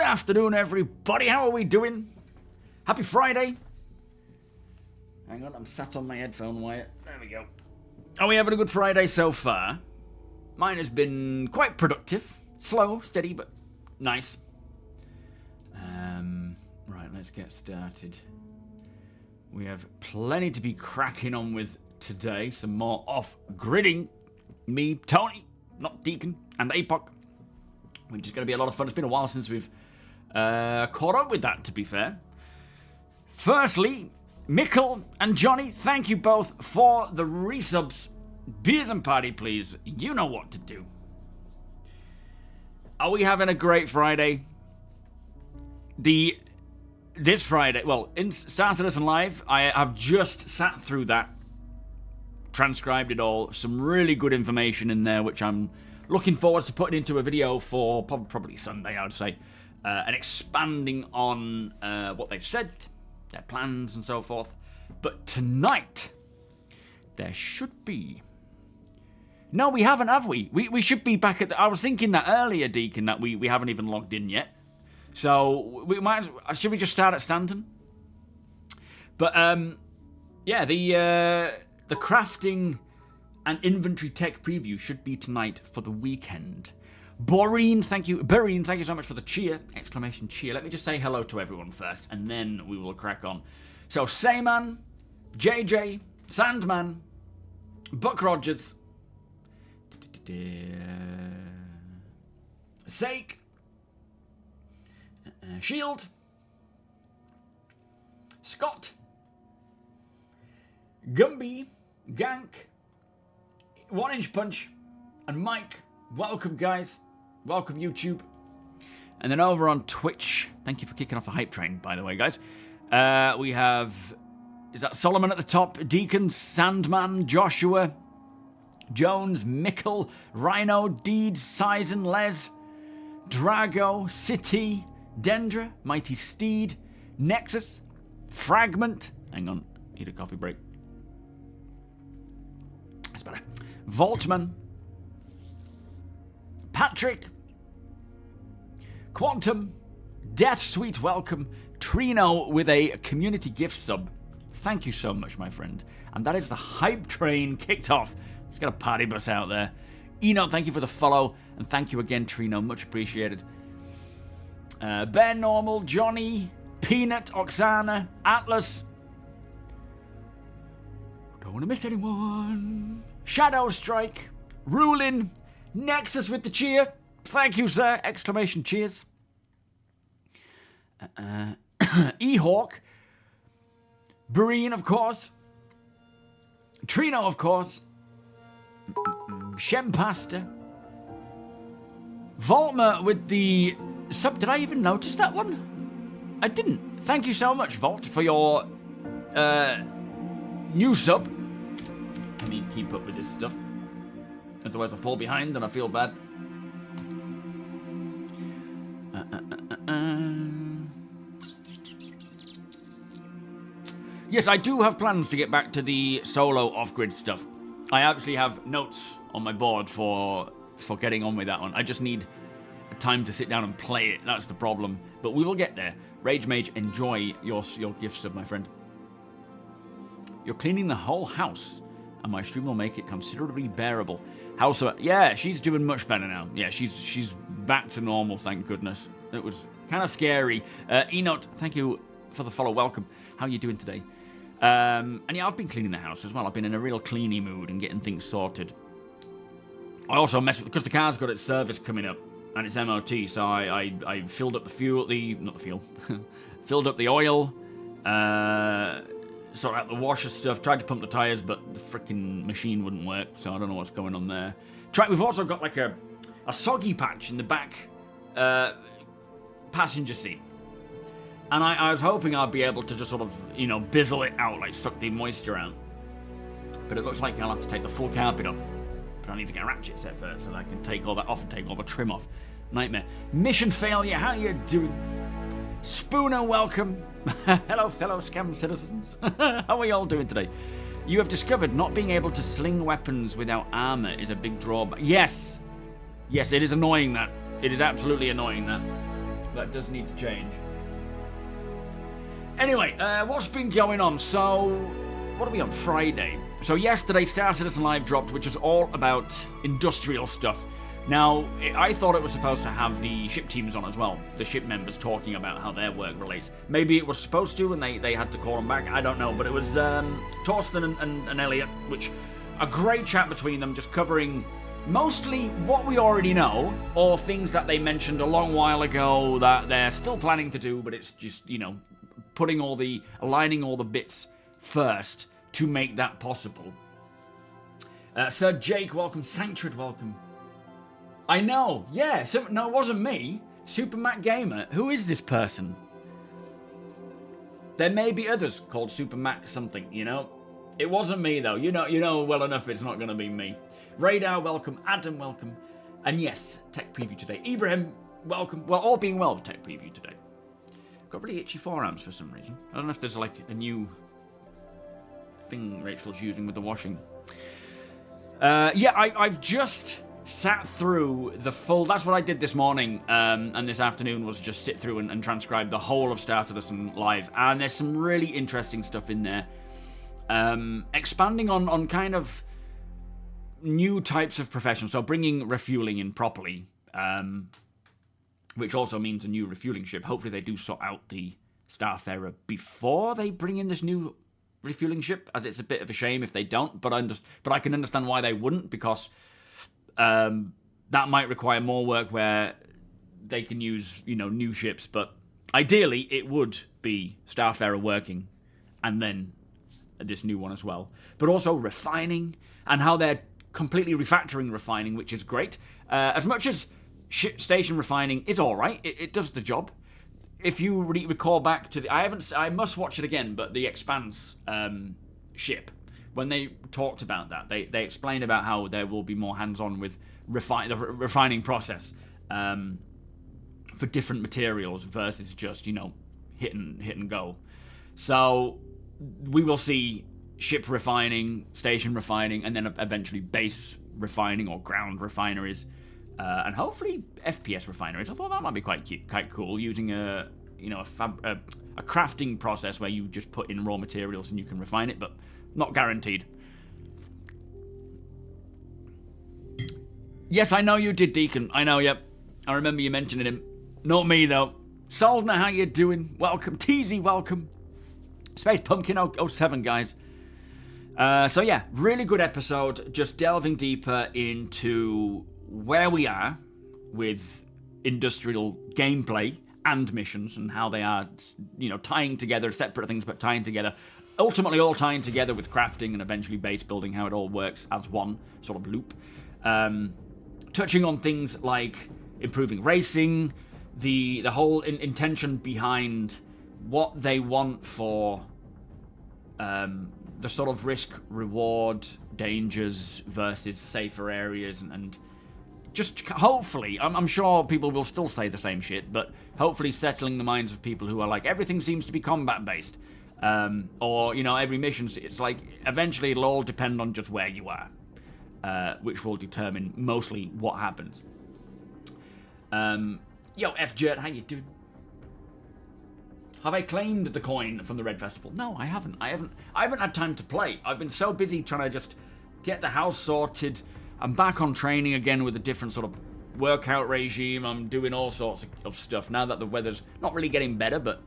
afternoon, everybody. How are we doing? Happy Friday. Hang on, I'm sat on my headphone wire. There we go. Are we having a good Friday so far? Mine has been quite productive. Slow, steady, but nice. Right, let's get started. We have plenty to be cracking on with today. Some more off-gridding. Me, Tony, not Deacon, and APOC. Which is going to be a lot of fun. It's been a while since we've caught up with that, to be fair. Firstly, Mikkel and Johnny, thank you both for the resubs. Beers and party, please. You know what to do. Are we having a great Friday? This Friday, well, in starcitizen Live, I have just sat through that, transcribed it all. Some really good information in there, which I'm looking forward to putting into a video for probably Sunday, I would say, and expanding on what they've said, their plans and so forth. But tonight, there should be... No, we haven't, have we? We should be back at... I was thinking that earlier, Deacon, that we haven't even logged in yet. So, we might... Should we just start at Stanton? But, yeah, the crafting and inventory tech preview should be tonight for the weekend. Boreen, thank you so much for the cheer! Exclamation cheer. Let me just say hello to everyone first, and then we will crack on. So, Sayman, JJ, Sandman, Buck Rogers, Sake, Shield, Scott, Gumby, Gank, 1 Inch Punch, and Mike. Welcome, guys. Welcome, YouTube. And then over on Twitch, thank you for kicking off the hype train, by the way, guys. We have, is that Solomon at the top? Deacon, Sandman, Joshua, Jones, Mikkel, Rhino, Deed, Sizen, Les, Drago, City, Dendra, Mighty Steed, Nexus, Fragment. Hang on, need a coffee break. That's better. Voltman, Patrick, Quantum, Death Sweet Welcome, Trino with a community gift sub. Thank you so much, my friend. And that is the hype train kicked off. Let's get a party bus out there. Eno, thank you for the follow. And thank you again, Trino. Much appreciated. Bear Normal, Johnny, Peanut, Oksana, Atlas. Don't want to miss anyone. Shadow Strike, Rulin, Nexus with the cheer. Thank you, sir! Exclamation cheers. E-Hawk, Breen, of course. Trino, of course. Shempasta. Voltma with the sub. Did I even notice that one? I didn't. Thank you so much, Volt, for your new sub. I need to keep up with this stuff. Otherwise I fall behind and I feel bad. Yes, I do have plans to get back to the solo off-grid stuff. I actually have notes on my board for getting on with that one. I just need time to sit down and play it. That's the problem. But we will get there. Rage Mage, enjoy your gift sub, my friend. You're cleaning the whole house, and my stream will make it considerably bearable. House, yeah, she's doing much better now. Yeah, she's back to normal, thank goodness. It was kind of scary. Enote, thank you for the follow. Welcome. How are you doing today? And yeah, I've been cleaning the house as well. I've been in a real cleany mood and getting things sorted. I also messed with, because the car's got its service coming up and it's MOT, so I filled up the fuel, filled up the oil, sorted out the washer stuff, tried to pump the tyres, but the freaking machine wouldn't work, so I don't know what's going on there. We've also got like a soggy patch in the back passenger seat. And I was hoping I'd be able to just sort of, bizzle it out, like suck the moisture out. But it looks like I'll have to take the full carpet off. But I need to get a ratchet set first so that I can take all that off and take all the trim off. Nightmare. Mission failure, how you doing? Spooner, welcome. Hello, fellow scam citizens. How are you all doing today? You have discovered not being able to sling weapons without armor is a big drawback. Yes. Yes, it is annoying that. It is absolutely annoying that. That does need to change. Anyway, what's been going on? So, what are we on? Friday. So yesterday, Star Citizen Live dropped, which was all about industrial stuff. Now, I thought it was supposed to have the ship teams on as well. The ship members talking about how their work relates. Maybe it was supposed to, and they had to call them back. I don't know. But it was Torsten and Elliot, which a great chat between them, just covering mostly what we already know, or things that they mentioned a long while ago that they're still planning to do, but it's just, you know, aligning all the bits first to make that possible. Sir Jake, welcome. Sanctuary, welcome. I know, yeah. No, it wasn't me. SuperMac Gamer. Who is this person? There may be others called SuperMac something, you know. It wasn't me though. You know well enough it's not going to be me. Radar, welcome. Adam, welcome. And yes, Tech Preview today. Ibrahim, welcome. Well, all being well, Tech Preview today. Got really itchy forearms for some reason. I don't know if there's like a new thing Rachel's using with the washing. Yeah, I've just sat through the full... That's what I did this morning and this afternoon, was just sit through and transcribe the whole of Star Citizen Live. And there's some really interesting stuff in there. Expanding on kind of new types of professions. So bringing refueling in properly. Which also means a new refueling ship. Hopefully they do sort out the Starfarer before they bring in this new refueling ship, as it's a bit of a shame if they don't. But I can understand why they wouldn't, because that might require more work where they can use, you know, new ships. But ideally, it would be Starfarer working, and then this new one as well. But also refining, and how they're completely refactoring refining, which is great. As much as station refining is all right, it does the job. If you recall back to the, I must watch it again, but the Expanse ship, when they talked about that, they explained about how there will be more hands-on with the refining process for different materials versus just, you know, hit and go. So we will see ship refining, station refining, and then eventually base refining or ground refineries. And hopefully FPS refineries. I thought that might be quite cool, using a crafting process where you just put in raw materials and you can refine it, but not guaranteed. Yes, I know you did, Deacon. I know, yep. I remember you mentioning him. Not me, though. Soldner, how you doing? Welcome. Teasy, welcome. Space Pumpkin 07, guys. So yeah, really good episode. Just delving deeper into where we are with industrial gameplay and missions, and how they are, you know, tying together, separate things but tying together, ultimately all tying together with crafting and eventually base building, how it all works as one sort of loop. Touching on things like improving racing, the whole intention behind what they want for the sort of risk reward dangers versus safer areas, and just hopefully, I'm sure people will still say the same shit, but hopefully settling the minds of people who are like, everything seems to be combat based, or, you know, every mission, it's like, eventually it'll all depend on just where you are, which will determine mostly what happens. Yo, F-Jert, how you doing? Have I claimed the coin from the Red Festival? No, I haven't. I haven't had time to play. I've been so busy trying to just get the house sorted. I'm back on training again with a different sort of workout regime. I'm doing all sorts of stuff now that the weather's not really getting better, but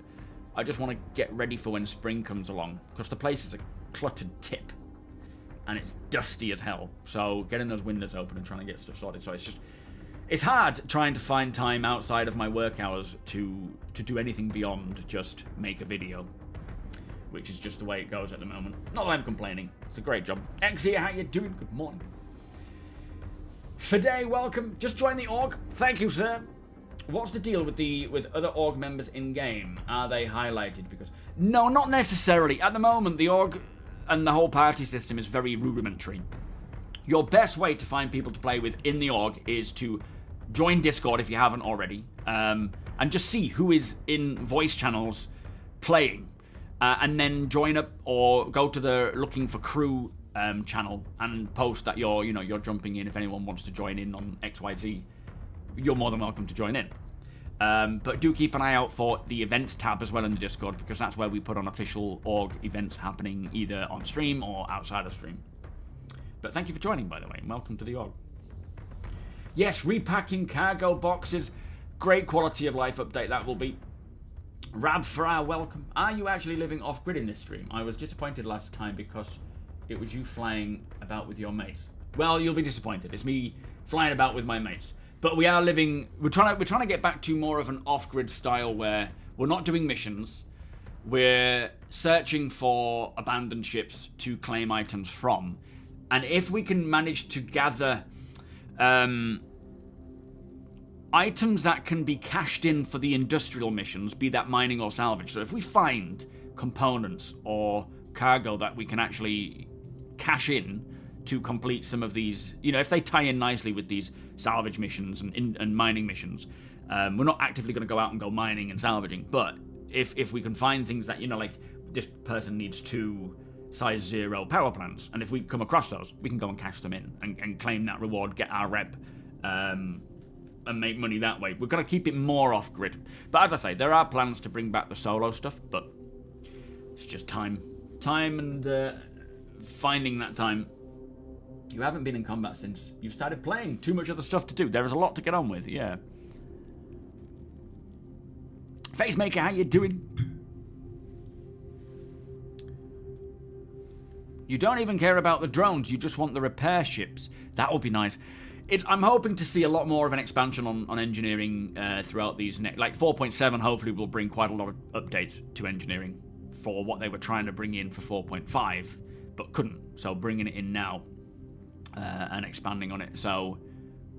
I just want to get ready for when spring comes along, because the place is a cluttered tip and it's dusty as hell. So getting those windows open and trying to get stuff sorted. So it's hard trying to find time outside of my work hours to do anything beyond just make a video, which is just the way it goes at the moment. Not that I'm complaining. It's a great job. X here, how you doing? Good morning. Fide, welcome. Just joined the org. Thank you, sir. What's the deal with other org members in game? Are they highlighted? Because no, not necessarily. At the moment, the org and the whole party system is very rudimentary. Your best way to find people to play with in the org is to join Discord if you haven't already, and just see who is in voice channels playing, and then join up or go to the looking for crew channel and post that you're jumping in. If anyone wants to join in on XYZ, you're more than welcome to join in. But do keep an eye out for the events tab as well in the Discord, because that's where we put on official org events happening either on stream or outside of stream. But thank you for joining, by the way, and welcome to the org. Yes, repacking cargo boxes. Great quality of life update that will be. Rab for our welcome. Are you actually living off-grid in this stream? I was disappointed last time because it was you flying about with your mates. Well, you'll be disappointed. It's me flying about with my mates. But we are living... We're trying to get back to more of an off-grid style where we're not doing missions. We're searching for abandoned ships to claim items from. And if we can manage to gather items that can be cashed in for the industrial missions, be that mining or salvage. So if we find components or cargo that we can actually cash in to complete some of these, you know, if they tie in nicely with these salvage missions and mining missions, we're not actively going to go out and go mining and salvaging, but if we can find things that, you know, like this person needs 2 size 0 power plants, and if we come across those, we can go and cash them in and claim that reward, get our rep, and make money that way. We've got to keep it more off-grid. But as I say, there are plans to bring back the solo stuff, but it's just time and finding that time. You haven't been in combat since you started playing. Too much other stuff to do. There is a lot to get on with, yeah. Facemaker, how you doing? You don't even care about the drones, you just want the repair ships. That would be nice. I'm hoping to see a lot more of an expansion on engineering throughout these like 4.7 hopefully will bring quite a lot of updates to engineering for what they were trying to bring in for 4.5, but couldn't. So bringing it in now and expanding on it. So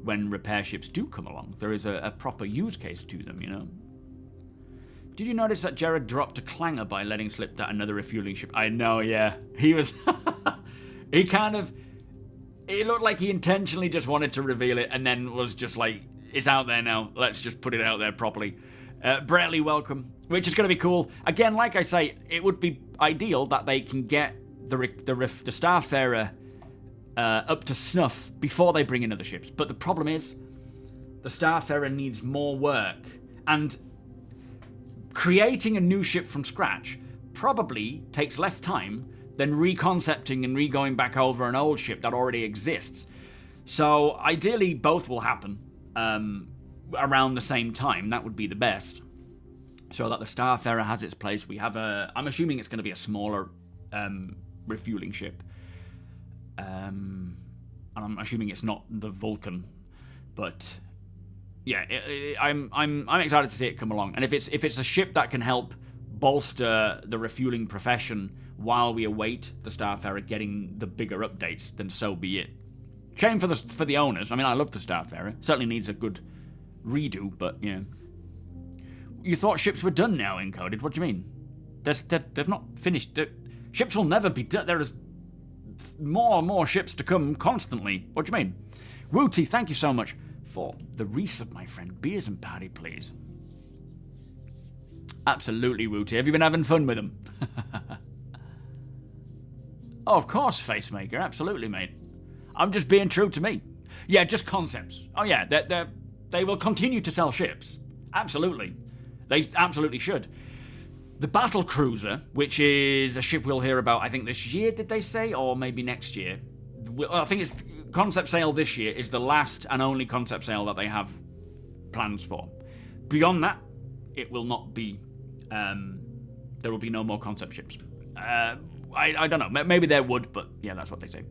when repair ships do come along, there is a proper use case to them, you know. Did you notice that Jared dropped a clanger by letting slip that another refueling ship? I know, yeah. He was... he kind of... It looked like he intentionally just wanted to reveal it and then was just like, it's out there now. Let's just put it out there properly. Bradley, welcome. Which is going to be cool. Again, like I say, it would be ideal that they can get the Starfarer up to snuff before they bring in other ships. But the problem is, the Starfarer needs more work. And creating a new ship from scratch probably takes less time than reconcepting and re-going back over an old ship that already exists. So ideally both will happen around the same time. That would be the best. So that the Starfarer has its place. We have I'm assuming it's going to be a smaller refueling ship. And I'm assuming it's not the Vulcan. But yeah, I'm excited to see it come along. And if it's a ship that can help bolster the refueling profession while we await the Starfarer getting the bigger updates, then so be it. Shame for the owners. I mean, I love the Starfarer. Certainly needs a good redo, but yeah. You thought ships were done now, Encoded? What do you mean? They've not finished. Ships will never be done. There is more and more ships to come constantly. What do you mean? Wooty, thank you so much for the resub, my friend. Beers and party, please. Absolutely, Wooty. Have you been having fun with them? Oh, of course, Facemaker. Absolutely, mate. I'm just being true to me. Yeah, just concepts. Oh, yeah, they will continue to sell ships. Absolutely. They absolutely should. The Battle Cruiser, which is a ship we'll hear about, I think, this year, did they say? Or maybe next year. I think it's concept sale this year is the last and only concept sale that they have plans for. Beyond that, it will not be... there will be no more concept ships. I don't know. Maybe there would, but yeah, that's what they say.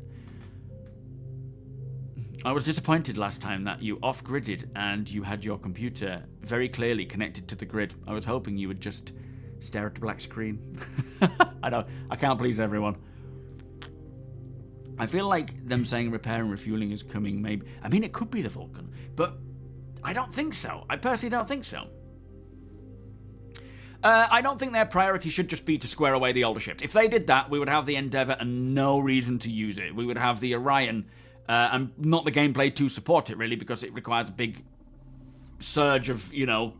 I was disappointed last time that you off-gridded and you had your computer very clearly connected to the grid. I was hoping you would just stare at the black screen. I know, I can't please everyone. I feel like them saying repair and refueling is coming, maybe... I mean, it could be the Vulcan, but I don't think so. I personally don't think so. I don't think their priority should just be to square away the older ships. If they did that, we would have the Endeavour and no reason to use it. We would have the Orion and not the gameplay to support it, really, because it requires a big surge of, you know,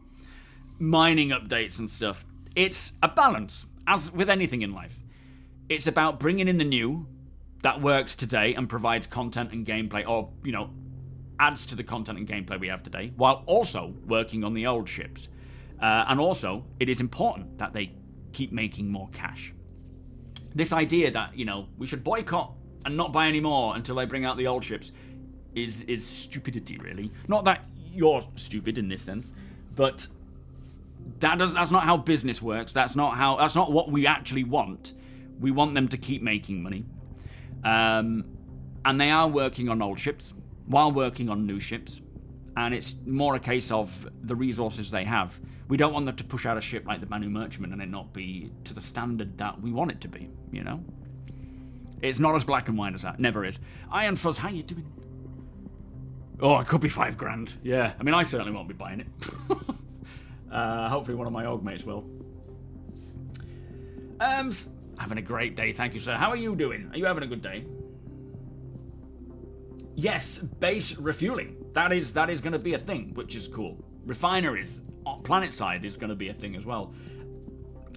mining updates and stuff. It's a balance, as with anything in life. It's about bringing in the new that works today and provides content and gameplay, or, you know, adds to the content and gameplay we have today, while also working on the old ships. And also, it is important that they keep making more cash. This idea that, you know, we should boycott and not buy any more until they bring out the old ships is stupidity, really. Not that you're stupid in this sense, but that's not how business works. That's not what we actually want. We want them to keep making money. And they are working on old ships while working on new ships. And it's more a case of the resources they have. We don't want them to push out a ship like the Banu Merchantman and it not be to the standard that we want it to be, you know? It's not as black and white as that. Never is. Iron Fuzz, how you doing? Oh, it could be $5,000. Yeah, I mean, I certainly won't be buying it. Hopefully one of my org mates will. Having a great day, thank you, sir. How are you doing? Are you having a good day? Yes, base refueling. That is going to be a thing, which is cool. Refineries, planet side, is going to be a thing as well.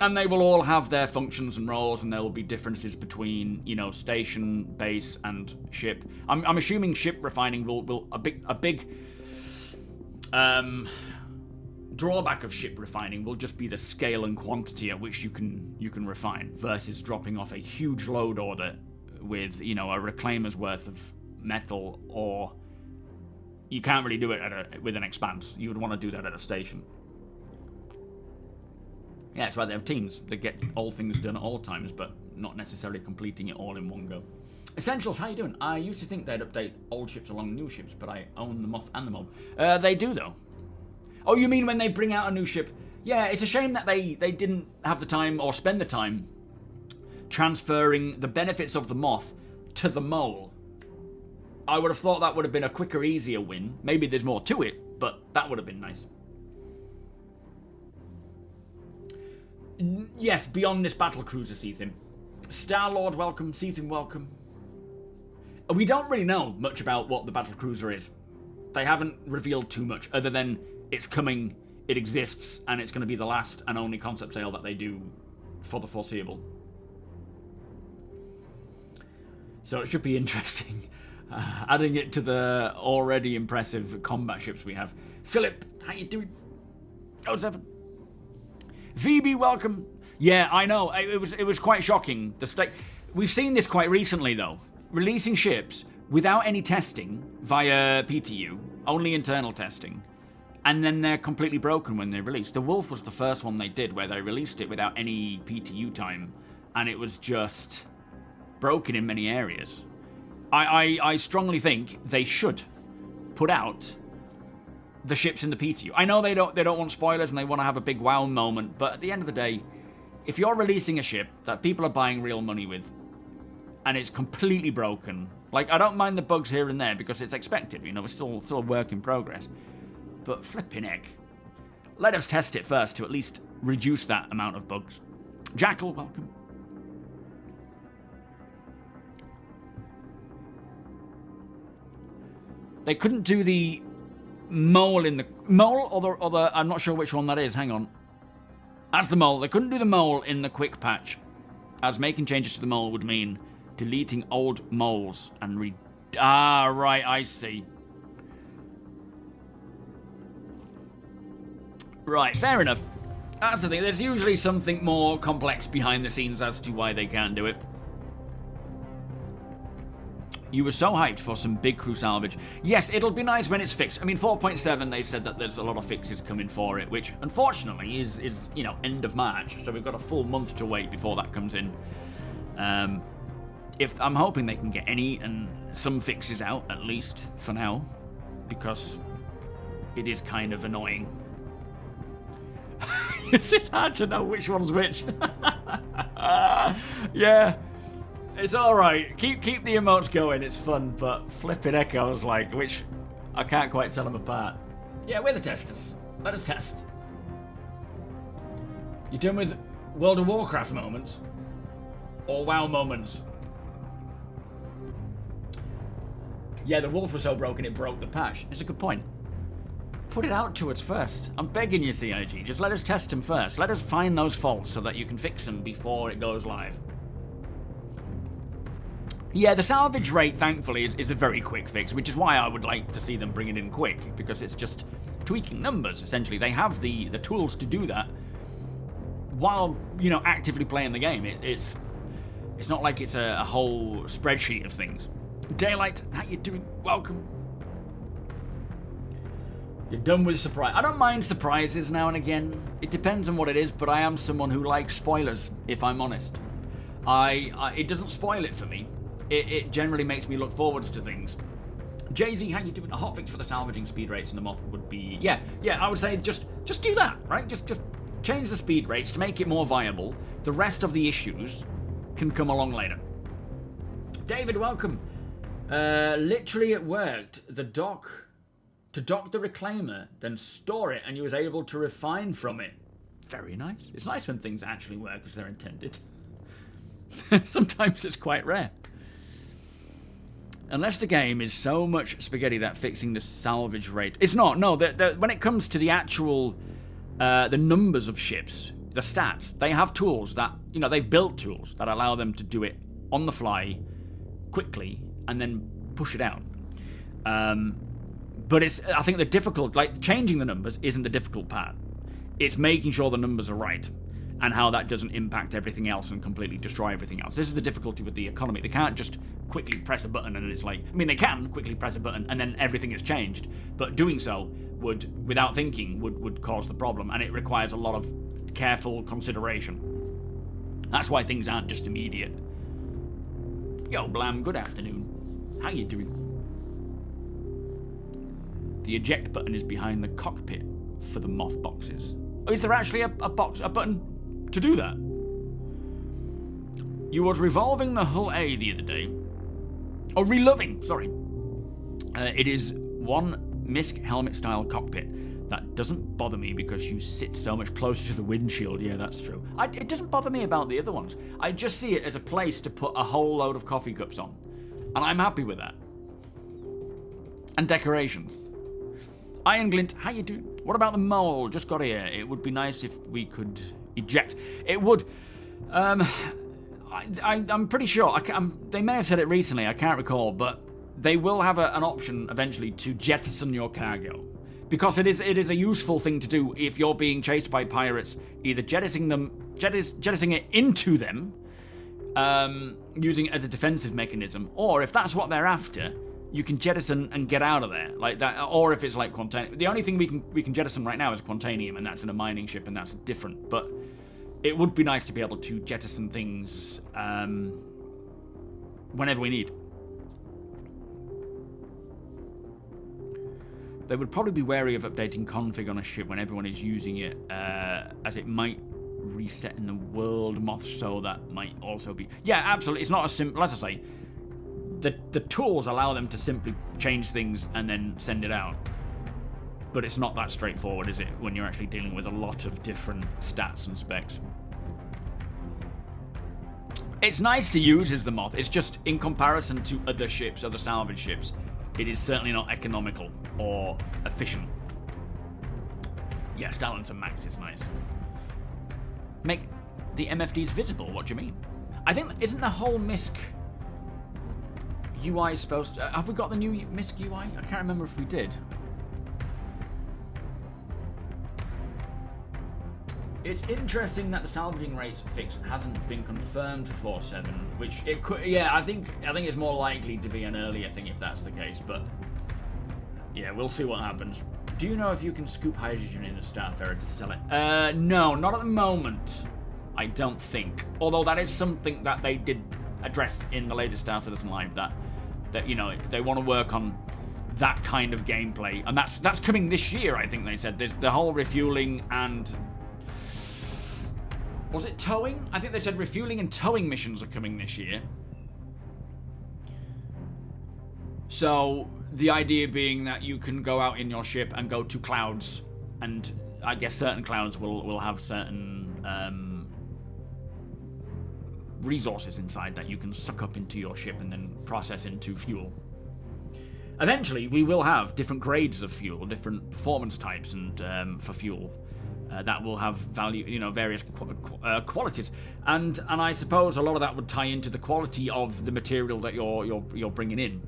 And they will all have their functions and roles, and there will be differences between, you know, station, base, and ship. I'm assuming ship refining will a big drawback of ship refining will just be the scale and quantity at which you can refine, versus dropping off a huge load order with, you know, a reclaimer's worth of metal, or you can't really do it with an expanse. You would want to do that at a station. Yeah, that's why they have teams that get all things done at all times, but not necessarily completing it all in one go. Essentials, how you doing? I used to think they'd update old ships along new ships, but I own the Moth and the Mob. They do, though. Oh, you mean when they bring out a new ship? Yeah, it's a shame that they didn't have the time or spend the time transferring the benefits of the Moth to the Mole. I would have thought that would have been a quicker, easier win. Maybe there's more to it, but that would have been nice. Yes, beyond this battle cruiser, Seethim. Star-Lord, welcome. Seethim, welcome. We don't really know much about what the battle cruiser is. They haven't revealed too much, other than it's coming, it exists, and it's going to be the last and only concept sale that they do for the foreseeable. So it should be interesting. Adding it to the already impressive combat ships we have. Philip, how you doing? 07. VB, welcome. Yeah, I know. It was quite shocking. We've seen this quite recently, though. Releasing ships without any testing via PTU, only internal testing, and then they're completely broken when they release. The Wolf was the first one they did where they released it without any PTU time, and it was just broken in many areas. I strongly think they should put out the ships in the PTU. I know they don't want spoilers and they want to have a big wow moment, but at the end of the day, if you're releasing a ship that people are buying real money with and it's completely broken, like, I don't mind the bugs here and there because it's expected, you know, it's still a work in progress, but flipping heck, let us test it first to at least reduce that amount of bugs. Jackal, welcome. They couldn't do the mole in the... Mole or the... I'm not sure which one that is. Hang on. That's the mole. They couldn't do the mole in the quick patch, as making changes to the mole would mean deleting old moles and Ah, right. I see. Right. Fair enough. That's the thing. There's usually something more complex behind the scenes as to why they can't do it. You were so hyped for some big crew salvage. Yes, it'll be nice when it's fixed. I mean, 4.7, they've said that there's a lot of fixes coming for it, which unfortunately is you know, end of March. So we've got a full month to wait before that comes in. If I'm hoping they can get any and some fixes out, at least for now, because it is kind of annoying. It's hard to know which one's which. Yeah. It's alright. Keep the emotes going, it's fun, but flipping echoes, like, which I can't quite tell them apart. Yeah, we're the testers. Let us test. You done with World of Warcraft moments? Or WoW moments? Yeah, the Wolf was so broken it broke the patch. It's a good point. Put it out to us first. I'm begging you, CIG. Just let us test them first. Let us find those faults so that you can fix them before it goes live. Yeah, the salvage rate, thankfully, is a very quick fix, which is why I would like to see them bring it in quick, because it's just tweaking numbers, essentially. They have the tools to do that while, you know, actively playing the game. It's not like it's a whole spreadsheet of things. Daylight, how you doing? Welcome. You're done with surprise. I don't mind surprises now and again. It depends on what it is, but I am someone who likes spoilers, if I'm honest. It doesn't spoil it for me. It generally makes me look forwards to things. Jay-Z, how you doing? A hotfix for the salvaging speed rates in the Moth would be... Yeah, I would say just do that, right? Just change the speed rates to make it more viable. The rest of the issues can come along later. David, welcome. Literally it worked. To dock the reclaimer, then store it, and you was able to refine from it. Very nice. It's nice when things actually work as they're intended. Sometimes it's quite rare. Unless the game is so much spaghetti that fixing the salvage rate... It's not, no. When it comes to the actual... the numbers of ships, the stats, they have tools that... You know, they've built tools that allow them to do it on the fly, quickly, and then push it out. But it's... I think the difficult... Like, changing the numbers isn't the difficult part. It's making sure the numbers are right, and how that doesn't impact everything else and completely destroy everything else. This is the difficulty with the economy. They can't just quickly press a button and it's like... I mean, they can quickly press a button and then everything is changed, but doing so would, without thinking, would cause the problem, and it requires a lot of careful consideration. That's why things aren't just immediate. Yo, Blam, good afternoon. How you doing? The eject button is behind the cockpit for the Moth boxes. Oh, is there actually a button to do that? You was revolving the hull A the other day. Oh, reloving, sorry. It is one MISC helmet-style cockpit. That doesn't bother me because you sit so much closer to the windshield. Yeah, that's true. It doesn't bother me about the other ones. I just see it as a place to put a whole load of coffee cups on. And I'm happy with that. And decorations. Iron Glint, how you doing? What about the mole? Just got here. It would be nice if we could eject. It would. I'm pretty sure. They may have said it recently. I can't recall, but they will have an option eventually to jettison your cargo, because it is a useful thing to do if you're being chased by pirates. Either jettisoning it into them, using it as a defensive mechanism, or if that's what they're after, you can jettison and get out of there like that. Or if it's like Quantanium, the only thing we can jettison right now is Quantanium, and that's in a mining ship, and that's different. But it would be nice to be able to jettison things whenever we need. They would probably be wary of updating config on a ship when everyone is using it, as it might reset in the world Moth, so that might also be... Yeah, absolutely. It's not as simple. As I say, the tools allow them to simply change things and then send it out. But it's not that straightforward, is it, when you're actually dealing with a lot of different stats and specs. It's nice to use as the Moth. It's just, in comparison to other ships, other salvage ships, it is certainly not economical or efficient. Yeah, Stalin to Max is nice. Make the MFDs visible, what do you mean? I think, isn't the whole MISC UI supposed to... have we got the new MISC UI? I can't remember if we did. It's interesting that the salvaging rates fix hasn't been confirmed for 4.7, which it could... Yeah, I think it's more likely to be an earlier thing if that's the case, but... Yeah, we'll see what happens. Do you know if you can scoop hydrogen in the Starfarer to sell it? No, not at the moment. I don't think. Although that is something that they did address in the latest StarCitizen Live, that you know, they want to work on that kind of gameplay, and that's coming this year, I think they said. There's the whole refueling and... Was it towing? I think they said refueling and towing missions are coming this year. So, the idea being that you can go out in your ship and go to clouds, and I guess certain clouds will have certain resources inside that you can suck up into your ship and then process into fuel. Eventually, we will have different grades of fuel, different performance types and for fuel. that will have value, you know, various qualities, and I suppose a lot of that would tie into the quality of the material that you're bringing in.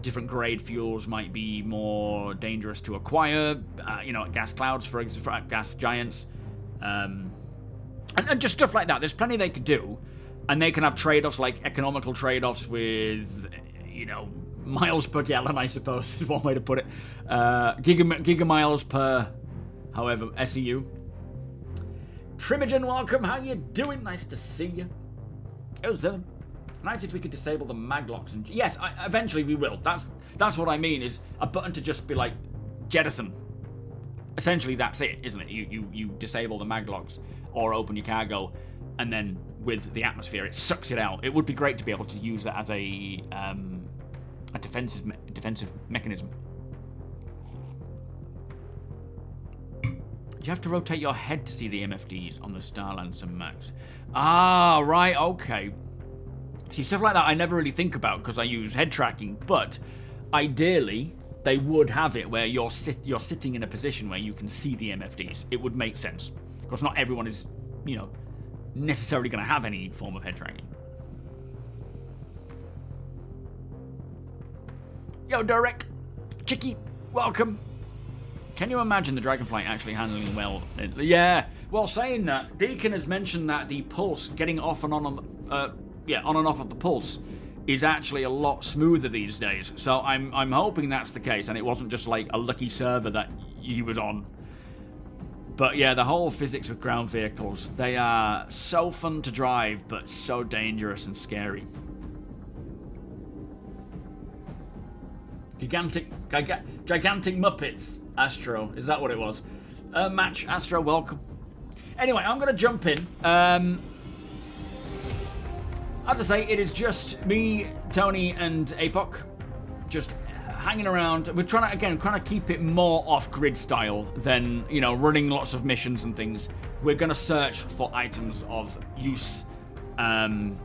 Different grade fuels might be more dangerous to acquire, you know, gas clouds for gas giants, and just stuff like that. There's plenty they could do, and they can have trade-offs, like economical trade-offs with, you know, miles per gallon, I suppose is one way to put it. Gigamiles per, however, SEU. Primogen, welcome. How you doing? Nice to see you. Oh, Zillion. Nice if we could disable the maglocks. And yes, eventually we will. That's what I mean, is a button to just be like jettison. Essentially, that's it, isn't it? You disable the maglocks or open your cargo, and then with the atmosphere, it sucks it out. It would be great to be able to use that as a defensive mechanism. You have to rotate your head to see the MFDs on the Starlancer Max. Ah, right, okay. See, stuff like that I never really think about because I use head tracking, but ideally they would have it where you're sitting in a position where you can see the MFDs. It would make sense because not everyone is, you know, necessarily going to have any form of head tracking. Yo, Derek, Chicky, welcome. Can you imagine the Dragonfly actually handling well? Yeah. Well, saying that, Deacon has mentioned that the pulse getting off and on and off of the pulse is actually a lot smoother these days. So I'm hoping that's the case, and it wasn't just like a lucky server that he was on. But yeah, the whole physics of ground vehicles, they are so fun to drive, but so dangerous and scary. Gigantic Muppets, Astro, is that what it was? Match, Astro, welcome. Anyway, I'm going to jump in. As I say, it is just me, Tony, and Apoc, just hanging around. We're trying to keep it more off-grid style than, you know, running lots of missions and things. We're going to search for items of use and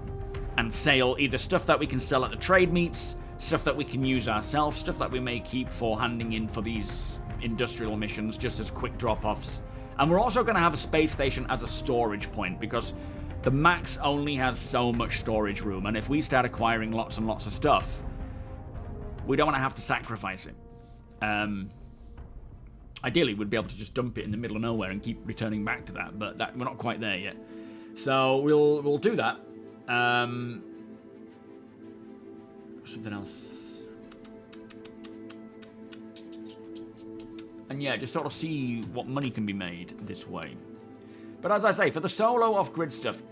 sale, either stuff that we can sell at the trade meets, stuff that we can use ourselves, stuff that we may keep for handing in for these industrial missions, just as quick drop-offs. And we're also going to have a space station as a storage point, because the Max only has so much storage room, and if we start acquiring lots and lots of stuff, we don't want to have to sacrifice it. Ideally, we'd be able to just dump it in the middle of nowhere and keep returning back to that, but we're not quite there yet. So we'll do that. Something else. And yeah, just sort of see what money can be made this way. But as I say, for the solo off-grid stuff,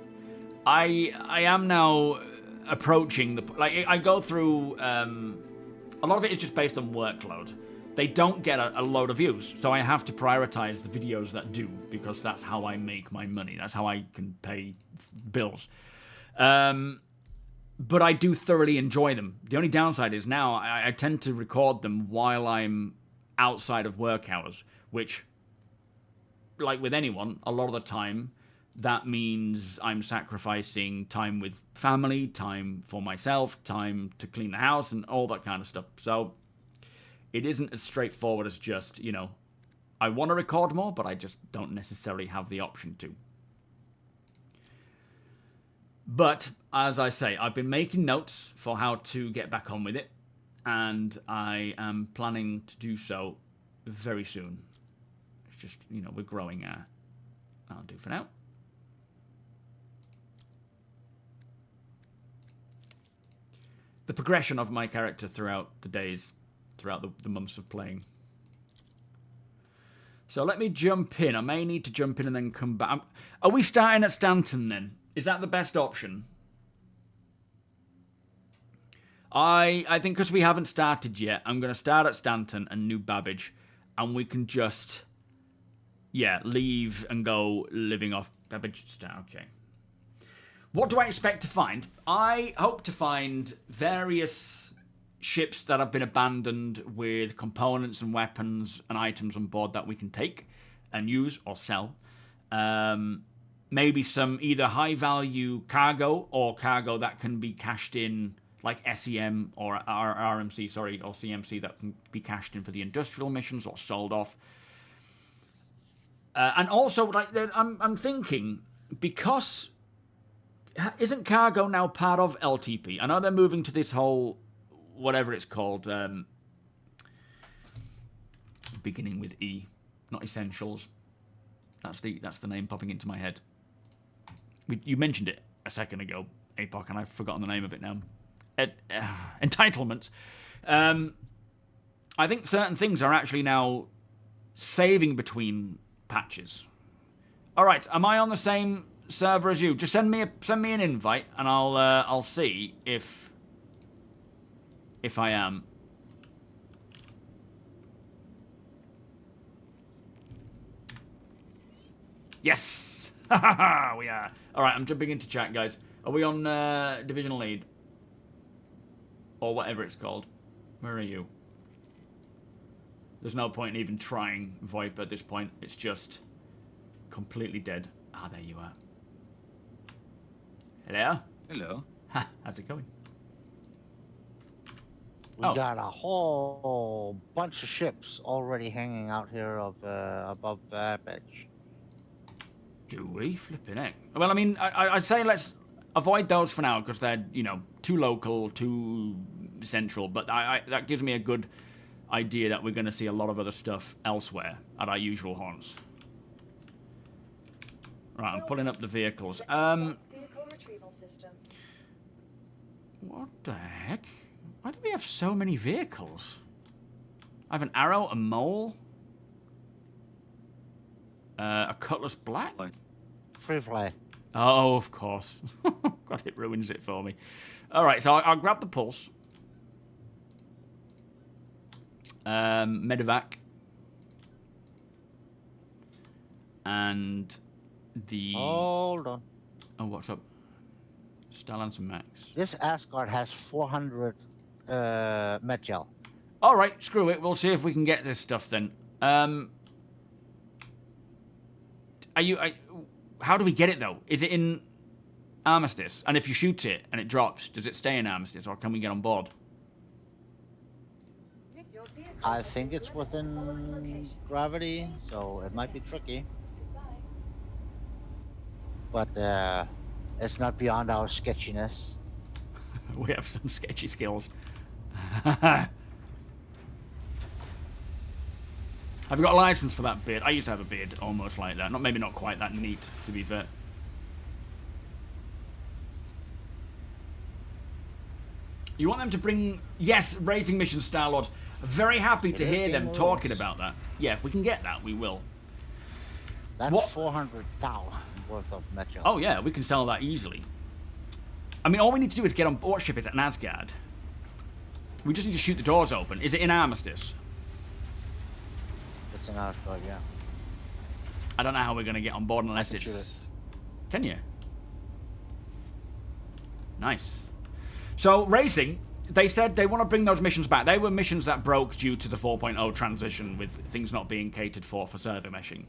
I am now approaching I go through, a lot of it is just based on workload. They don't get a load of views, so I have to prioritize the videos that do, because that's how I make my money. That's how I can pay bills. But I do thoroughly enjoy them. The only downside is now I tend to record them while I'm outside of work hours, which, like with anyone, a lot of the time, that means I'm sacrificing time with family, time for myself, time to clean the house, and all that kind of stuff. So it isn't as straightforward as just, you know, I want to record more, but I just don't necessarily have the option to. But, as I say, I've been making notes for how to get back on with it, and I am planning to do so very soon. It's just, you know, we're growing. That'll do for now. The progression of my character throughout the days, throughout the months of playing. So let me jump in. I may need to jump in and then come back. Are we starting at Stanton then? Is that the best option? I think because we haven't started yet, I'm going to start at Stanton and New Babbage, and we can just, yeah, leave and go living off Babbage. Okay. What do I expect to find? I hope to find various ships that have been abandoned with components and weapons and items on board that we can take and use or sell. Maybe some either high-value cargo or cargo that can be cashed in, like SEM or RMC, sorry, or CMC, that can be cashed in for the industrial missions or sold off. And also, like, I'm thinking, because isn't cargo now part of LTP? I know they're moving to this whole whatever it's called, beginning with E, not essentials. That's the name popping into my head. You mentioned it a second ago, APOC, and I've forgotten the name of it now. Entitlements. I think certain things are actually now saving between patches. All right, am I on the same server as you? Just send me an invite, and I'll see if I am. Yes, we are. All right, I'm jumping into chat, guys. Are we on divisional lead or whatever it's called? Where are you? There's no point in even trying VoIP at this point. It's just completely dead. Ah, there you are. Hello? Hello. Ha, how's it going? We got a whole bunch of ships already hanging out here above Salvage. Do we? Flipping heck. Well, I mean, I'd say let's avoid those for now because they're, you know, too local, too central. But that gives me a good idea that we're going to see a lot of other stuff elsewhere at our usual haunts. Right, I'm pulling up the vehicles. Vehicle retrieval system. What the heck? Why do we have so many vehicles? I have an arrow, a mole, a cutlass black. Free fly. Oh, of course. God, it ruins it for me. All right, so I'll grab the pulse. Medevac. And the... Hold on. Oh, what's up? Stalance and Max. This Asgard has 400 med gel. All right, screw it. We'll see if we can get this stuff then. How do we get it, though? Is it in Armistice? And if you shoot it and it drops, does it stay in Armistice, or can we get on board? I think it's within gravity, so it might be tricky. But it's not beyond our sketchiness. We have some sketchy skills. Have you got a license for that beard? I used to have a beard almost like that. Maybe not quite that neat, to be fair. You want them to bring... Yes, racing mission, Star-Lord. Very happy to hear them talking about that. Yeah, if we can get that, we will. That's 400,000 worth of med gel. Oh, yeah, we can sell that easily. I mean, all we need to do is get on... What ship is it? An Asgard. We just need to shoot the doors open. Is it in Armistice? It's an Asgard, yeah. I don't know how we're going to get on board unless it's... Shoot it. Can you? Nice. So, racing, they said they want to bring those missions back. They were missions that broke due to the 4.0 transition with things not being catered for server meshing.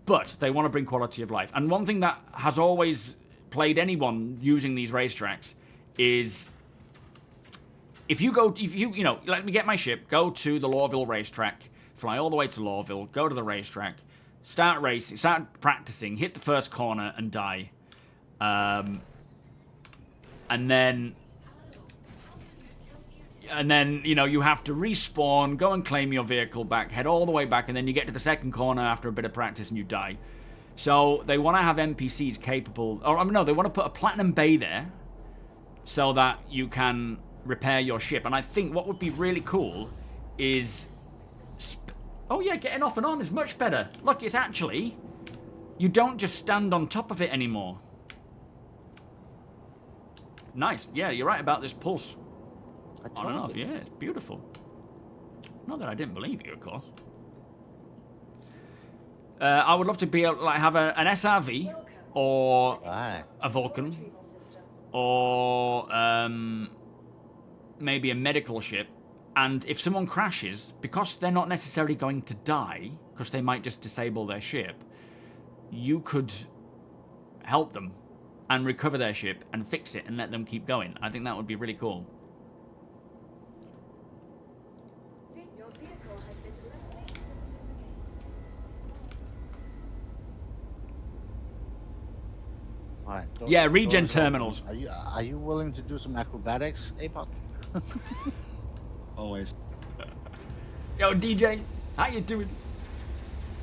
But they want to bring quality of life. And one thing that has always plagued anyone using these racetracks is... If you let me get my ship, go to the Lawville racetrack, fly all the way to Lawville, go to the racetrack, start racing, start practicing, hit the first corner and die. And then, you know, you have to respawn, go and claim your vehicle back, head all the way back, and then you get to the second corner after a bit of practice and you die. So they want to have NPCs capable... Or, no, they want to put a Platinum Bay there so that you can repair your ship. And I think what would be really cool is... Oh yeah, getting off and on is much better. Look, it's actually... You don't just stand on top of it anymore. Nice. Yeah, you're right about this pulse. On and off. Yeah, it's beautiful. Not that I didn't believe you, of course. I would love to be able to have an SRV or a Vulcan or maybe a medical ship. And if someone crashes, because they're not necessarily going to die, because they might just disable their ship, you could help them and recover their ship and fix it and let them keep going. I think that would be really cool. Your vehicle has been delivered. All right. Yeah, regen doors open. terminals. Are you willing to do some acrobatics, Apoc? Always. Yo, DJ, how you doing?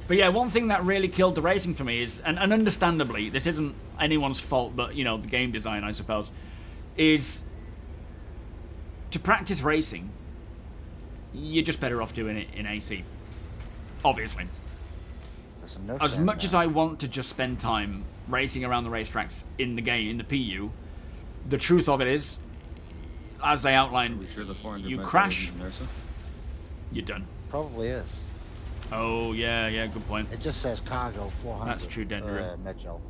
But yeah, one thing that really killed the racing for me is, and understandably, this isn't anyone's fault, but, you know, the game design, I suppose, is to practice racing, you're just better off doing it in AC. Obviously. As much as I want to just spend time racing around the racetracks in the game, in the PU, the truth of it is, as they outline, Sure the 400 you metro crash, is Mercer? you're done. Probably is. Oh, yeah, good point. It just says cargo 400. That's true, Dendra. Metro.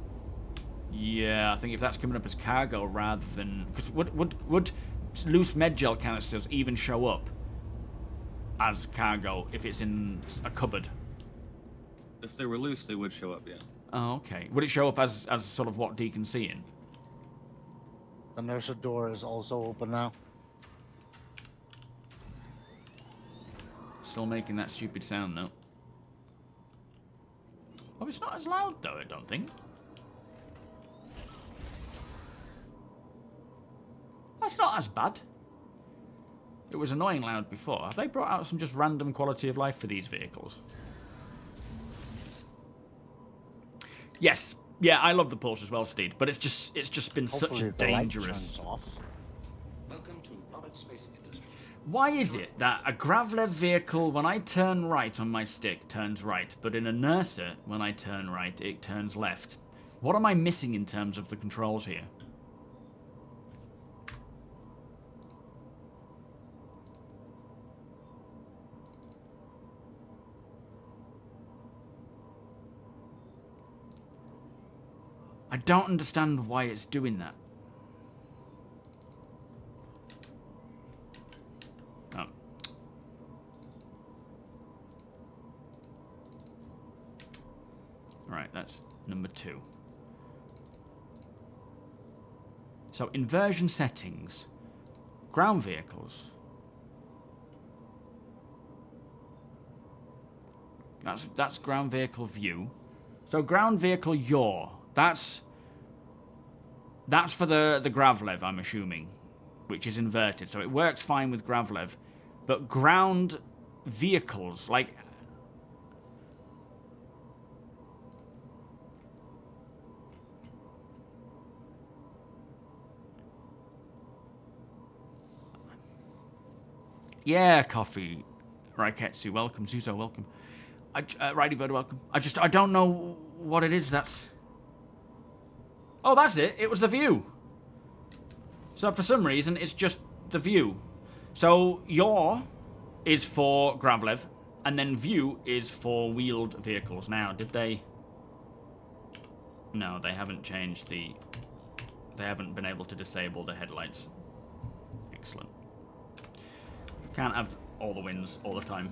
Yeah, I think if that's coming up as cargo rather than... Because would loose medgel canisters even show up as cargo if it's in a cupboard? If they were loose, they would show up, yeah. Oh, okay. Would it show up as sort of what Deacon's seeing? The nursery door is also open now. Still making that stupid sound, though. Oh, it's not as loud, though, I don't think. That's not as bad. It was annoying loud before. Have they brought out some just random quality of life for these vehicles? Yes. Yeah, I love the Pulse as well, Steed, but it's just been Hopefully such a the light dangerous... turns off. Welcome to Robert Space Industries. Why is it that a Gravlev vehicle, when I turn right on my stick, turns right, but in a Nurser, when I turn right, it turns left? What am I missing in terms of the controls here? I don't understand why it's doing that. Oh. Alright, that's number 2. So, inversion settings. Ground vehicles. That's ground vehicle view. So, ground vehicle yaw. That's for the Gravlev, I'm assuming, which is inverted. So it works fine with Gravlev. But ground vehicles, like... Yeah, Coffee. Raiketsu, welcome. Zuzo, welcome. Righty Bird, welcome. I don't know what it is that's... Oh, that's it. It was the view. So for some reason, it's just the view. So yaw is for Gravlev, and then view is for wheeled vehicles. Now, did they... No, they haven't changed the... They haven't been able to disable the headlights. Excellent. Can't have all the wins all the time.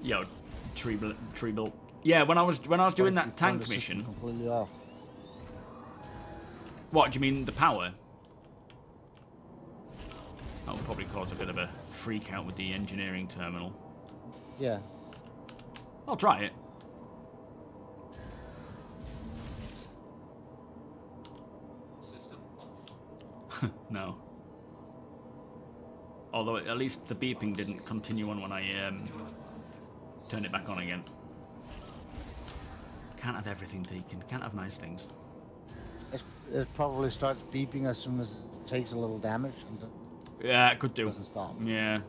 Yo, tree built. Yeah, when I was doing that tank mission. Completely off. What, do you mean the power? That'll probably cause a bit of a freak out with the engineering terminal. Yeah. I'll try it. System off. No. Although at least the beeping didn't continue on when I turned it back on again. Can't have everything, Deacon. Can't have nice things. It probably starts beeping as soon as it takes a little damage. And Yeah, it could do. doesn't stop. Yeah.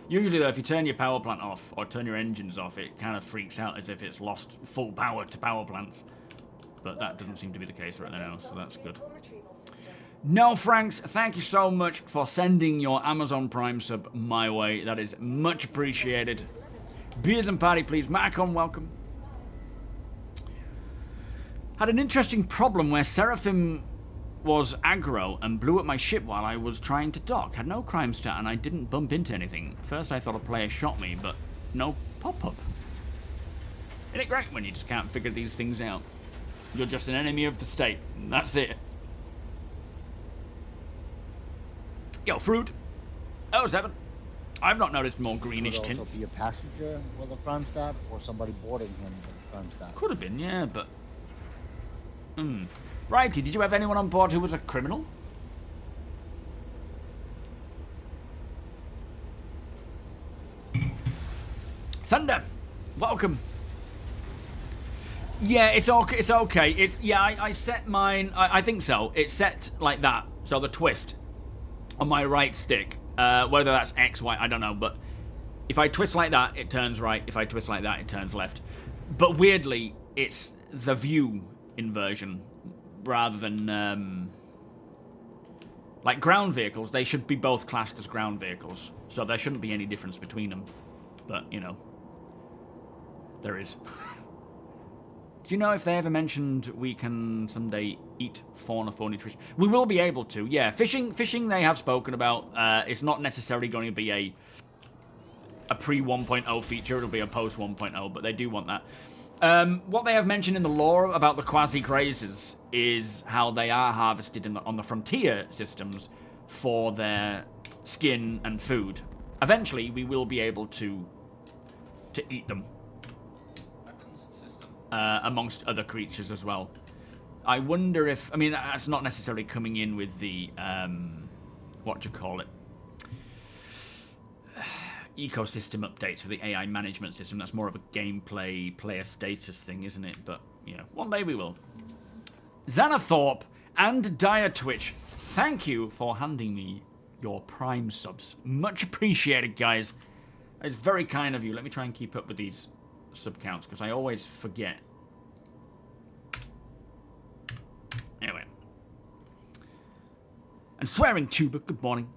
Usually, though, if you turn your power plant off or turn your engines off, it kind of freaks out as if it's lost full power to power plants. But that doesn't seem to be the case right now, so that's good. Vehicle retrieval system. No, Franks, thank you so much for sending your Amazon Prime sub my way. That is much appreciated. Beers and party, please. Macon, welcome. Had an interesting problem where Seraphim was aggro and blew up my ship while I was trying to dock. Had no crime stat and I didn't bump into anything. First I thought a player shot me, but no pop-up. Isn't it great when you just can't figure these things out? You're just an enemy of the state, and that's it. Yo, Fruit. Oh, 7. I've not noticed more greenish Could also tints. be a passenger with a crime stat or somebody boarding him with a crime stat. Could have been, yeah, but... Righty, did you have anyone on board who was a criminal? Thunder, welcome. Yeah, it's okay. It's okay. It's I set mine. I think so. It's set like that. So the twist on my right stick, whether that's X, Y, I don't know. But if I twist like that, it turns right. If I twist like that, it turns left. But weirdly, it's the view inversion rather than like ground vehicles. They should be both classed as ground vehicles, so there shouldn't be any difference between them. But you know, there is. Do you know if they ever mentioned we can someday eat fauna for nutrition? We will be able to, yeah. Fishing they have spoken about. It's not necessarily going to be a pre-1.0 feature. It'll be a post-1.0, but they do want that. What they have mentioned in the lore about the quasi-grazers is how they are harvested on the frontier systems for their skin and food. Eventually, we will be able to eat them. Amongst other creatures as well. I wonder if... I mean, that's not necessarily coming in with the... what do you call it? Ecosystem updates for the AI management system. That's more of a gameplay, player status thing, isn't it? But, you know, one day we will. Xanathorpe and Diretwitch, thank you for handing me your Prime subs. Much appreciated, guys. It's very kind of you. Let me try and keep up with these sub counts because I always forget. Anyway. And Swearing Tuba, good morning.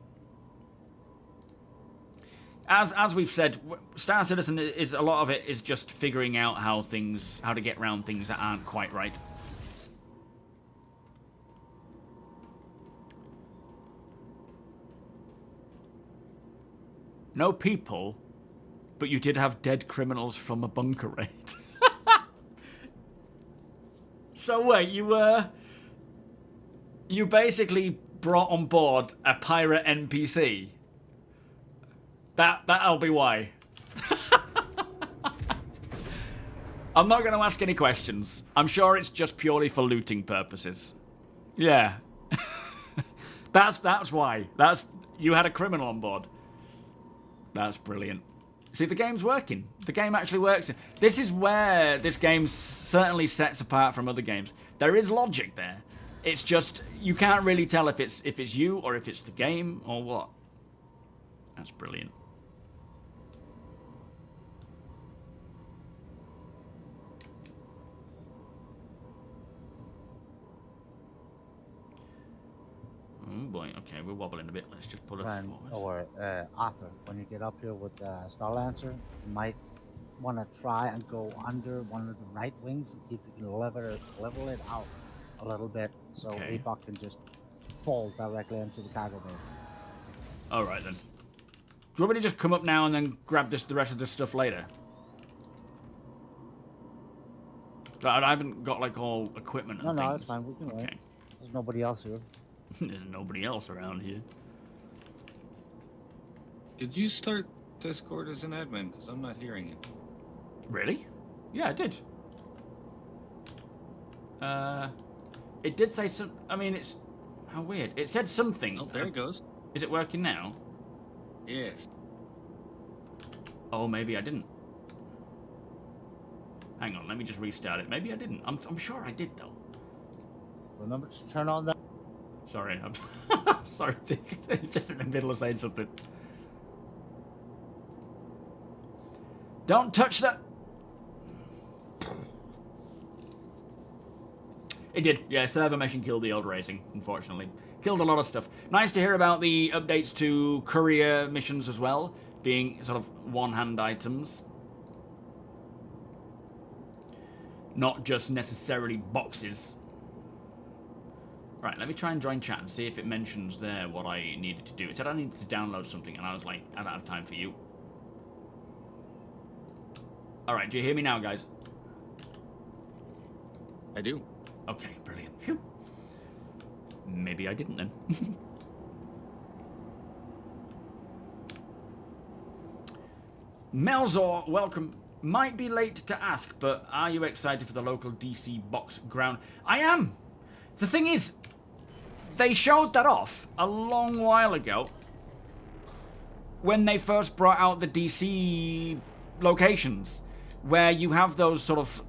As we've said, Star Citizen is a lot of it is just figuring out how to get around things that aren't quite right. No people, but you did have dead criminals from a bunker raid. So wait, you basically brought on board a pirate NPC. That'll be why. I'm not going to ask any questions. I'm sure it's just purely for looting purposes. Yeah. That's why. You had a criminal on board. That's brilliant. See, the game's working. The game actually works. This is where this game certainly sets apart from other games. There is logic there. It's just you can't really tell if it's you or if it's the game or what. That's brilliant. Oh boy, okay, we're wobbling a bit. Let's just pull it forward. Or Arthur, when you get up here with Starlancer, you might want to try and go under one of the right wings and see if you can level it out a little bit, so Okay. Epoch can just fall directly into the cargo bay. All right then. Do you want me to just come up now and then grab the rest of this stuff later? I haven't got like all equipment and No, things. it's fine. We can wait. Okay. There's nobody else here. There's nobody else around here. Did you start Discord as an admin? Because I'm not hearing it. Really? Yeah, I did. It did say some. I mean, it's how weird. It said something. Oh, there it goes. Is it working now? Yes. Oh, maybe I didn't. Hang on, let me just restart it. Maybe I didn't. I'm sure I did though. Remember to turn on that. Sorry, I'm sorry. It's just in the middle of saying something. Don't touch that. It did, yeah. Server meshing killed the old racing, unfortunately. Killed a lot of stuff. Nice to hear about the updates to courier missions as well, being sort of one-hand items. Not just necessarily boxes. Right, let me try and join chat and see if it mentions there what I needed to do. It said I needed to download something, and I was like, I don't have time for you. Alright, do you hear me now, guys? I do. Okay, brilliant. Phew. Maybe I didn't then. Melzor, welcome. Might be late to ask, but are you excited for the local DC box ground? I am! The thing is, they showed that off a long while ago when they first brought out the DC locations, where you have those sort of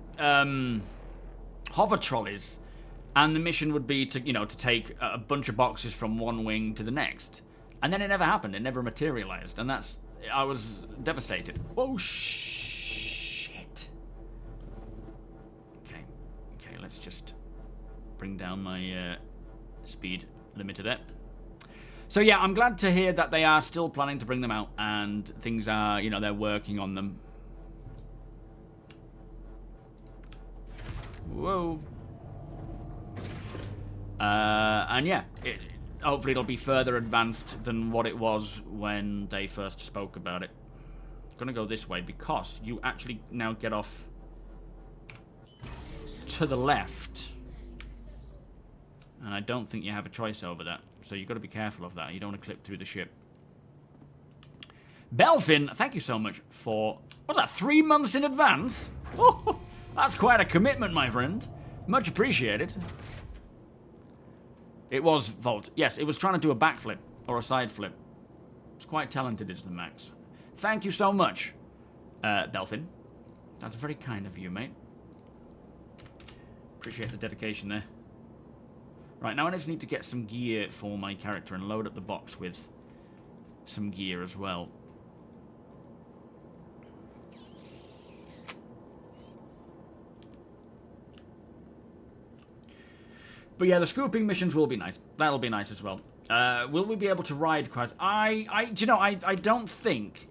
hover trolleys, and the mission would be to, you know, to take a bunch of boxes from one wing to the next. And then it never happened, it never materialized, and that's... I was devastated. Oh, shit. Okay, let's just bring down my speed limiter there. So yeah, I'm glad to hear that they are still planning to bring them out, and things are, you know, they're working on them. Whoa. And yeah, hopefully it'll be further advanced than what it was when they first spoke about it. I'm gonna go this way because you actually now get off to the left. And I don't think you have a choice over that. So you've got to be careful of that. You don't want to clip through the ship. Belfin, thank you so much for... What's that, 3 months in advance? Oh, that's quite a commitment, my friend. Much appreciated. It was Volt. Yes, it was trying to do a backflip or a side flip. It's quite talented, is the max. Thank you so much, Belfin. That's very kind of you, mate. Appreciate the dedication there. Right, now I just need to get some gear for my character and load up the box with some gear as well. But yeah, the scooping missions will be nice. That'll be nice as well. Will we be able to ride quite... Do you know, I don't think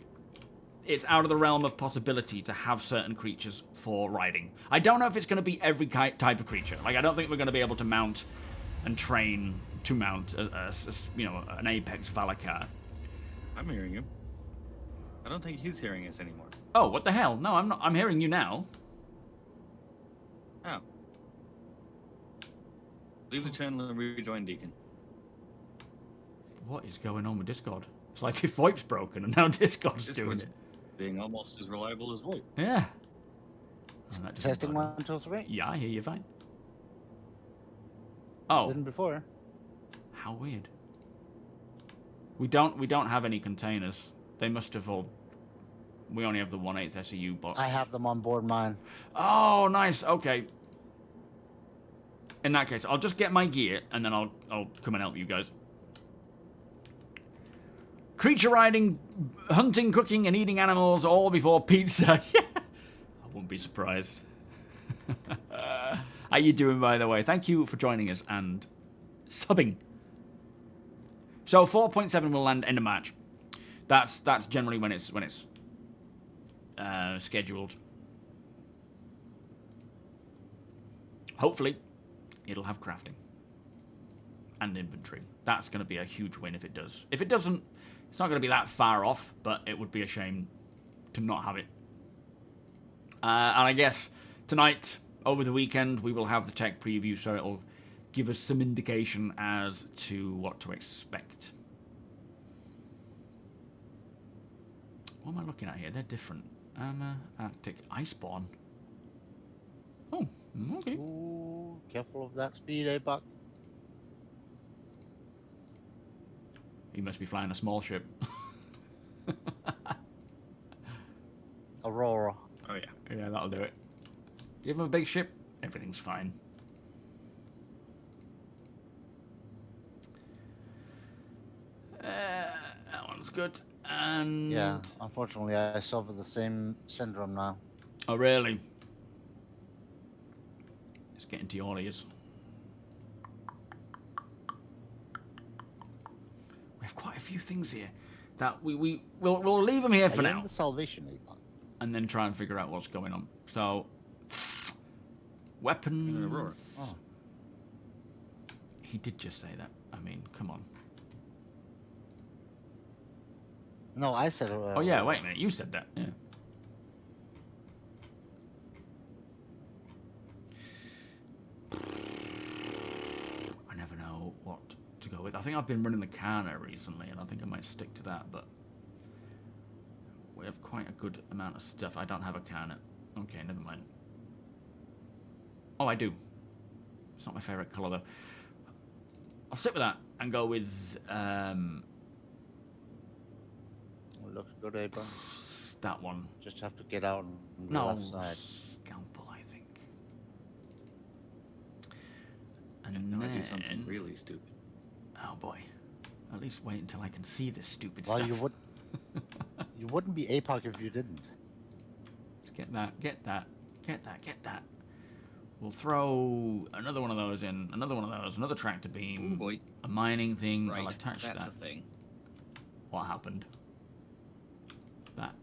it's out of the realm of possibility to have certain creatures for riding. I don't know if it's going to be every type of creature. Like, I don't think we're going to be able to mount and train to mount you know, an Apex Valakar. I'm hearing him. I don't think he's hearing us anymore. Oh, what the hell? No, I'm not. I'm hearing you now. Oh. Leave the channel and rejoin Deacon. What is going on with Discord? It's like if VoIP's broken and now Discord's doing it. Being almost as reliable as VoIP. Yeah. Testing 1, 2, 3. Yeah, I hear you fine. Oh. Didn't before. How weird. We don't have any containers. They must have all... We only have the 1/8 SEU box. I have them on board mine. Oh, nice. Okay. In that case, I'll just get my gear and then I'll come and help you guys. Creature riding, hunting, cooking, and eating animals all before pizza. Yeah. I wouldn't be surprised. How you doing, by the way? Thank you for joining us and subbing. So 4.7 will land end of March. That's generally when it's scheduled. Hopefully, it'll have crafting and inventory. That's going to be a huge win if it does. If it doesn't, it's not going to be that far off, but it would be a shame to not have it. And I guess tonight, over the weekend, we will have the tech preview, so it'll give us some indication as to what to expect. What am I looking at here? They're different. Arctic Iceborne. Oh, okay. Ooh, careful of that speed, eh, Buck? He must be flying a small ship. Aurora. Oh, yeah. Yeah, that'll do it. Give him a big ship, everything's fine. That one's good. And... Yeah, unfortunately, I suffer the same syndrome now. Oh, really? It's getting to your ears. We have quite a few things here that we'll leave them here for now. The Salvation Avon. And then try and figure out what's going on. So, weapons. Oh. He did just say that. I mean, come on. No, I said. Oh yeah, wait a minute. You said that. Yeah. I never know what to go with. I think I've been running the Kana recently, and I think I might stick to that. But we have quite a good amount of stuff. I don't have a cannon. Okay, never mind. Oh, I do. It's not my favourite colour, though. I'll stick with that and go with... Looks good, Abram. that one. Just have to get out on the No, left side. scalpel, I think. And And now I do then... something really stupid. Oh, boy. At least wait until I can see this stupid Well, stuff. you wouldn't be APOC if you didn't. Let's get that, get that, get that, get that. We'll throw another one of those in, another one of those, another tractor beam, Oh boy. a mining thing. I'll Right, attach that's that. a thing. What happened? That.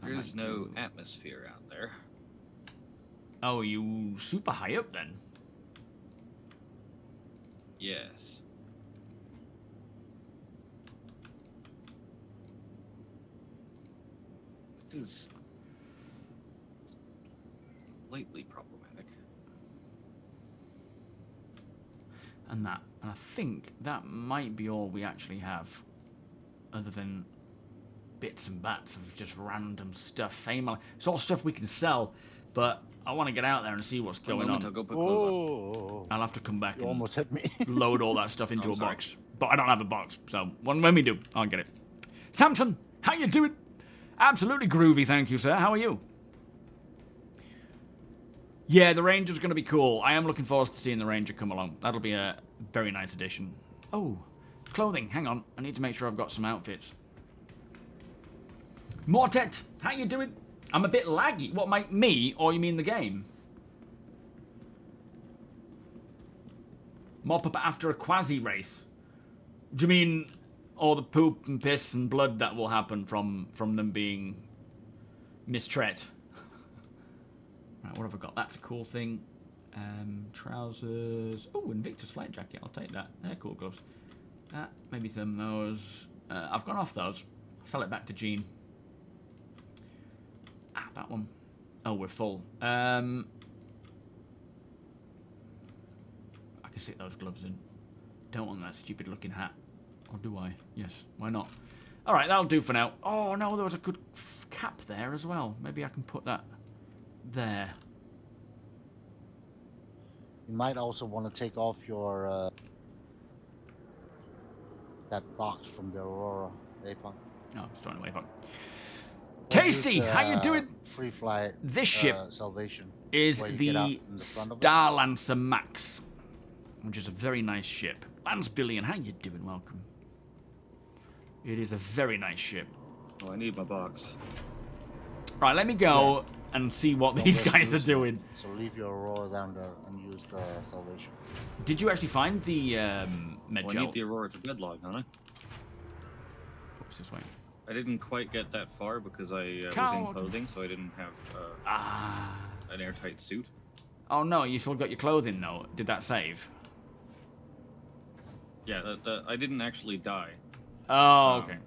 I There's might no do- atmosphere out there. Oh, you super high up then? Yes. This is slightly problematic. And that. And I think that might be all we actually have. Other than bits and bats of just random stuff. Fame. It's all stuff we can sell, but I want to get out there and see what's One going moment, on. I'll go put clothes on. Oh, I'll have to come back you and almost hit me. load all that stuff into I'm a sorry. box. But I don't have a box, so when we do, I'll get it. Samson, how you doing? Absolutely groovy, thank you, sir. How are you? Yeah, the Ranger's going to be cool. I am looking forward to seeing the Ranger come along. That'll be a very nice addition. Oh, clothing. Hang on. I need to make sure I've got some outfits. Mortet, how you doing? I'm a bit laggy. What, me, or you mean the game? Mop up after a quasi race. Do you mean all the poop and piss and blood that will happen from them being mistreated? Right, what have I got? That's a cool thing. Trousers. Oh, Invictus flight jacket. I'll take that. They're cool gloves. Maybe some those. I've gone off those. Sell it back to Gene. That one. Oh, we're full. I can stick those gloves in. Don't want that stupid looking hat. Or do I? Yes, why not? Alright, that'll do for now. Oh no, there was a good cap there as well. Maybe I can put that there. You might also want to take off your that box from the Aurora, APOC. Oh, it's throwing away. Tasty! How you doing? Free flight. This ship Salvation. is where you get out the in the front of it. Starlancer Max, which is a very nice ship. Lance Billion, how you doing? Welcome. It is a very nice ship. Oh, I need my box. Right, let me go and see what Don't these let it guys are lose it. doing. So leave your Aurora down there and use the Salvation. Did you actually find the med Oh, I gel? need the Aurora to bedlog, don't I? What's this way? I didn't quite get that far because I was in Coward. clothing, so I didn't have an airtight suit. Oh no, you still got your clothing though. Did that save? Yeah, I didn't actually die. Oh, okay.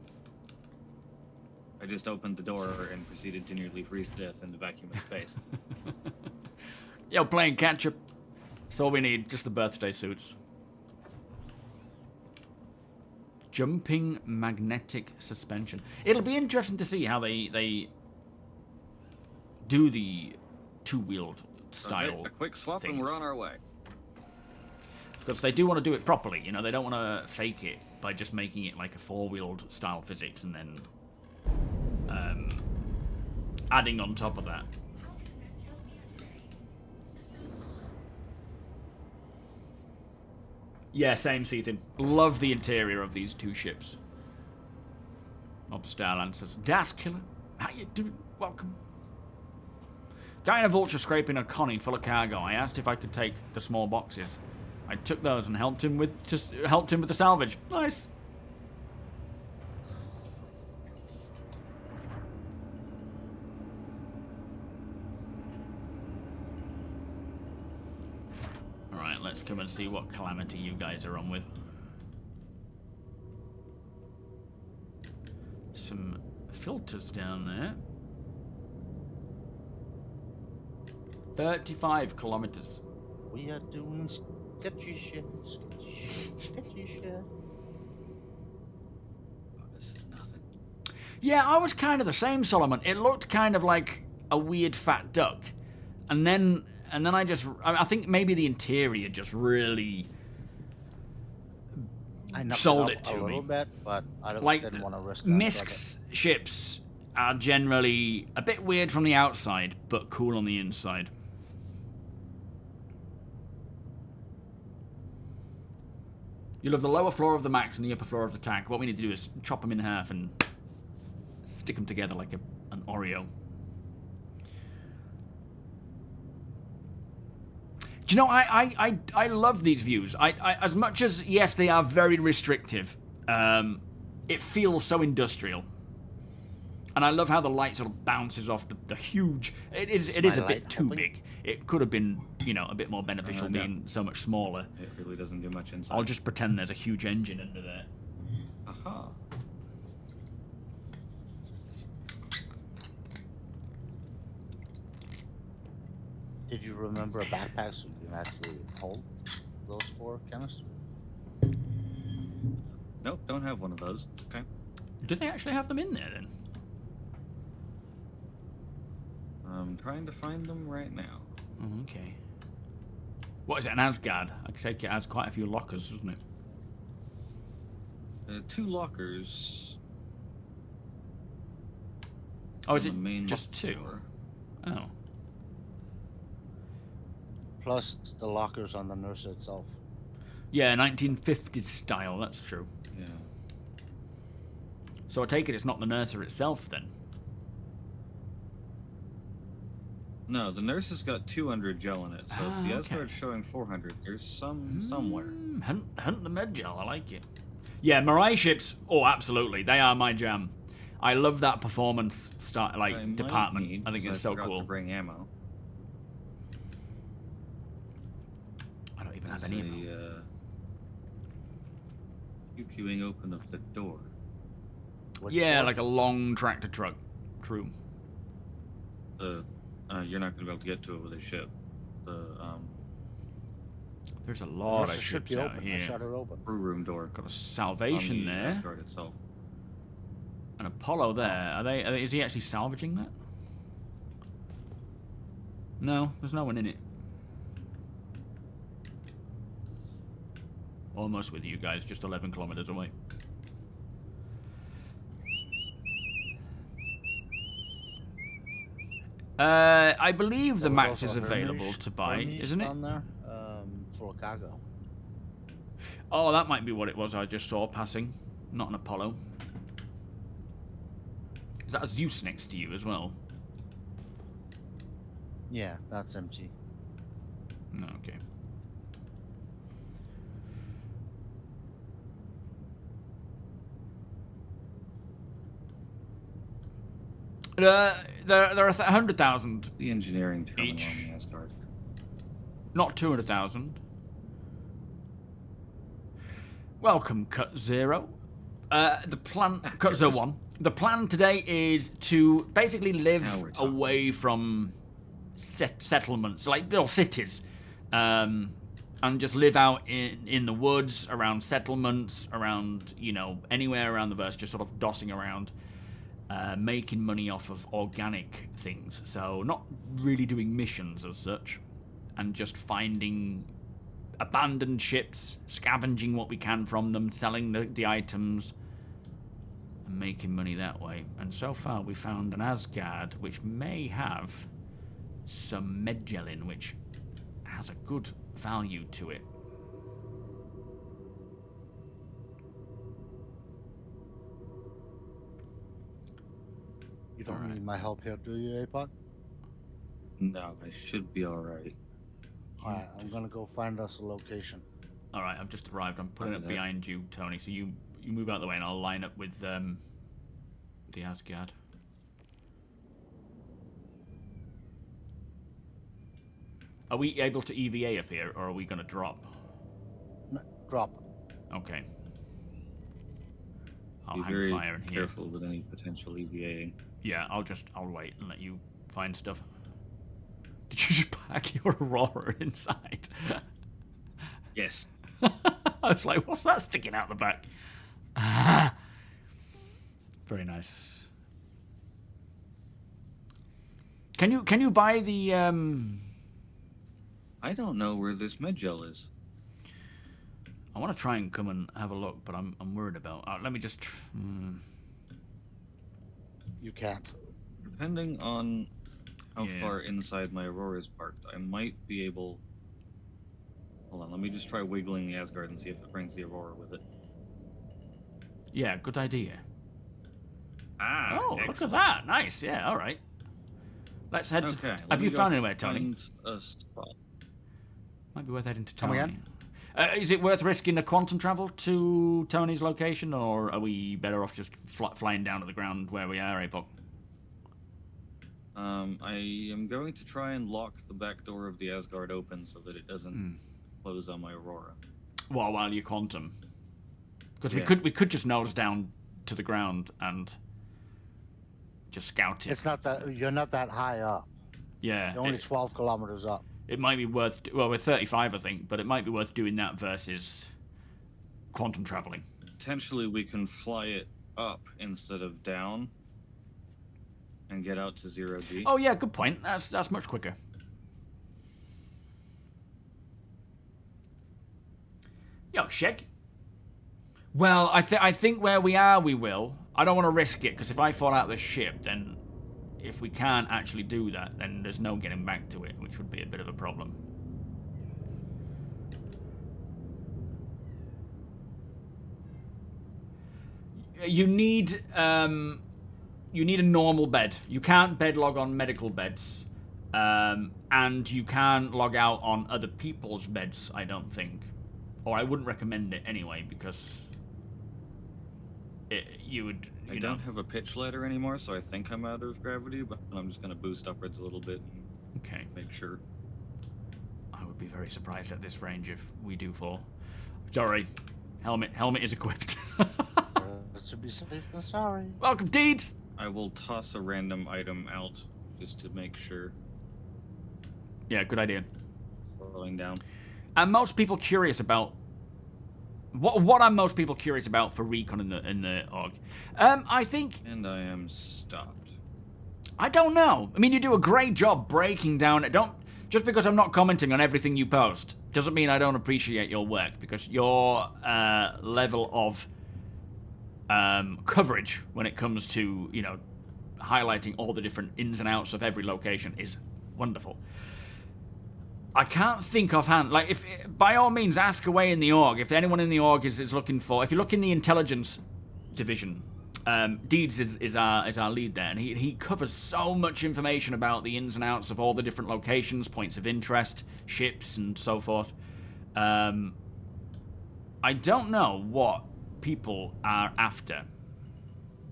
I just opened the door and proceeded to nearly freeze to death in the vacuum of space. Yo, playing catch up. That's all we need. Just the birthday suits. Jumping magnetic suspension. It'll be interesting to see how they do the two-wheeled style. Okay, a quick swap things. and we're on our way. Because they do want to do it properly, you know, they don't want to fake it by just making it like a four-wheeled style physics and then adding on top of that. Yeah, same, Sethan. Love the interior of these two ships. Of Starlancers. Das Killer, how you doing? Welcome. Guy in a vulture scraping a connie full of cargo. I asked if I could take the small boxes. I took those and helped him with the salvage. Nice. Alright, let's come and see what calamity you guys are on with. Some filters down there. 35 kilometers. We are doing sketchy shit, sketchy shit, sketchy shit. Oh, this is nothing. Yeah, I was kind of the same, Solomon. It looked kind of like a weird fat duck, and then I think maybe the interior just really I knocked sold it it up to a little me. bit, but I Like didn't want to risk that. Misk's ships are generally a bit weird from the outside, but cool on the inside. You'll have the lower floor of the Max and the upper floor of the tank. What we need to do is chop them in half and stick them together like an Oreo. Do you know, I love these views. I as much as, yes, they are very restrictive, it feels so industrial. And I love how the light sort of bounces off the huge... It is a bit too big. It could have been, you know, a bit more beneficial being so much smaller. It really doesn't do much inside. I'll just pretend there's a huge engine under there. Aha. Did you remember a backpack so you can actually hold those 4 canisters? Nope, don't have one of those. It's okay. Do they actually have them in there then? I'm trying to find them right now. Oh, okay. What is it, an Asgard? I take it has quite a few lockers, doesn't it? 2 lockers. Oh, is on it the main just 2? floor. Oh. Plus the lockers on the nurse itself. Yeah, 1950s style, that's true. Yeah. So I take it it's not the nurser itself then? No, the nurse has got 200 gel in it, so if the okay. Asgard's showing 400, there's some somewhere. Hunt the med gel, I like it. Yeah, Mirai ships, oh, absolutely. They are my jam. I love that performance department. I think it's so cool. To bring ammo. I don't even have any ammo. Pew-pewing open of the door. Yeah, like a long tractor truck. True. You're not going to be able to get to it with a ship. There's a lot of ships out open. here. Shut her open. Crew room door. Got a Salvation on the there. Asgard itself. An Apollo there. Are they? Is he actually salvaging that? No, there's no one in it. Almost with you guys, just 11 kilometers away. I believe the Max is available to buy, isn't it? On there, for cargo. Oh, that might be what it was I just saw passing. Not an Apollo. Is that a Zeus next to you as well? Yeah, that's empty. No, okay. There are 100,000 The engineering terminal each. on the Asgard. Not 200,000. Welcome, Cut Zero. The plan, Cut Zero 1. The plan today is to basically live away from settlements, like little cities, and just live out in the woods, around settlements, around, you know, anywhere around the verse, just sort of dossing around, making money off of organic things. So not really doing missions as such, and just finding abandoned ships, scavenging what we can from them, selling the items, and making money that way. And so far we found an Asgard which may have some medgelin, which has a good value to it. You don't need my help here, do you, Apoc? No, I should be alright. Alright, I'm gonna go find us a location. Alright, I've just arrived. I'm putting it behind you, Tony, so you move out of the way and I'll line up with the Asgard. Are we able to EVA up here, or are we going to drop? No, drop. Okay. I'll Be hang very fire in here. careful with any potential EVAing. Yeah, I'll wait and let you find stuff. Did you just pack your Aurora inside? Yes. I was like, what's that sticking out the back? Ah. Very nice. Can you buy the I don't know where this med gel is. I want to try and come and have a look, but I'm worried about. Let me just. You can't. Depending on how Yeah. far inside my Aurora is parked, I might be able. Hold on, let me just try wiggling the Asgard and see if it brings the Aurora with it. Yeah, good idea. Ah, Oh, excellent. look at that! Nice. Yeah. All right. Let's head. Okay. To, let have me you go found anywhere, Tony? find a spot. Might be worth heading to Come Tony. again? Is it worth risking the quantum travel to Tony's location, or are we better off just flying down to the ground where we are, Apok? I am going to try and lock the back door of the Asgard open so that it doesn't close on my Aurora. Well, while you quantum, because Yeah. we could just nose down to the ground and just scout it. It's not that you're not that high up. Yeah. You're only 12 kilometers up. It might be worth. Well, we're 35, I think, but it might be worth doing that versus quantum traveling. Potentially, we can fly it up instead of down and get out to 0G. Oh yeah, good point. That's much quicker. Yo, Sheg. Well, I think where we are, we will. I don't want to risk it, because if I fall out of the ship, then if we can't actually do that, then there's no getting back to it, which would be a bit of a problem. You need a normal bed. You can't bed log on medical beds, and you can't log out on other people's beds, I don't think. Or I wouldn't recommend it anyway, because you would. I don't have a pitch ladder anymore, so I think I'm out of gravity, but I'm just going to boost upwards a little bit and Okay. make sure. I would be very surprised at this range if we do fall. Sorry. Helmet is equipped. To be safe than sorry. Welcome, Deeds! I will toss a random item out just to make sure. Yeah, good idea. Slowing down. And most people curious about what are most people curious about for recon in the org? I think And I am stopped. I don't know. I mean, you do a great job breaking down it. Don't just because I'm not commenting on everything you post doesn't mean I don't appreciate your work, because your level of coverage when it comes to highlighting all the different ins and outs of every location is wonderful. I can't think offhand. Like, if by all means, ask away in the org. If anyone in the org is looking for, if you look in the intelligence division, Deeds is our lead there, and he covers so much information about the ins and outs of all the different locations, points of interest, ships, and so forth. I don't know what people are after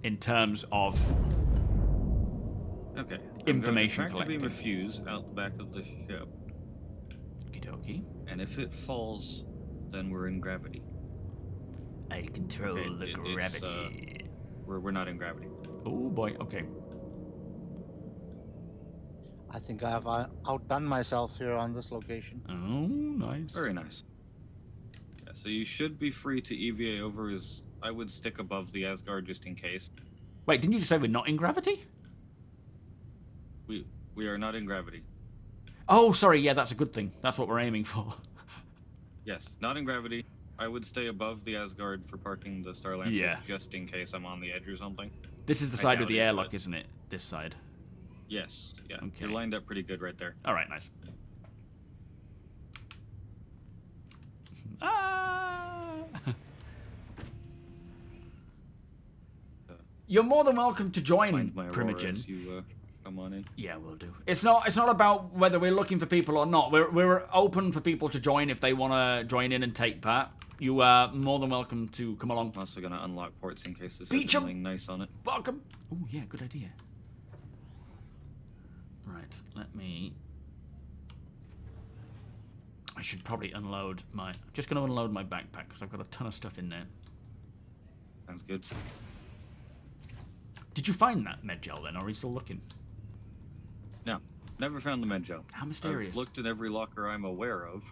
in terms of Okay. Information I'm going to collecting. beam a fuse out the back of the ship, Okie and if it falls, then we're in gravity. I control Okay, the it's, gravity. We're not in gravity. Oh boy, okay. I think I've outdone myself here on this location. Oh, nice. Very nice. Yeah, so you should be free to EVA over. As I would stick above the Asgard just in case. Wait, didn't you just say we're not in gravity? We are not in gravity. Oh, sorry, yeah, that's a good thing. That's what we're aiming for. Yes, not in gravity. I would stay above the Asgard for parking the Starlancer Yeah. just in case I'm on the edge or something. This is the I side doubt with the it, airlock, but- isn't it? This side. Yes, yeah. Okay. You're lined up pretty good right there. All right, nice. Ah! You're more than welcome to join, Find my Aurora Primogen. as you come on in. Yeah, we'll do. It's not about whether we're looking for people or not. We're open for people to join if they want to join in and take part. You are more than welcome to come along. I'm also going to unlock ports in case this Beach has 'em. something nice on it. Welcome. Oh yeah, good idea. Right, let me. I should probably unload my. Just going to unload my backpack because I've got a ton of stuff in there. Sounds good. Did you find that med gel then, or are you still looking? No, never found the med gel. How mysterious. I've looked in every locker I'm aware of.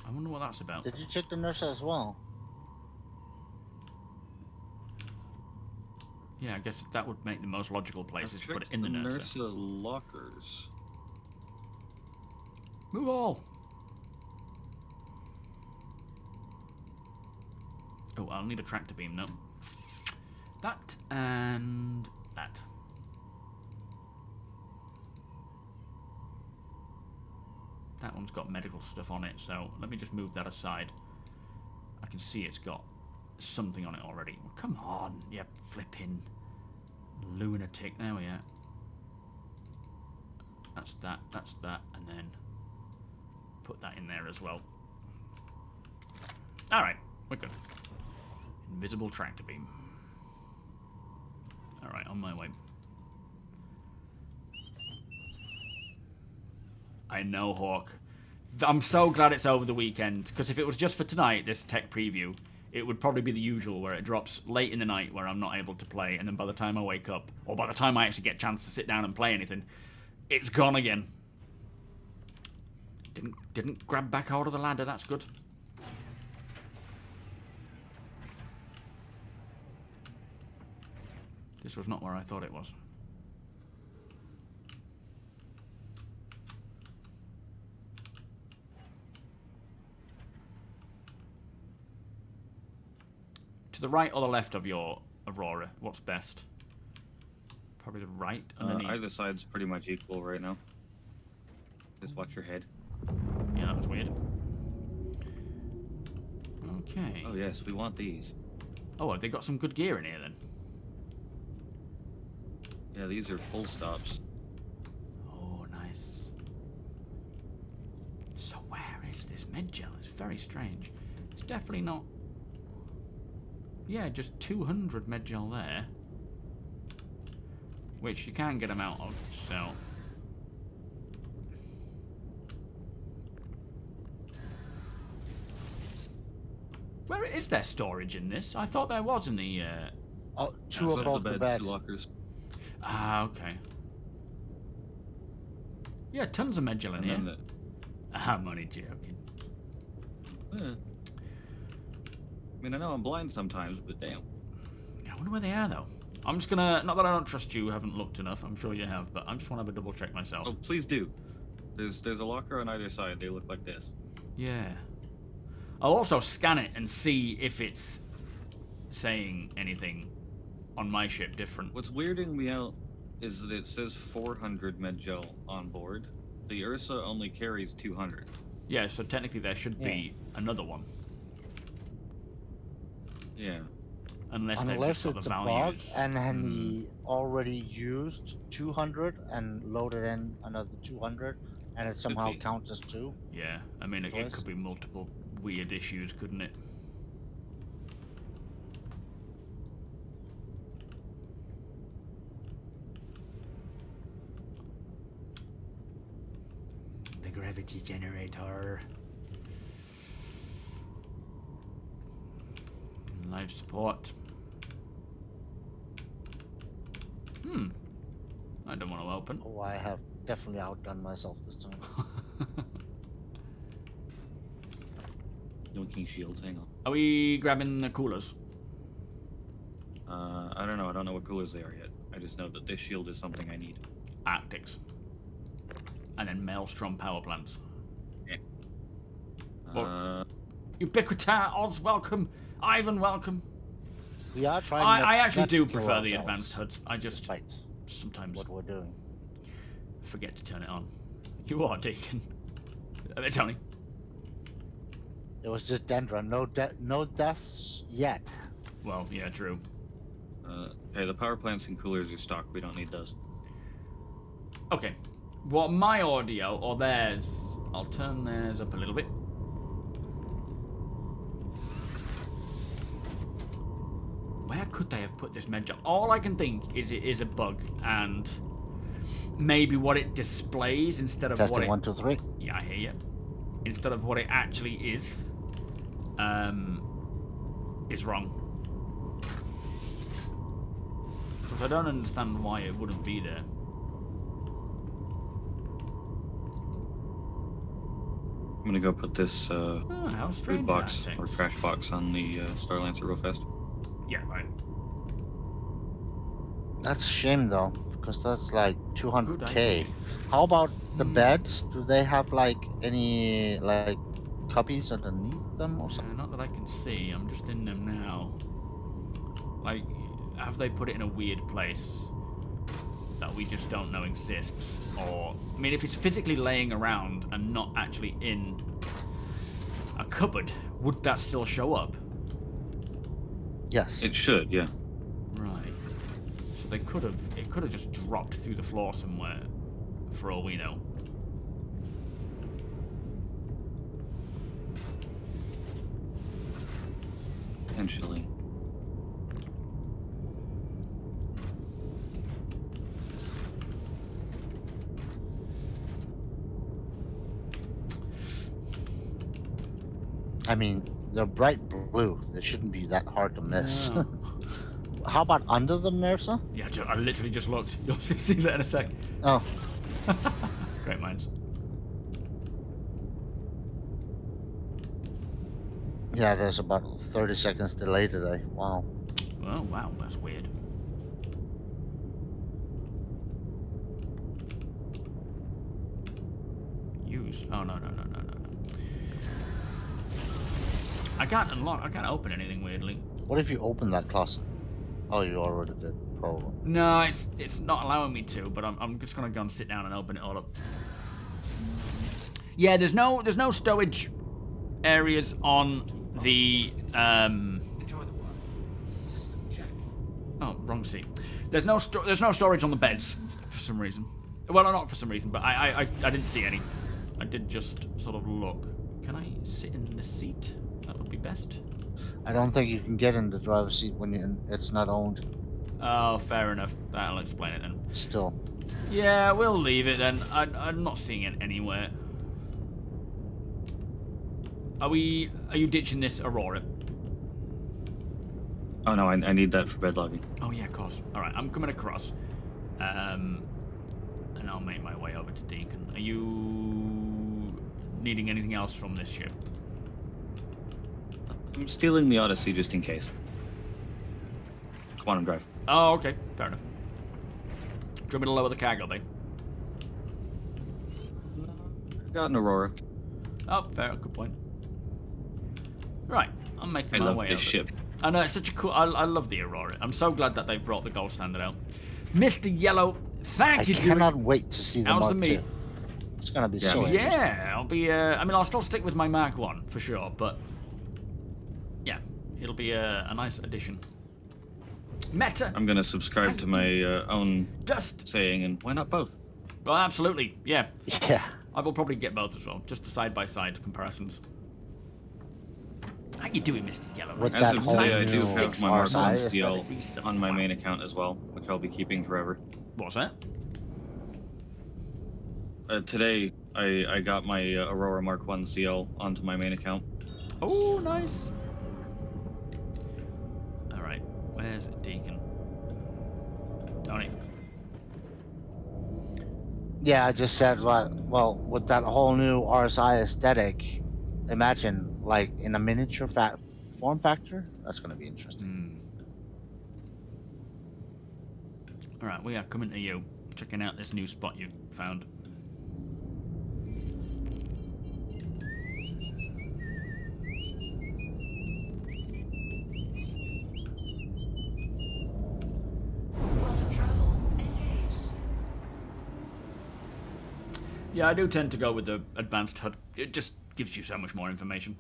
I wonder what that's about. Did you check the nurse as well? Yeah, I guess that would make the most logical place is I've to put it checked in the the nurse. Nursa lockers. Move all! Oh, I'll need a tractor beam now. That and that. That one's got medical stuff on it, so let me just move that aside. I can see it's got something on it already. Well, come on, you flipping lunatic. There we are. That's that, and then put that in there as well. Alright, we're good. Invisible tractor beam. Alright, on my way. I know, Hawk. I'm so glad it's over the weekend, because if it was just for tonight, this tech preview, it would probably be the usual, where it drops late in the night where I'm not able to play, and then by the time I wake up, or by the time I actually get a chance to sit down and play anything, it's gone again. Didn't grab back hold of the ladder, that's good. This was not where I thought it was. To the right or the left of your Aurora? What's best? Probably the right. Either side's pretty much equal right now. Just watch your head. Yeah, that was weird. Okay. Oh yes, we want these. Oh, have they got some good gear in here then? Yeah, these are full stops. Oh, nice. So where is this med gel? It's very strange. It's definitely not... Yeah, just 200 med gel there. Which you can get them out of, so... Where is there storage in this? I thought there was in the... Oh, two above the bed. Two lockers. Ah, okay. Yeah, tons of med gel in And here. then I'm only joking. I mean, I know I'm blind sometimes, but damn. I wonder where they are, though. I'm just gonna... Not that I don't trust you, haven't looked enough. I'm sure you have, but I just want to have a double check myself. Oh, please do. There's a locker on either side. They look like this. Yeah. I'll also scan it and see if it's saying anything on my ship different. What's weirding me out is that it says 400 med gel on board. The Ursa only carries 200. Yeah, so technically there should be another one. Yeah. Unless they've Unless just got it's the a bug values. and he already used 200 and loaded in another 200 and it somehow be. counts as 2. Yeah, I mean, it could be multiple weird issues, couldn't it? The gravity generator. Life support. I don't want to open. Oh, I have definitely outdone myself this time. Yoinking shields, hang on. Are we grabbing the coolers? I don't know. I don't know what coolers they are yet. I just know that this shield is something I need. Arctics. And then Maelstrom power plants. Yeah. Ubiquita, Oz, welcome. Ivan, welcome. We are trying I actually not to do kill prefer the ourselves, advanced HUDs. I just despite sometimes what we're doing. forget to turn it on. You are, Deacon. Tony. It was just Dendron. No deaths yet. Well, yeah, true. Okay, the power plants and coolers are stock. We don't need those. Okay. What my audio or theirs? I'll turn theirs up a little bit. Where could they have put this med gel? All I can think is it is a bug and maybe what it displays instead of Testing what it... 1, 2, 3. Yeah, I hear you. Instead of what it actually is wrong. Because I don't understand why it wouldn't be there. I'm gonna go put this How food strange box that or thing. trash box on the Starlancer real fast. Yeah, right. That's a shame though, because that's like Good 200k. idea. How about the beds? Do they have like any like cubbies underneath them or something? Not that I can see. I'm just in them now. Like, have they put it in a weird place that we just don't know exists? Or, I mean, if it's physically laying around and not actually in a cupboard, would that still show up? Yes. It should, yeah. Right. So it could have just dropped through the floor somewhere, for all we know. Potentially. I mean, they're bright blue. They shouldn't be that hard to miss. No. How about under the Mercer? Yeah, I literally just looked. You'll see that in a sec. Oh, Great minds. yeah. There's about 30 seconds delay today. Wow. Oh, wow, that's weird. Use. Oh, no. I can't unlock. I can't open anything weirdly. What if you open that closet? Oh, you already did, probably. No, it's not allowing me to. But I'm just gonna go and sit down and open it all up. Yeah, there's no stowage areas on the Enjoy the work. System check. Oh, wrong seat. There's no storage on the beds for some reason. Well, not for some reason, but I didn't see any. I did just sort of look. Can I sit in the seat? That would be best. I don't think you can get in the driver's seat when it's not owned. Oh, fair enough. That'll explain it then. Still. Yeah, we'll leave it then. I'm not seeing it anywhere. Are you ditching this Aurora? Oh no, I need that for bed logging. Oh yeah, of course. Alright, I'm coming across. And I'll make my way over to Deacon. Are you needing anything else from this ship? I'm stealing the Odyssey just in case. Quantum drive. Oh, okay. Fair enough. Do you want me to lower the cargo bay? Got an Aurora. Oh, fair. Good point. Right. I'm making I my love way this over. ship. I know, it's such a cool... I love the Aurora. I'm so glad that they've brought the gold standard out. Mr. Yellow, thank you, I cannot wait to see the How's the Mark meat? II. It's gonna be Yeah, so me too. interesting. Yeah, I'll be... I mean, I'll still stick with my Mark 1, for sure, but... Yeah, it'll be a nice addition. Meta! I'm gonna subscribe to my own Dust! saying, and why not both? Well, absolutely, yeah. Yeah. I will probably get both as well, just side-by-side comparisons. How you doing, Mr. Yellow? With As that of whole today, I do new have my Mark 1 RSI steel aesthetic. on my main account as well, which I'll be keeping forever. What's that? Today, I got my Aurora Mark 1 CL onto my main account. Oh, nice. Alright, where's Deacon? Tony. Yeah, I just said, well, with that whole new RSI aesthetic, imagine, like, in a miniature form factor, that's going to be interesting. Alright, we are coming to you. Checking out this new spot you've found. Yeah, I do tend to go with the advanced HUD. It just gives you so much more information.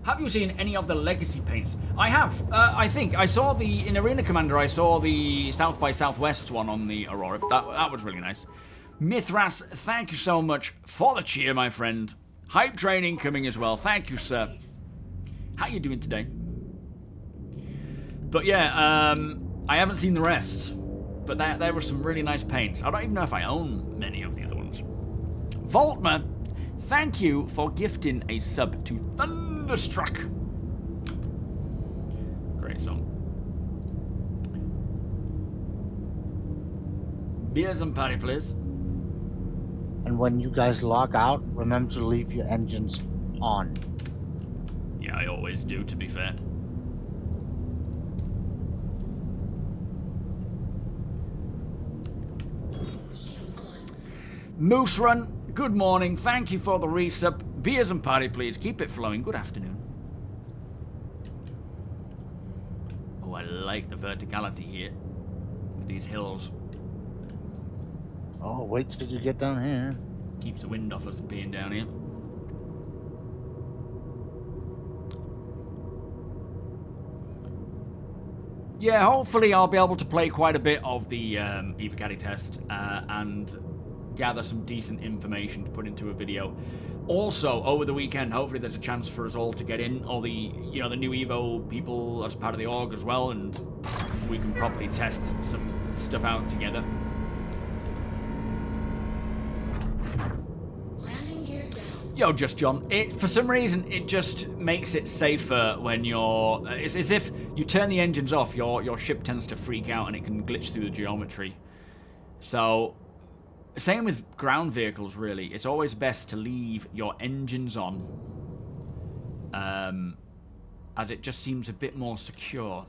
Have you seen any of the legacy paints? I have. I think I saw in Arena Commander. I saw the South by Southwest one on the Aurora. That was really nice. Mithras, thank you so much for the cheer, my friend. Hype training coming as well. Thank you, sir. How you doing today? But yeah, I haven't seen the rest. But there were some really nice paints. I don't even know if I own many of the other ones. Voltma, thank you for gifting a sub to Thunderstruck. Great song. Beers and party, please. And when you guys log out, remember to leave your engines on. Yeah, I always do, to be fair. Moose Run, good morning. Thank you for the resub. Beers and party, please. Keep it flowing. Good afternoon. Oh, I like the verticality here with these hills. Oh, wait till you get down here. Keeps the wind off us being down here. Yeah, hopefully I'll be able to play quite a bit of the Eva Caddy test and gather some decent information to put into a video. Also, over the weekend, hopefully there's a chance for us all to get in, all the, the new Evo people as part of the org as well, and we can properly test some stuff out together. Landing gear down. Yo, Just John, for some reason, it just makes it safer when you're... it's as if you turn the engines off, your ship tends to freak out and it can glitch through the geometry. So... same with ground vehicles, really. It's always best to leave your engines on, as it just seems a bit more secure.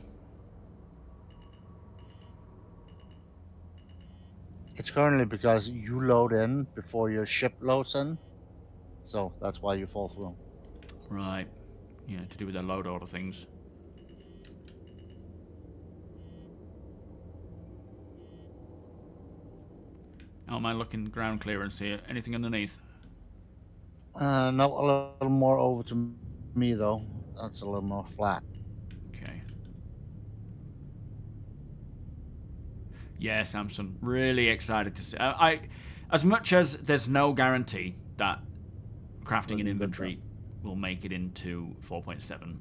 It's currently because you load in before your ship loads in, so that's why you fall through. Right. Yeah, to do with the load order things. How am I looking ground clearance here? Anything underneath? No, a little more over to me though. That's a little more flat. Okay. Yeah, Samson. Really excited to see. As much as there's no guarantee that crafting and inventory will make it into 4.7,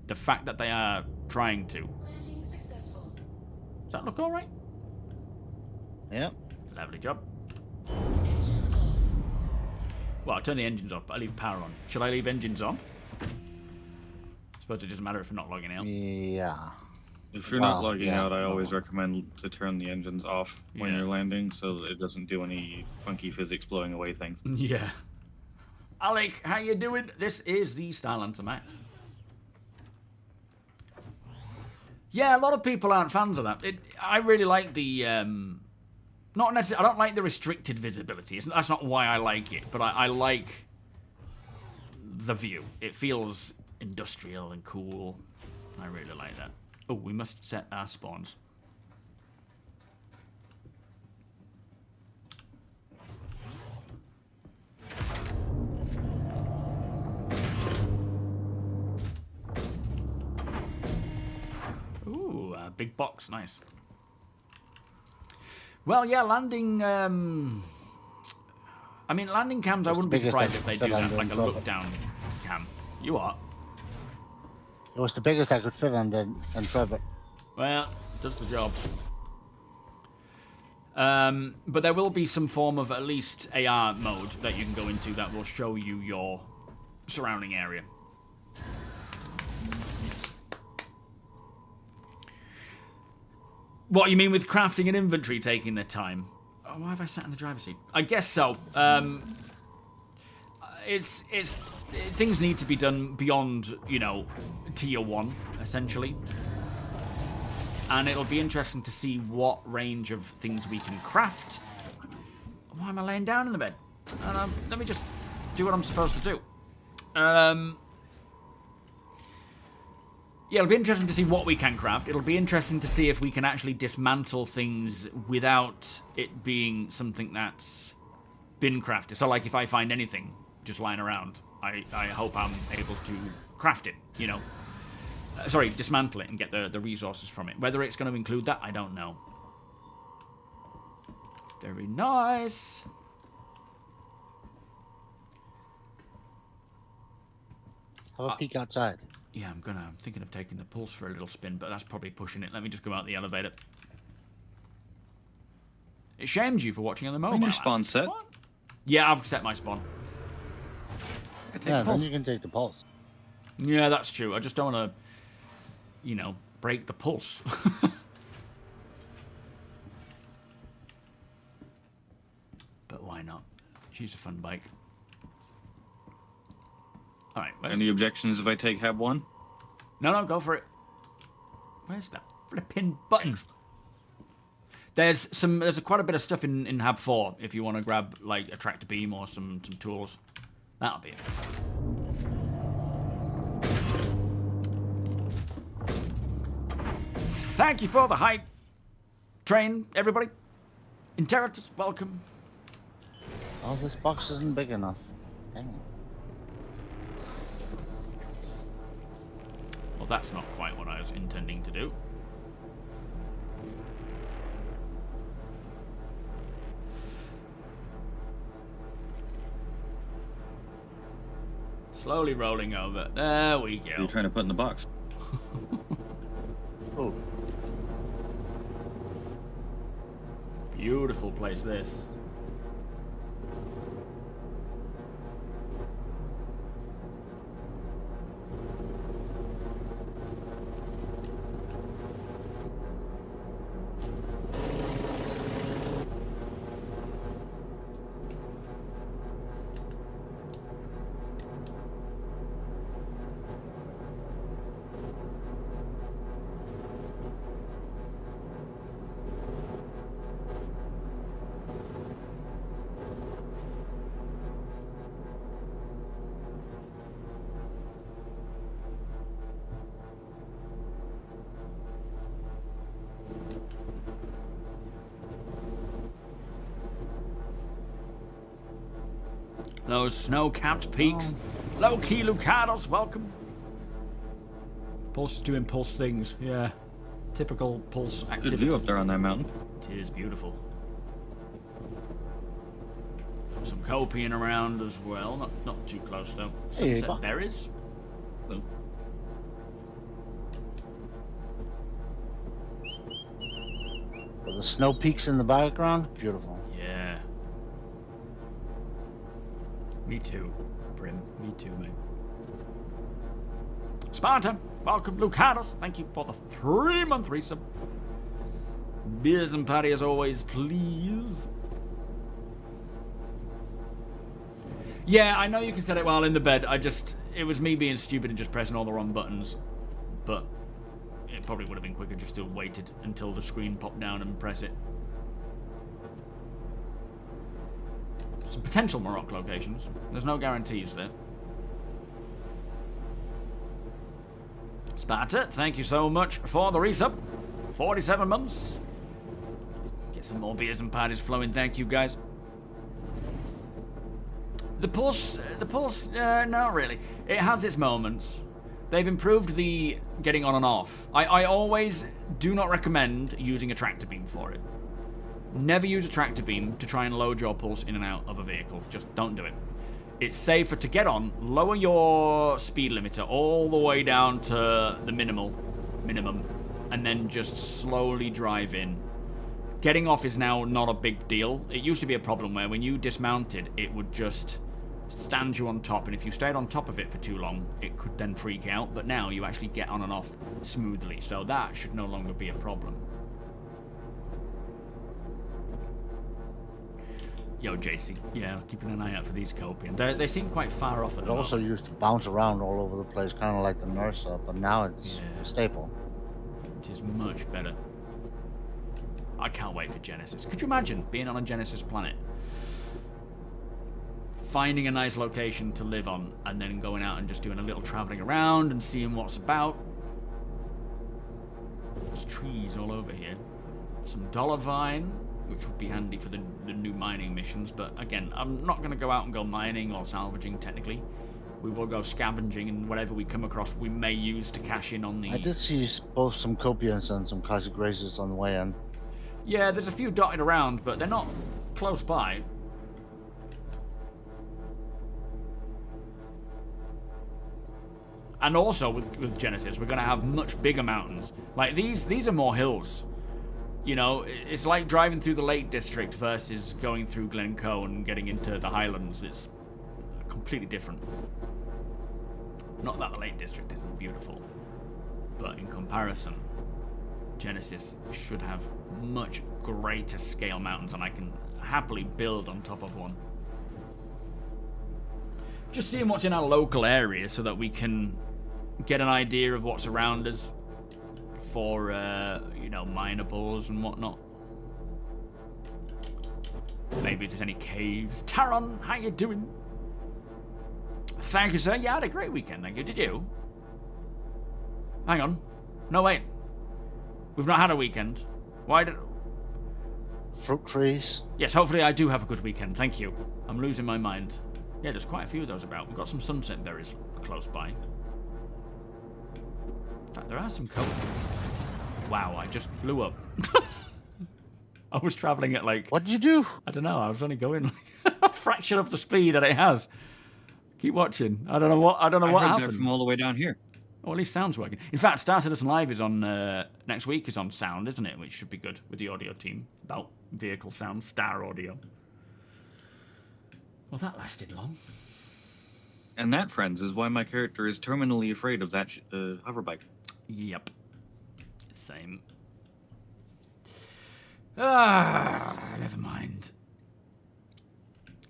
the fact that they are trying to. Landing successful. Does that look all right? Yep. Lovely job. Engines off. Well, I turn the engines off, but I leave power on. Should I leave engines on? I suppose it doesn't matter if we're not logging out. Yeah. If you're not logging out, I always recommend to turn the engines off when Yeah. you're landing so that it doesn't do any funky physics blowing away things. Yeah. Alec, how you doing? This is the Starlancer Max. Yeah, a lot of people aren't fans of that. I really like the... not necessarily... I don't like the restricted visibility. That's not why I like it, but I like the view. It feels industrial and cool. I really like that. Oh, we must set our spawns. Ooh, a big box. Nice. Well, yeah, landing... I mean, landing cams, I wouldn't be surprised if they do that, like a look-down cam. You are? It was the biggest I could fit on the Trevor. Well, does the job. But there will be some form of at least AR mode that you can go into that will show you your surrounding area. What you mean with crafting and inventory taking their time? Oh, why have I sat in the driver's seat? I guess so. Things need to be done beyond, tier 1, essentially. And it'll be interesting to see what range of things we can craft. Why am I laying down in the bed? Let me just do what I'm supposed to do. Yeah, it'll be interesting to see what we can craft. It'll be interesting to see if we can actually dismantle things without it being something that's been crafted. So, like, if I find anything just lying around, I hope I'm able to craft it, sorry, dismantle it and get the resources from it. Whether it's going to include that, I don't know. Very nice. Have a peek outside. Yeah, I'm thinking of taking the pulse for a little spin, but that's probably pushing it. Let me just go out the elevator. It shames you for watching on the mobile. When your spawn set? What? Yeah, I've set my spawn. Yeah, then you can take the pulse. Yeah, that's true. I just don't want to, break the pulse. But why not? She's a fun bike. Alright, Any objections if I take Hab 1? No, go for it. Where's that flipping buttons? There's quite a bit of stuff in Hab 4 if you want to grab like a tractor beam or some tools. That'll be it. Thank you for the hype train, everybody. Interitus, welcome. Oh, this box isn't big enough. Dang it. Well, that's not quite what I was intending to do. Slowly rolling over. There we What are go. you trying to put in the box? Oh, Beautiful place, this. Those snow-capped peaks. Low-key Lucados, welcome. Pulse is doing pulse things, yeah. Typical pulse Good activities. view up there on that mountain. It is beautiful. Some copian around as well. Not too close though. Hey, Sunset Buck. berries. Oh, with the snow peaks in the background, beautiful. Yeah. Me too, Brim. Me too, mate. Sparta, welcome. Lucados, thank you for the 3-month resub. Beers and patty as always, please. Yeah, I know you can set it while in the bed. It was me being stupid and just pressing all the wrong buttons. But it probably would have been quicker just to have waited until the screen popped down and press it. Some potential Morocco locations. There's no guarantees there. Sparta, thank you so much for the resub. 47 months. Get some more beers and parties flowing. Thank you, guys. The pulse, not really. It has its moments. They've improved the getting on and off. I always do not recommend using a tractor beam for it. Never use a tractor beam to try and load your pulse in and out of a vehicle. Just don't do it. It's safer to get on, lower your speed limiter all the way down to the minimum, and then just slowly drive in. Getting off is now not a big deal. It used to be a problem where when you dismounted, it would just stand you on top, and if you stayed on top of it for too long, it could then freak out, but now you actually get on and off smoothly, so that should no longer be a problem. Yo, JC. Yeah, keeping an eye out for these Copian. They seem quite far off at It the also moment. used to bounce around all over the place, kind of like the Nursa, but now it's Yeah. stable. It is much better. I can't wait for Genesis. Could you imagine being on a Genesis planet? Finding a nice location to live on, and then going out and just doing a little traveling around and seeing what's about. There's trees all over here. Some dollar vine, which would be handy for the new mining missions, but again, I'm not going to go out and go mining or salvaging technically. We will go scavenging, and whatever we come across we may use to cash in on the... I did see both some Copians and some Kasi Graces on the way in. Yeah, there's a few dotted around, but they're not close by. And also with Genesis, we're going to have much bigger mountains. Like these are more hills. You know, it's like driving through the Lake District versus going through Glencoe and getting into the Highlands. It's completely different. Not that the Lake District isn't beautiful, but in comparison, Genesis should have much greater scale mountains, and I can happily build on top of one. Just seeing what's in our local area so that we can get an idea of what's around us for, you know, minables and whatnot. Maybe if there's any caves. Taron, how you doing? Thank you, sir. Yeah, I had a great weekend, thank you. Did you? Hang on. No, wait. We've not had a weekend. Why did... Fruit trees. Yes, hopefully I do have a good weekend. Thank you. I'm losing my mind. Yeah, there's quite a few of those about. We've got some sunset berries close by. In fact, there are some cocoa. Wow, I just blew up. I was traveling at like... What did you do? I don't know. I was only going like a fraction of the speed that it has. Keep watching. I don't know what I heard happened. that from all the way down here. Well, at least sound's working. In fact, Starcitizen Live is on next week. Is on sound, isn't it? Which should be good with the audio team about vehicle sound, star audio. Well, that lasted long. And that, friends, is why my character is terminally afraid of that hoverbike. Yep. Same. Never mind.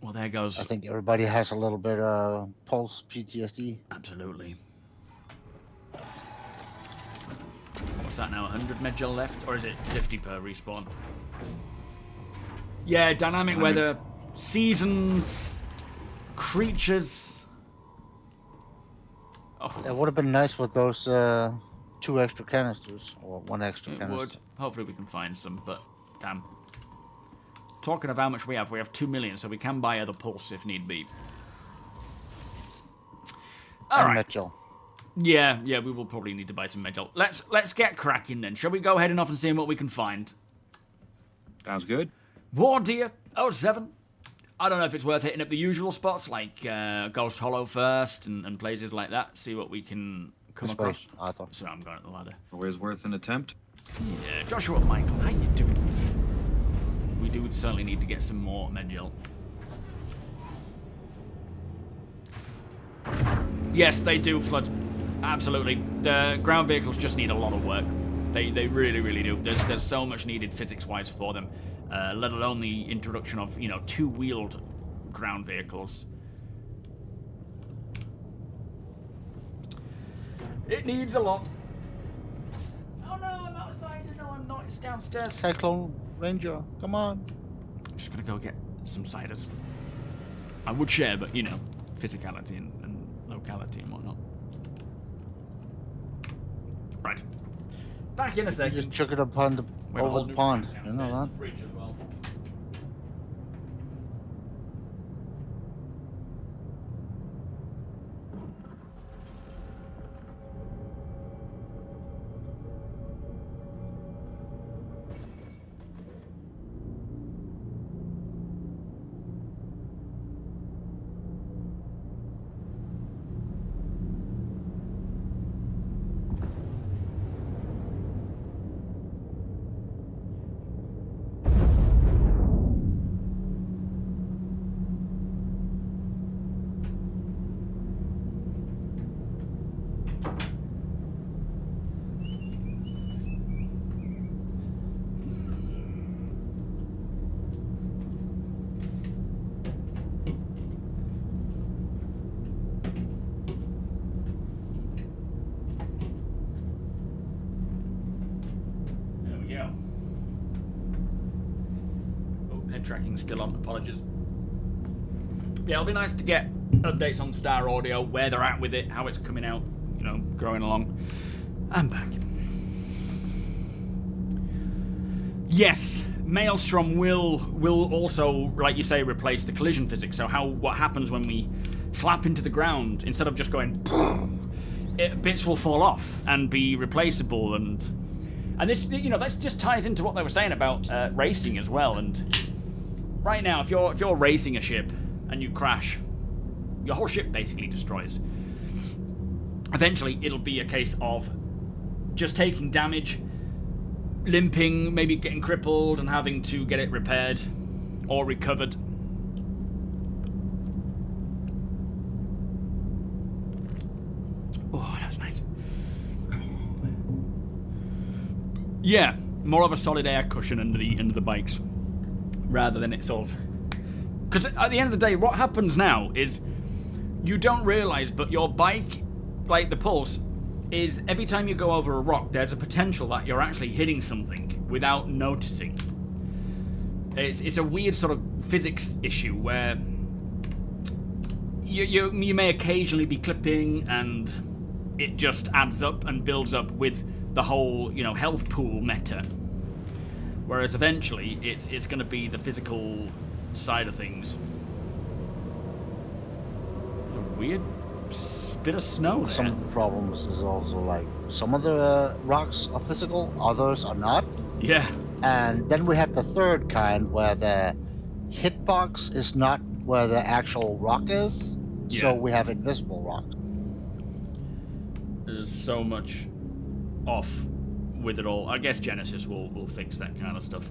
Well, there goes. I think everybody has a little bit of pulse PTSD. Absolutely. What's that now? 100 medgel left, or is it 50 per respawn? Yeah, dynamic weather, seasons, creatures. Oh, It would have been nice with those 2 extra canisters, or 1 extra it canister. would. Hopefully we can find some, but damn. Talking of how much we have 2 million, so we can buy other pulse if need be. All And right. Mitchell. Yeah, we will probably need to buy some medgel. Let's get cracking then. Shall we go heading off and see what we can find? Sounds good. War Deer 07. I don't know if it's worth hitting up the usual spots like Ghost Hollow first and places like that. See what we can come This way, across. Arthur. So I'm going up the ladder. Always worth an attempt. Yeah, Joshua Michael, how you doing? We do certainly need to get some more medgel. Yes, they do flood. Absolutely. The ground vehicles just need a lot of work. They really, really do. There's so much needed physics-wise for them, let alone the introduction of, 2-wheeled ground vehicles. It needs a lot. Oh no, I'm outside. No, I'm not. It's downstairs. Cyclone Ranger, come on. I'm just gonna go get some ciders. I would share, but physicality and locality and whatnot. Right. Back in a You second. just chuck it upon the We have a whole over the new pond. rack You know downstairs in that? the fridge as well. There we go. Oh, head tracking's still on. Apologies. Yeah, it'll be nice to get updates on Star Audio, where they're at with it, how it's coming out, growing along. I'm back. Yes, Maelstrom will also, like you say, replace the collision physics. So what happens when we slap into the ground, instead of just going, bits will fall off and be replaceable, and this, that just ties into what they were saying about racing as well. And right now, if you're racing a ship and you crash, your whole ship basically destroys. Eventually, it'll be a case of just taking damage, limping, maybe getting crippled and having to get it repaired or recovered. Oh, that's nice. Yeah, more of a solid air cushion under the bikes, rather than it sort of... Because at the end of the day, what happens now is you don't realise, but your bike, like the Pulse, is every time you go over a rock, there's a potential that you're actually hitting something without noticing. It's a weird sort of physics issue where you may occasionally be clipping and it just adds up and builds up with the whole, health pool meta. Whereas eventually it's going to be the physical side of things. A weird bit of snow there. Some of the problems is also like some of the rocks are physical, others are not. Yeah. And then we have the third kind where the hitbox is not where the actual rock is. Yeah. So we have invisible rock. There's so much off with it all. I guess Genesis will fix that kind of stuff.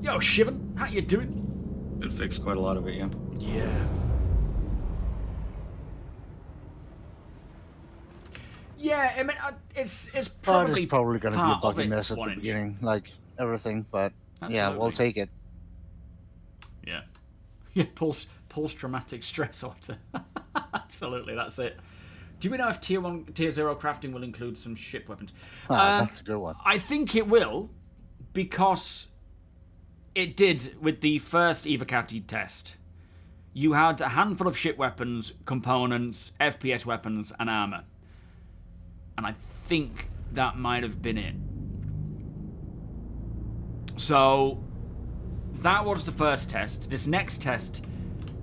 Yo, Shivan, how you doing? It fixed quite a lot of it, yeah. Yeah. Yeah, I mean, it's probably It's probably going to be a part of buggy it, mess at one the inch. beginning, like everything. But yeah, we'll Absolutely. take it. Yeah. Yeah, pulse traumatic stress order. Absolutely, that's it. Do we know if tier 0 crafting will include some ship weapons? That's a good one. I think it will, because it did with the first Evocati test. You had a handful of ship weapons, components, FPS weapons, and armor. And I think that might have been it. So that was the first test. This next test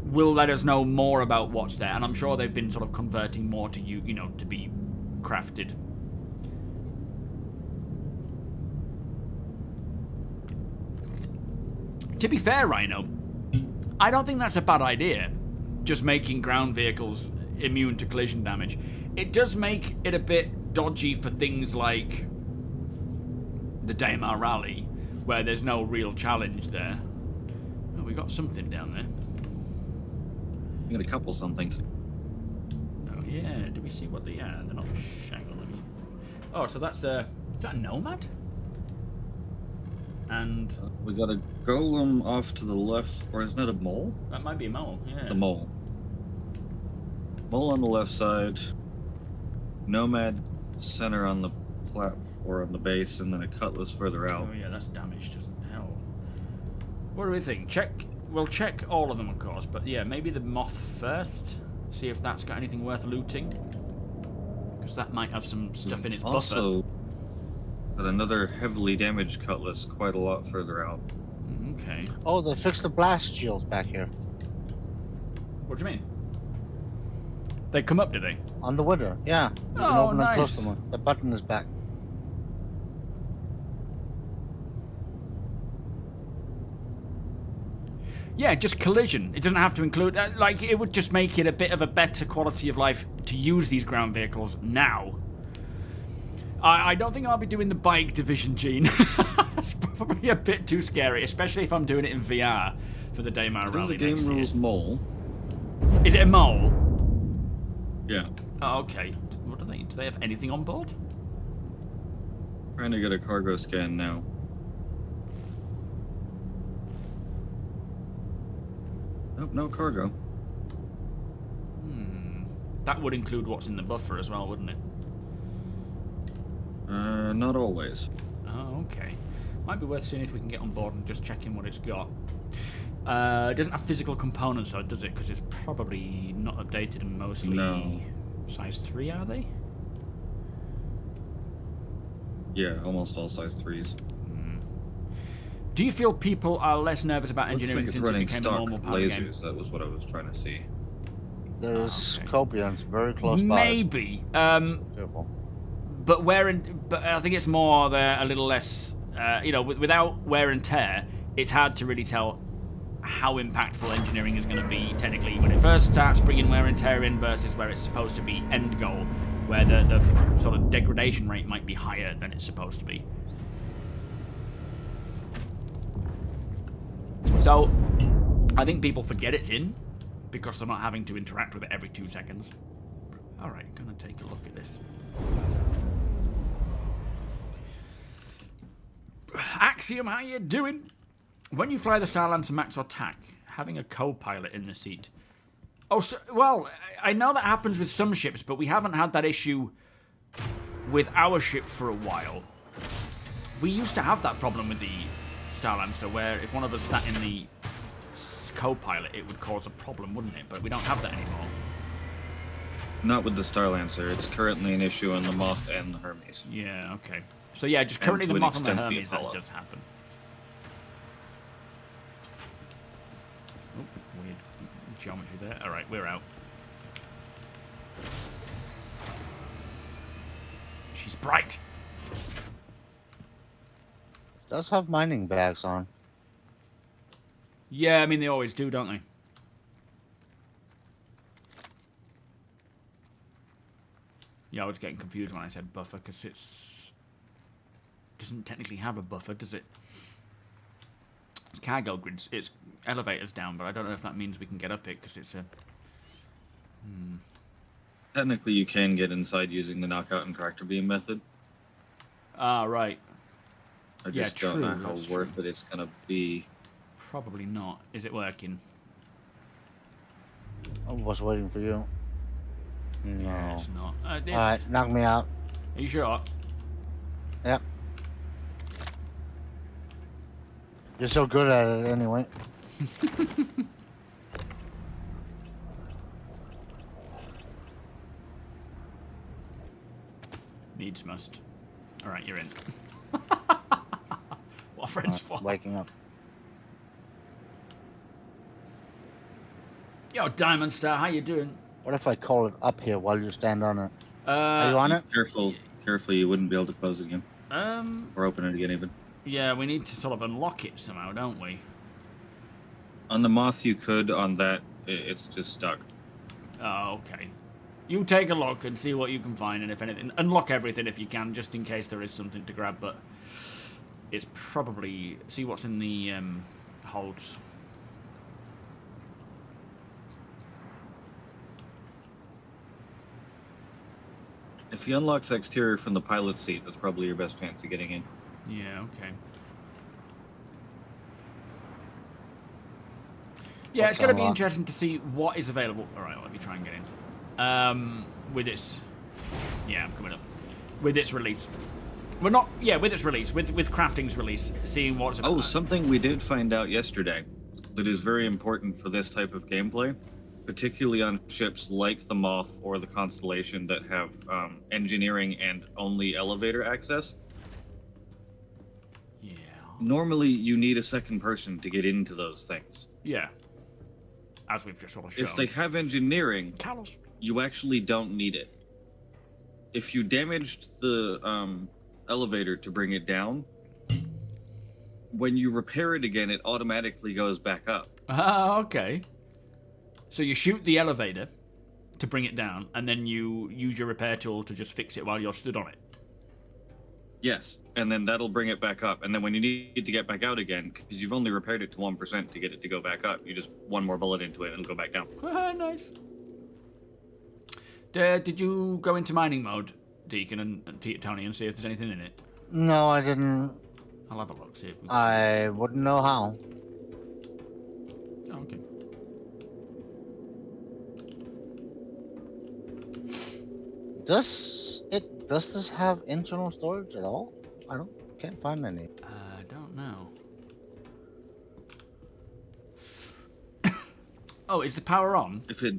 will let us know more about what's there, and I'm sure they've been sort of converting more to to be crafted. To be fair, Rhino, I don't think that's a bad idea, just making ground vehicles immune to collision damage. It does make it a bit dodgy for things like the Daimar Rally, where there's no real challenge there. Oh, we got something down there. You got a couple somethings. Oh yeah, do we see what they are? They're not shangle. Oh, so that's is that a nomad? And We got a golem off to the left, or isn't it a mole? that might be a mole, yeah. It's a mole. Mole on the left side, nomad center on the platform or on the base, and then a cutlass further out. Oh yeah, that's damaged as hell. What do we think? We'll check all of them, of course, but yeah, maybe the moth first. See if that's got anything worth looting, because that might have some stuff in its buffer. Also, got another heavily damaged cutlass quite a lot further out. Okay. Oh, they fixed the blast shields back here What do you mean? They come up, did they? on the window. Yeah, you can Oh, open and close nice. them. The button is back. Yeah, just collision. It doesn't have to include... like, it would just make it a bit of a better quality of life to use these ground vehicles now. I don't think I'll be doing the bike division, Gene. It's probably a bit too scary, especially if I'm doing it in VR for the Daimar There's Rally a game next year. rules mole. Is it a mole? Yeah. Oh, okay. What do they have anything on board? Trying to get a cargo scan now. Nope, no cargo. That would include what's in the buffer as well, wouldn't it? Not always. Oh, okay. Might be worth seeing if we can get on board and just checking what it's got. It doesn't have physical components, though, does it? Because it's probably not updated and mostly No. size 3, are they? Yeah, almost all size 3s. Do you feel people are less nervous about Looks engineering like it's since it running became a stock normal part of the game? lasers. That was what I was trying to see. There's okay. Copians very close by. Maybe. Careful. But I think it's more they're a little less, without wear and tear, it's hard to really tell how impactful engineering is going to be technically when it first starts bringing wear and tear in versus where it's supposed to be end goal, where the sort of degradation rate might be higher than it's supposed to be. So, I think people forget it's in because they're not having to interact with it every 2 seconds. Alright, gonna take a look at this. Axiom, how you doing? When you fly the Starlancer Max or TAC, having a co-pilot in the seat. Oh, so, well, I know that happens with some ships, but we haven't had that issue with our ship for a while. We used to have that problem with the Star Lancer, where if one of us sat in the co-pilot, it would cause a problem, wouldn't it? But we don't have that anymore. Not with the Star Lancer. It's currently an issue on the Moth and the Hermes. Yeah, okay. So yeah, just And currently to the an Moth and the extent, the Hermes, that Apollo. does happen. Oh, weird geometry there. Alright, we're out. She's bright. Does have mining bags on. Yeah, I mean, they always do, don't they? Yeah, I was getting confused when I said buffer, because it's... doesn't technically have a buffer, does it? It's cargo grids, it's elevators down, but I don't know if that means we can get up it, because it's a... Technically, you can get inside using the knockout and tractor beam method. Ah, right. I Yeah, just don't true, know how that's worth true. it it's going to be. Probably not. Is it working? I was waiting for you. No. Yeah, it's not. Alright, knock me out. Are you sure? Yep. You're so good at it anyway. Needs must. Alright, you're in. What friends for? Waking up. Yo, Diamond Star, how you doing? What if I call it up here while you stand on it? Are you on it? Careful, you wouldn't be able to close it again. Or open it again even. Yeah, we need to sort of unlock it somehow, don't we? On the Moth you could, on that it's just stuck. Oh, okay. You take a look and see what you can find, and if anything, unlock everything if you can, just in case there is something to grab, but it's probably... see what's in the holds. If he unlocks exterior from the pilot seat, that's probably your best chance of getting in. Yeah, okay. Yeah, it's going to be unlocked? interesting to see what is available. Alright, let me try and get in. With its... yeah, I'm coming up. With its release. Well, not... yeah, with its release. With Crafting's release. Seeing what's... Oh, something we did find out yesterday that is very important for this type of gameplay, particularly on ships like the Moth or the Constellation that have engineering and only elevator access. Yeah. Normally, you need a second person to get into those things. Yeah. As we've just sort of shown. If they have engineering, Callous. you actually don't need it. If you damaged the elevator to bring it down, when you repair it again, it automatically goes back up. Ah, okay. So you shoot the elevator to bring it down, and then you use your repair tool to just fix it while you're stood on it. Yes, and then that'll bring it back up. And then when you need to get back out again, because you've only repaired it to 1% to get it to go back up, you just one more bullet into it and it'll go back down. Nice. Did you go into mining mode, Deacon and Tony, and see if there's anything in it? No, I didn't. I'll have a look, see if we can... I wouldn't know how. Oh, okay. Does this have internal storage at all? Can't find any. I don't know. Oh, is the power on? If it...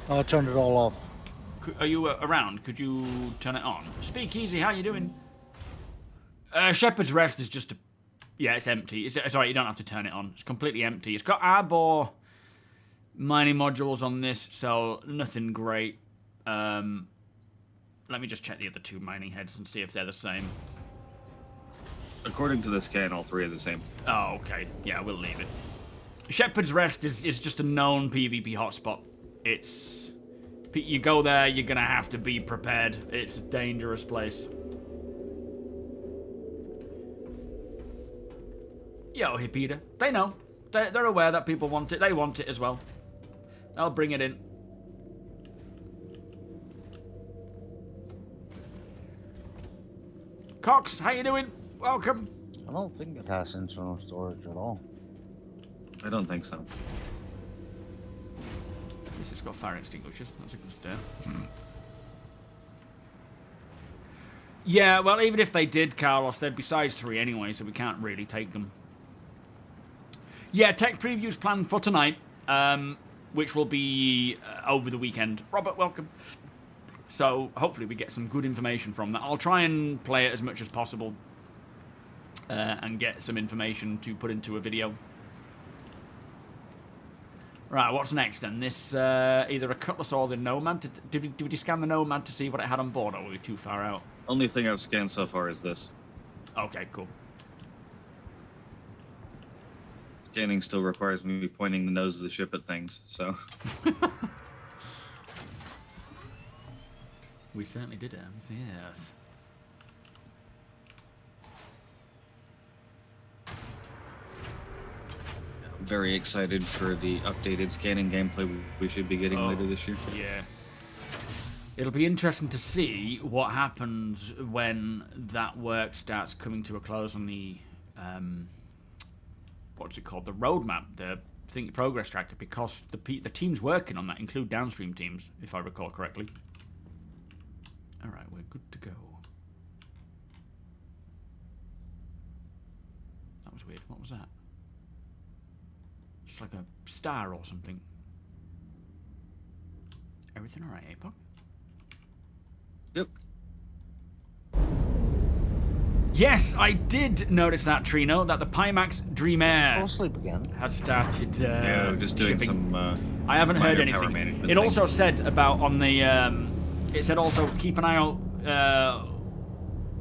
Oh, I turned it all off. Are you around? Could you turn it on? Speakeasy, how you doing? Shepherd's Rest is just a... yeah, it's empty. It's alright, you don't have to turn it on. It's completely empty. It's got Arbor mining modules on this, so nothing great. Let me just check the other two mining heads and see if they're the same. According to the scan, all three are the same. Oh, okay. Yeah, we'll leave it. Shepherd's Rest is just a known PvP hotspot. It's... you go there, you're gonna have to be prepared. It's a dangerous place. Yo, Hippida. They know. They're aware that people want it. They want it as well. They'll bring it in. Cox, how you doing? Welcome. I don't think it has internal storage at all. I don't think so. At least it's got fire extinguishers. That's a good start. Yeah, well, even if they did, Carlos, they'd be size 3 anyway, so we can't really take them. Yeah, tech previews planned for tonight, which will be over the weekend. Robert, welcome. So hopefully we get some good information from that. I'll try and play it as much as possible and get some information to put into a video. Right, what's next then? This, either a Cutlass or the Nomad. Did we scan the Nomad to see what it had on board, or were we too far out? Only thing I've scanned so far is this. Okay, cool. Scanning still requires me pointing the nose of the ship at things, so... We certainly did, yes. I'm very excited for the updated scanning gameplay we should be getting later this year. Yeah. It'll be interesting to see what happens when that work starts coming to a close on the, what's it called, the roadmap, the progress tracker, because the teams working on that include downstream teams, if I recall correctly. All right, we're good to go. That was weird. What was that? Just like a star or something. Everything all right, Apoc? Yep. Yes, I did notice that, Trino, that the PIMAX Dream Air Fall asleep again. had started Yeah, just doing shipping. some... I haven't heard minor power anything. management It also things. said about on the... it said also keep an eye out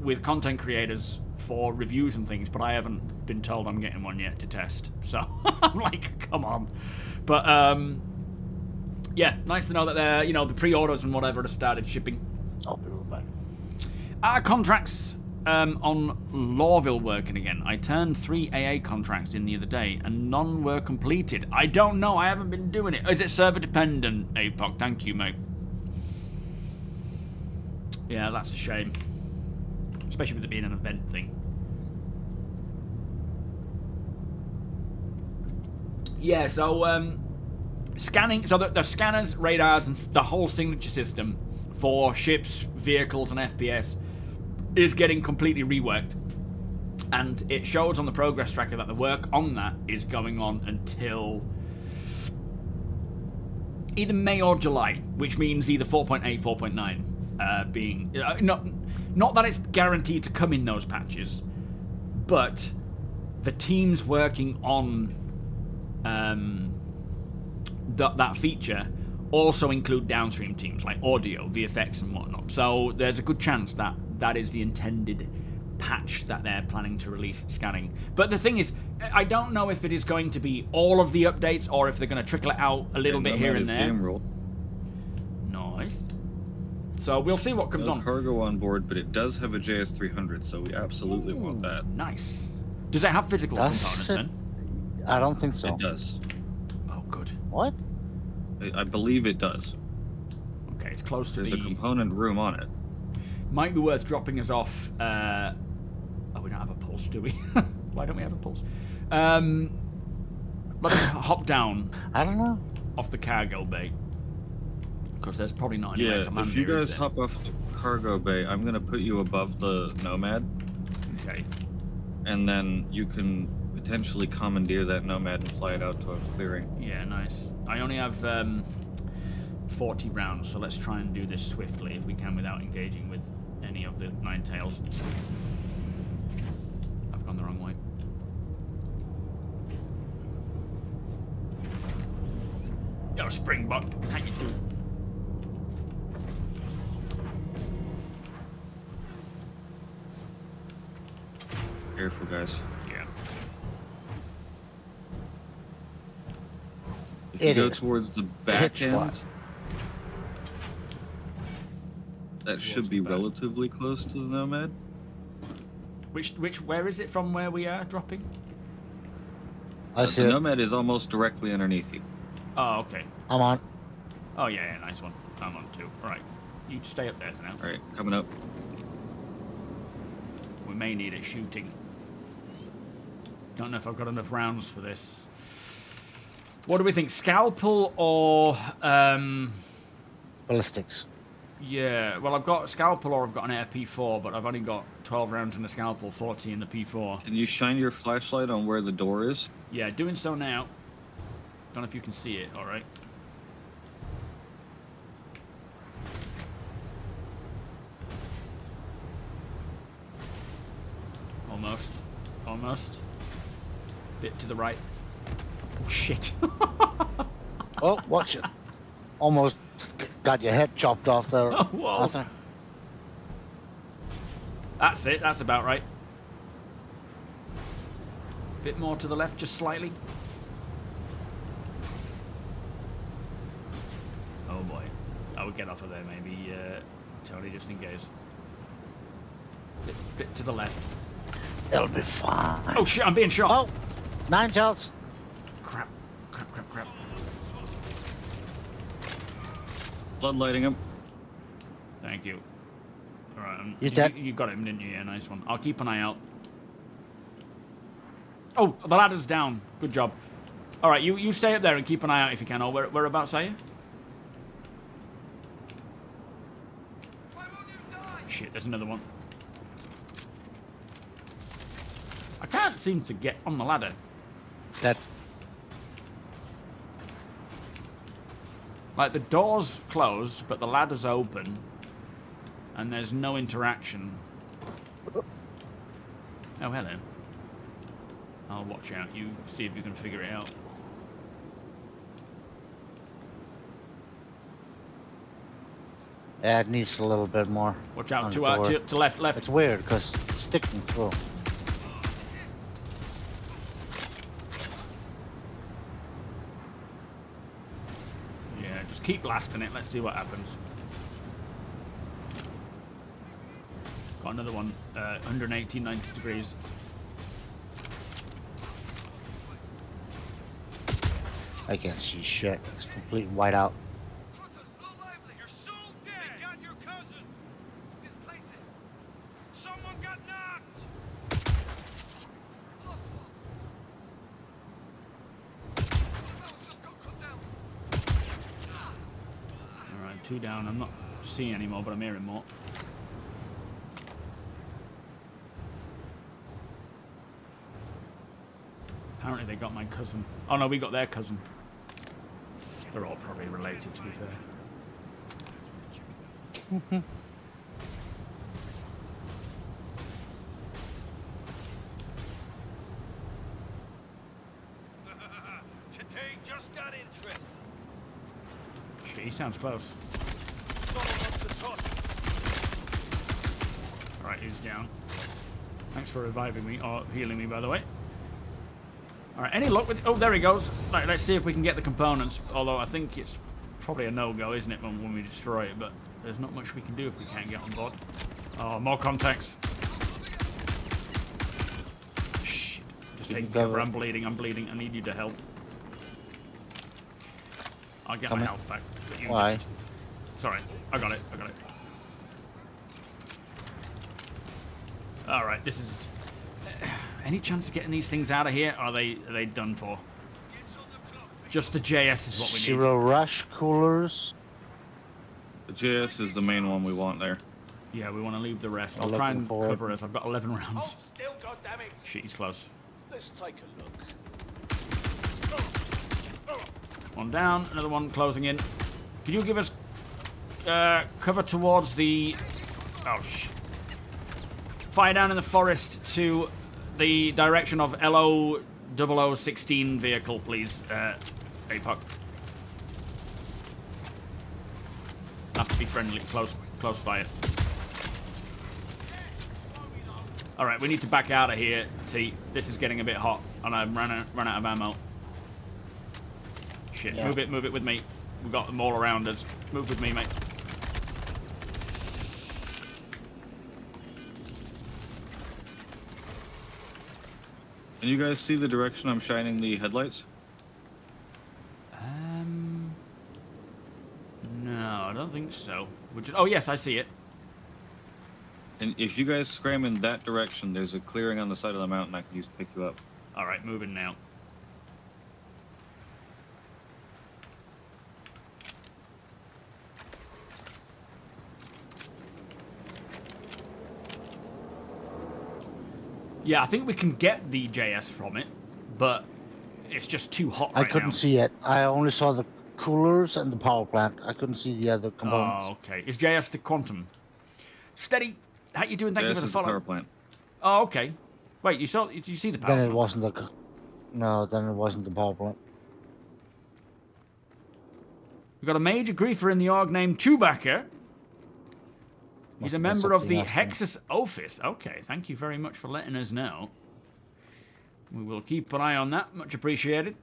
with content creators for reviews and things, but I haven't been told I'm getting one yet to test. So I'm like, come on. But yeah, nice to know that they're, you know, the pre-orders and whatever have started shipping. I'll be right back. Our contracts on Lawville working again. I turned 3 AA contracts in the other day, and none were completed. I don't know. I haven't been doing it. Is it server dependent, APOC? Thank you, mate. Yeah, that's a shame. Especially with it being an event thing. Yeah, so scanning. So the scanners, radars, and the whole signature system for ships, vehicles, and FPS is getting completely reworked. And it shows on the progress tracker that the work on that is going on until either May or July, which means either 4.8, 4.9 being... not that it's guaranteed to come in those patches, but the teams working on that feature also include downstream teams like audio, VFX, and whatnot. So there's a good chance that that is the intended patch that they're planning to release scanning. But the thing is, I don't know if it is going to be all of the updates or if they're going to trickle it out a little bit here and there. Game rule. Nice. So we'll see what comes No on. cargo on board, but it does have a JS300, so we absolutely want that. Nice. Does it have physical components then? I don't think so. It does. Oh, good. What? I believe it does. Okay, it's close to There's the... a component room on it. Might be worth dropping us off. Oh, we don't have a pulse, do we? Why don't we have a pulse? Let us hop down I don't know. off the cargo bay. Because there's probably not any way Yeah, to land if you here, is guys there? hop off the cargo bay, I'm going to put you above the Nomad, Okay. and then you can potentially commandeer that Nomad and fly it out to a clearing. Yeah, nice. I only have 40 rounds, so let's try and do this swiftly if we can without engaging with any of the nine tails. I've gone the wrong way. Yo, Springbok, how you doing? Careful, guys. Yeah. If you go Idiot. towards the back Pitch end, black. that should be the back. relatively close to the Nomad. Where is it from where we are dropping? I see The it. Nomad is almost directly underneath you. Oh, okay. I'm on. Oh, yeah, nice one. I'm on too. Alright. You stay up there for now. Alright, coming up. We may need it shooting. Don't know if I've got enough rounds for this. What do we think? Scalpel or Ballistics. Yeah, well, I've got a scalpel or I've got an air P4, but I've only got 12 rounds in the scalpel, 40 in the P4. Can you shine your flashlight on where the door is? Yeah, doing so now. Don't know if you can see it, alright. Almost. Almost. Bit to the right. Oh, shit. Oh, watch it. Almost got your head chopped off there. Oh, whoa. Arthur. That's it, that's about right. Bit more to the left, just slightly. Oh boy. I would get off of there maybe, Tony, just in case. Bit to the left. It'll be fine. Oh shit, I'm being shot! Oh, 9 shells. Crap, crap, crap, crap. Floodlighting him. Thank you. Alright, He's dead. You got him, didn't you? Yeah, nice one. I'll keep an eye out. Oh, the ladder's down. Good job. Alright, you stay up there and keep an eye out if you can. Or whereabouts are you? Shit, there's another one. I can't seem to get on the ladder. That Like, the door's closed, but the ladder's open. And there's no interaction. Oh, hello. I'll watch out. You see if you can figure it out. yeah, it needs a little bit more. Watch out. on To, the door. to left, left. It's weird because it's sticking through. Yeah, just keep blasting it. Let's see what happens. Got another one. 180, 90 degrees. I can't see shit. It's complete whiteout. You're so dead! They got your cousin! Displace it! Someone got knocked! Lost one. Alright, 2 down. I'm not seeing anymore, but I'm hearing more. Apparently they got my cousin. Oh no, we got their cousin. They're all probably related, to be fair. Today just got interesting. Shit, he sounds close. Someone wants to toss. Alright, he's down. Thanks for reviving me, or healing me, by the way. Alright, any luck with... Oh, there he goes. Right, let's see if we can get the components. Although I think it's probably a no-go, isn't it, when we destroy it? But there's not much we can do if we can't get on board. Oh, more contacts. Shit. Just taking cover. I'm bleeding. I need you to help. I'll get my health back. But you Why? Sorry. I got it. Alright, this is... Any chance of getting these things out of here? Or are they done for? Just the JS is what we need. Zero rush coolers. The JS is the main one we want there. Yeah, we want to leave the rest. I'm I'll try and looking for it. cover us. I've got 11 rounds. Oh, still got damage. Shit, he's close. Let's take a look. One down, another one closing in. Could you give us cover towards the... Oh, shit. Fire down in the forest to the direction of LO 0016 vehicle, please, APOC. Have to be friendly, close fire. Alright, we need to back out of here, T. This is getting a bit hot, and I've run out of ammo. Shit, Yeah. move it with me. We've got them all around us. Move with me, mate. Can you guys see the direction I'm shining the headlights? No, I don't think so. Oh, yes, I see it. And if you guys scram in that direction, there's a clearing on the side of the mountain I can use to pick you up. Alright, moving now. Yeah, I think we can get the JS from it, but it's just too hot I right couldn't now. see it. I only saw the coolers and the power plant. I couldn't see the other components. Oh, okay. Is JS the quantum? Steady. How you doing? Thank you This for the is the follow. power plant. Oh, okay. Wait, you saw? Did you see the power? Then it plant? wasn't the. No, then it wasn't the power plant. We've got a major griefer in the org named Chewbacca. He's Must a have been member of the something else then. Hexus Office. Okay, thank you very much for letting us know. We will keep an eye on that. Much appreciated.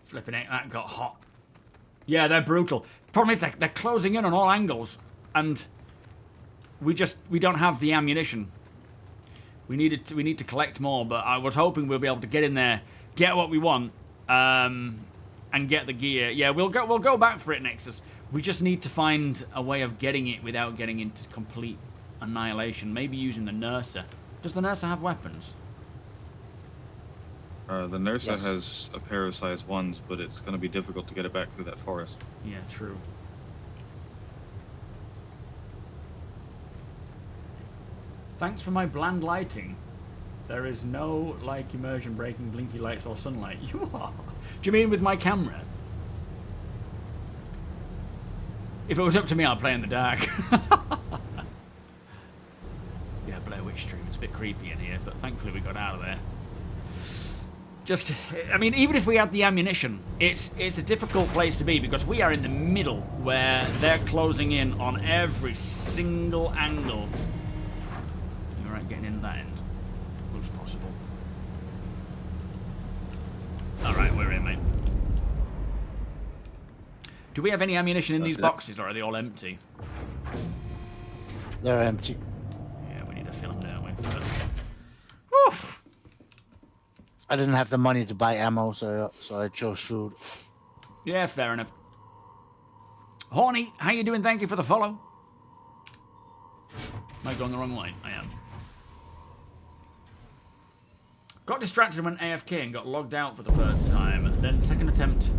Flipping it, that got hot. Yeah, they're brutal. Problem is they're closing in on all angles, and we don't have the ammunition. We need to collect more, but I was hoping we'll be able to get in there, get what we want, and get the gear. Yeah, we'll go back for it, Nexus. We just need to find a way of getting it without getting into complete annihilation. Maybe using the Nurser. Does the Nurser have weapons? The Nursa Yes. has a pair of size 1s, but it's going to be difficult to get it back through that forest. Yeah, true. Thanks for my bland lighting. There is no, like, immersion breaking blinky lights or sunlight. You are. Do you mean with my camera? If it was up to me, I'd play in the dark. Yeah, Blair Witch stream. It's a bit creepy in here, but thankfully we got out of there. Just, I mean, even if we had the ammunition, it's a difficult place to be because we are in the middle where they're closing in on every single angle. You're right, getting in that end. Looks possible. Alright, we're in, mate. Do we have any ammunition in these boxes, or are they all empty? They're empty. Yeah, we need to fill them, don't we? But... Whew. I didn't have the money to buy ammo, so I chose food. Yeah, fair enough. Horny, how you doing? Thank you for the follow. Am I going the wrong way? I am. Got distracted when AFK and got logged out for the first time. Then second attempt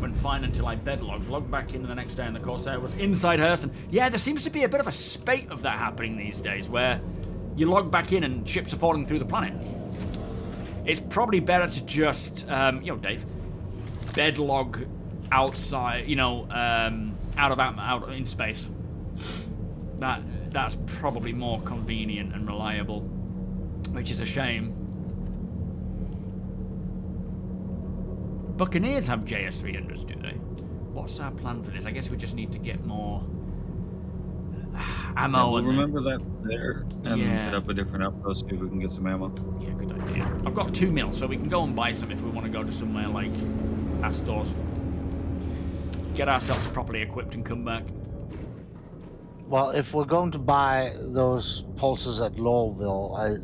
went fine until I bedlogged. Logged back in the next day and the Corsair was inside Hurston. Yeah, there seems to be a bit of a spate of that happening these days where you log back in and ships are falling through the planet. It's probably better to just, Dave, bedlog outside, out in space. That's probably more convenient and reliable, which is a shame. Buccaneers have JS300s, do they? What's our plan for this? I guess we just need to get more ammo. We'll and remember that there and Yeah. hit up a different outpost, see if we can get some ammo. Yeah, good idea. I've got 2 mil, so we can go and buy some if we want to go to somewhere like Astor's. Get ourselves properly equipped and come back. Well, if we're going to buy those pulses at Lowellville, I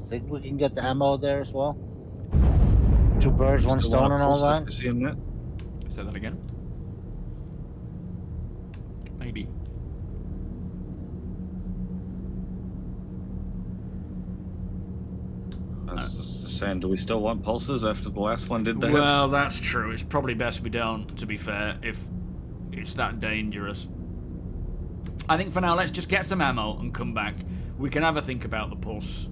think we can get the ammo there as well. 2 birds, 1 Still stone, wanna and all pulse that. after seeing that? Say that again. Maybe. I was just saying, do we still want pulses after the last one did that? Well, that's true. It's probably best we don't, to be fair, if it's that dangerous. I think for now, let's just get some ammo and come back. We can have a think about the pulse.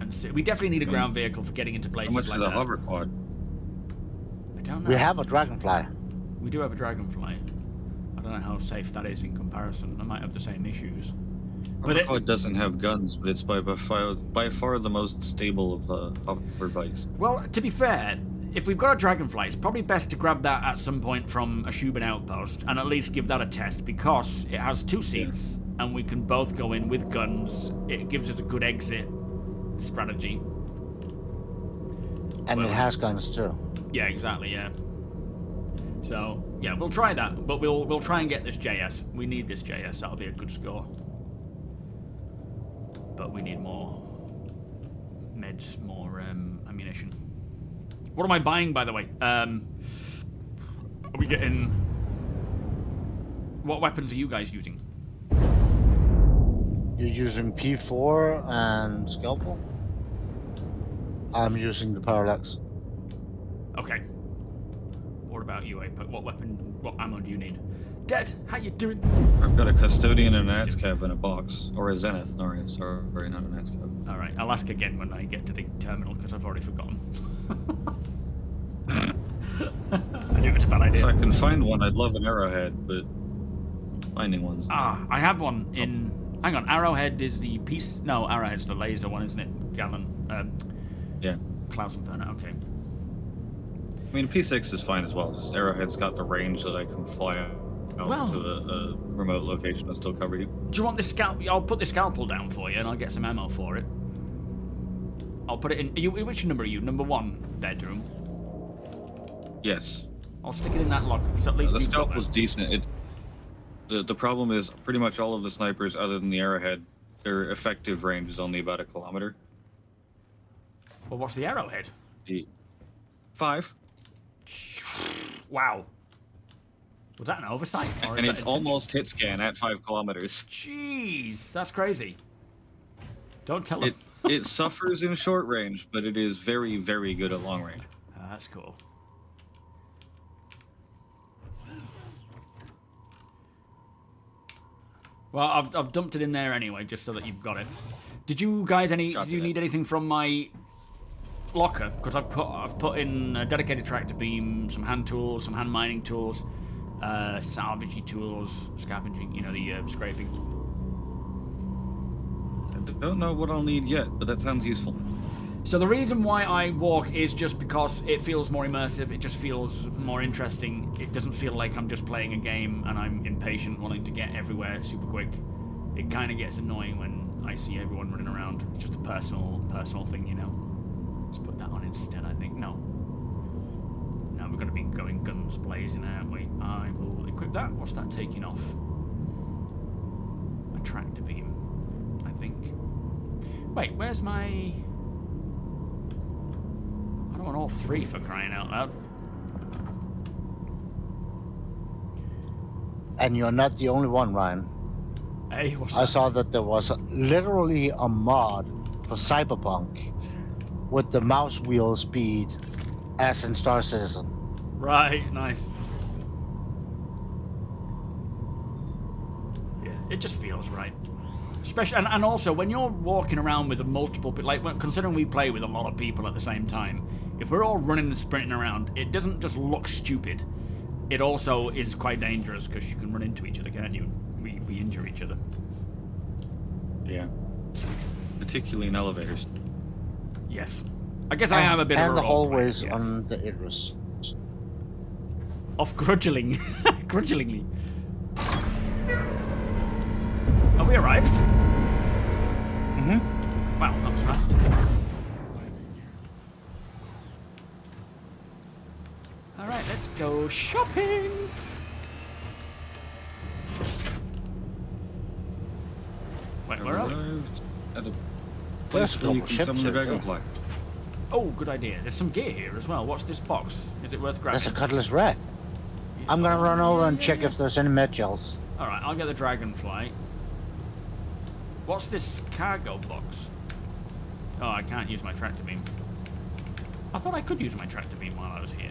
And see. We definitely need a ground vehicle for getting into How places much like is a that. hover quad? I don't know. We have a dragonfly. We do have a dragonfly. I don't know how safe that is in comparison. I might have the same issues. But Hover quad doesn't have guns, but it's by far the most stable of the hover bikes. Well, to be fair, if we've got a dragonfly, it's probably best to grab that at some point from a Shubin outpost and at least give that a test because it has 2 seats and we can both go in with guns. It gives us a good exit strategy. And Well- it has guns too. Yeah, exactly, yeah. So, yeah, we'll try that, but we'll try and get this JS. We need this JS, that'll be a good score. But we need more meds, more ammunition. What am I buying, by the way? Are we getting... What weapons are you guys using? You're using P4 and Scalpel? I'm using the Parallax. Okay. What about you, Apex? What weapon, what ammo do you need? Dead, how you doing? I've got a custodian and an ATSCAV in a box, or a Zenith. Sorry, not an ATSCAV. All right, I'll ask again when I get to the terminal because I've already forgotten. I knew it was a bad idea. If I can find one, I'd love an arrowhead, but finding one's I have one in. Hang on, Arrowhead is the piece. No, Arrowhead's the laser one, isn't it? Gallon. yeah. Cloud Imperium. Okay. I mean, P6 is fine as well. Just Arrowhead's got the range that I can fly out Well- to a remote location and still cover you. Do you want this scalp? I'll put the scalpel down for you, and I'll get some ammo for it. I'll put it in. Which number are you? Number 1 bedroom. Yes. I'll stick it in that locker. So at least The we've got scalp that. was decent. The problem is pretty much all of the snipers, other than the Arrowhead, their effective range is only about 1 kilometer. Well, what's the Arrowhead? 5. Wow. Was that an oversight? Or is And that it's intentional? almost hit scan at 5 kilometers. Jeez, that's crazy. Don't tell them. It suffers in short range, but it is very, very good at long range. That's cool. Well, I've dumped it in there anyway, just so that you've got it. Did you guys did you need anything from my locker? Because I've put in a dedicated tractor beam, some hand tools, some hand mining tools, salvaging tools, scavenging, you know, the scraping. I don't know what I'll need yet, but that sounds useful. So the reason why I walk is just because it feels more immersive, it just feels more interesting. It doesn't feel like I'm just playing a game and I'm impatient, wanting to get everywhere super quick. It kind of gets annoying when I see everyone running around. It's just a personal thing, you know. Let's put that on instead, I think. No, we're going to be going guns blazing, aren't we? I will equip that. What's that taking off? A tractor beam, I think. Wait, where's my... I don't want all 3 for crying out loud. And you're not the only one, Ryan. Hey, what's I that? saw that there was literally a mod for Cyberpunk with the mouse wheel speed as in Star Citizen. Right, nice. Yeah, it just feels right. Especially, and also when you're walking around with a multiple, considering we play with a lot of people at the same time, if we're all running and sprinting around, it doesn't just look stupid. It also is quite dangerous because you can run into each other, can't you? We injure each other. Yeah. Particularly in elevators. Yes. I guess I am a bit of a And the role player, hallways yes. on the Idris. Off grudgingly. Grudgingly. Oh, we arrived? Mm-hmm. Wow, that was fast. Alright, let's go shopping! Wait, where are we? Arrived at a There's place where you global can ships summon the here, too. dragonfly. Oh, good idea. There's some gear here as well. What's this box? Is it worth grabbing? That's a cutlass rat. I'm gonna run over and check if there's any med gels. Alright, I'll get the dragonfly. What's this cargo box? Oh, I can't use my tractor beam. I thought I could use my tractor beam while I was here.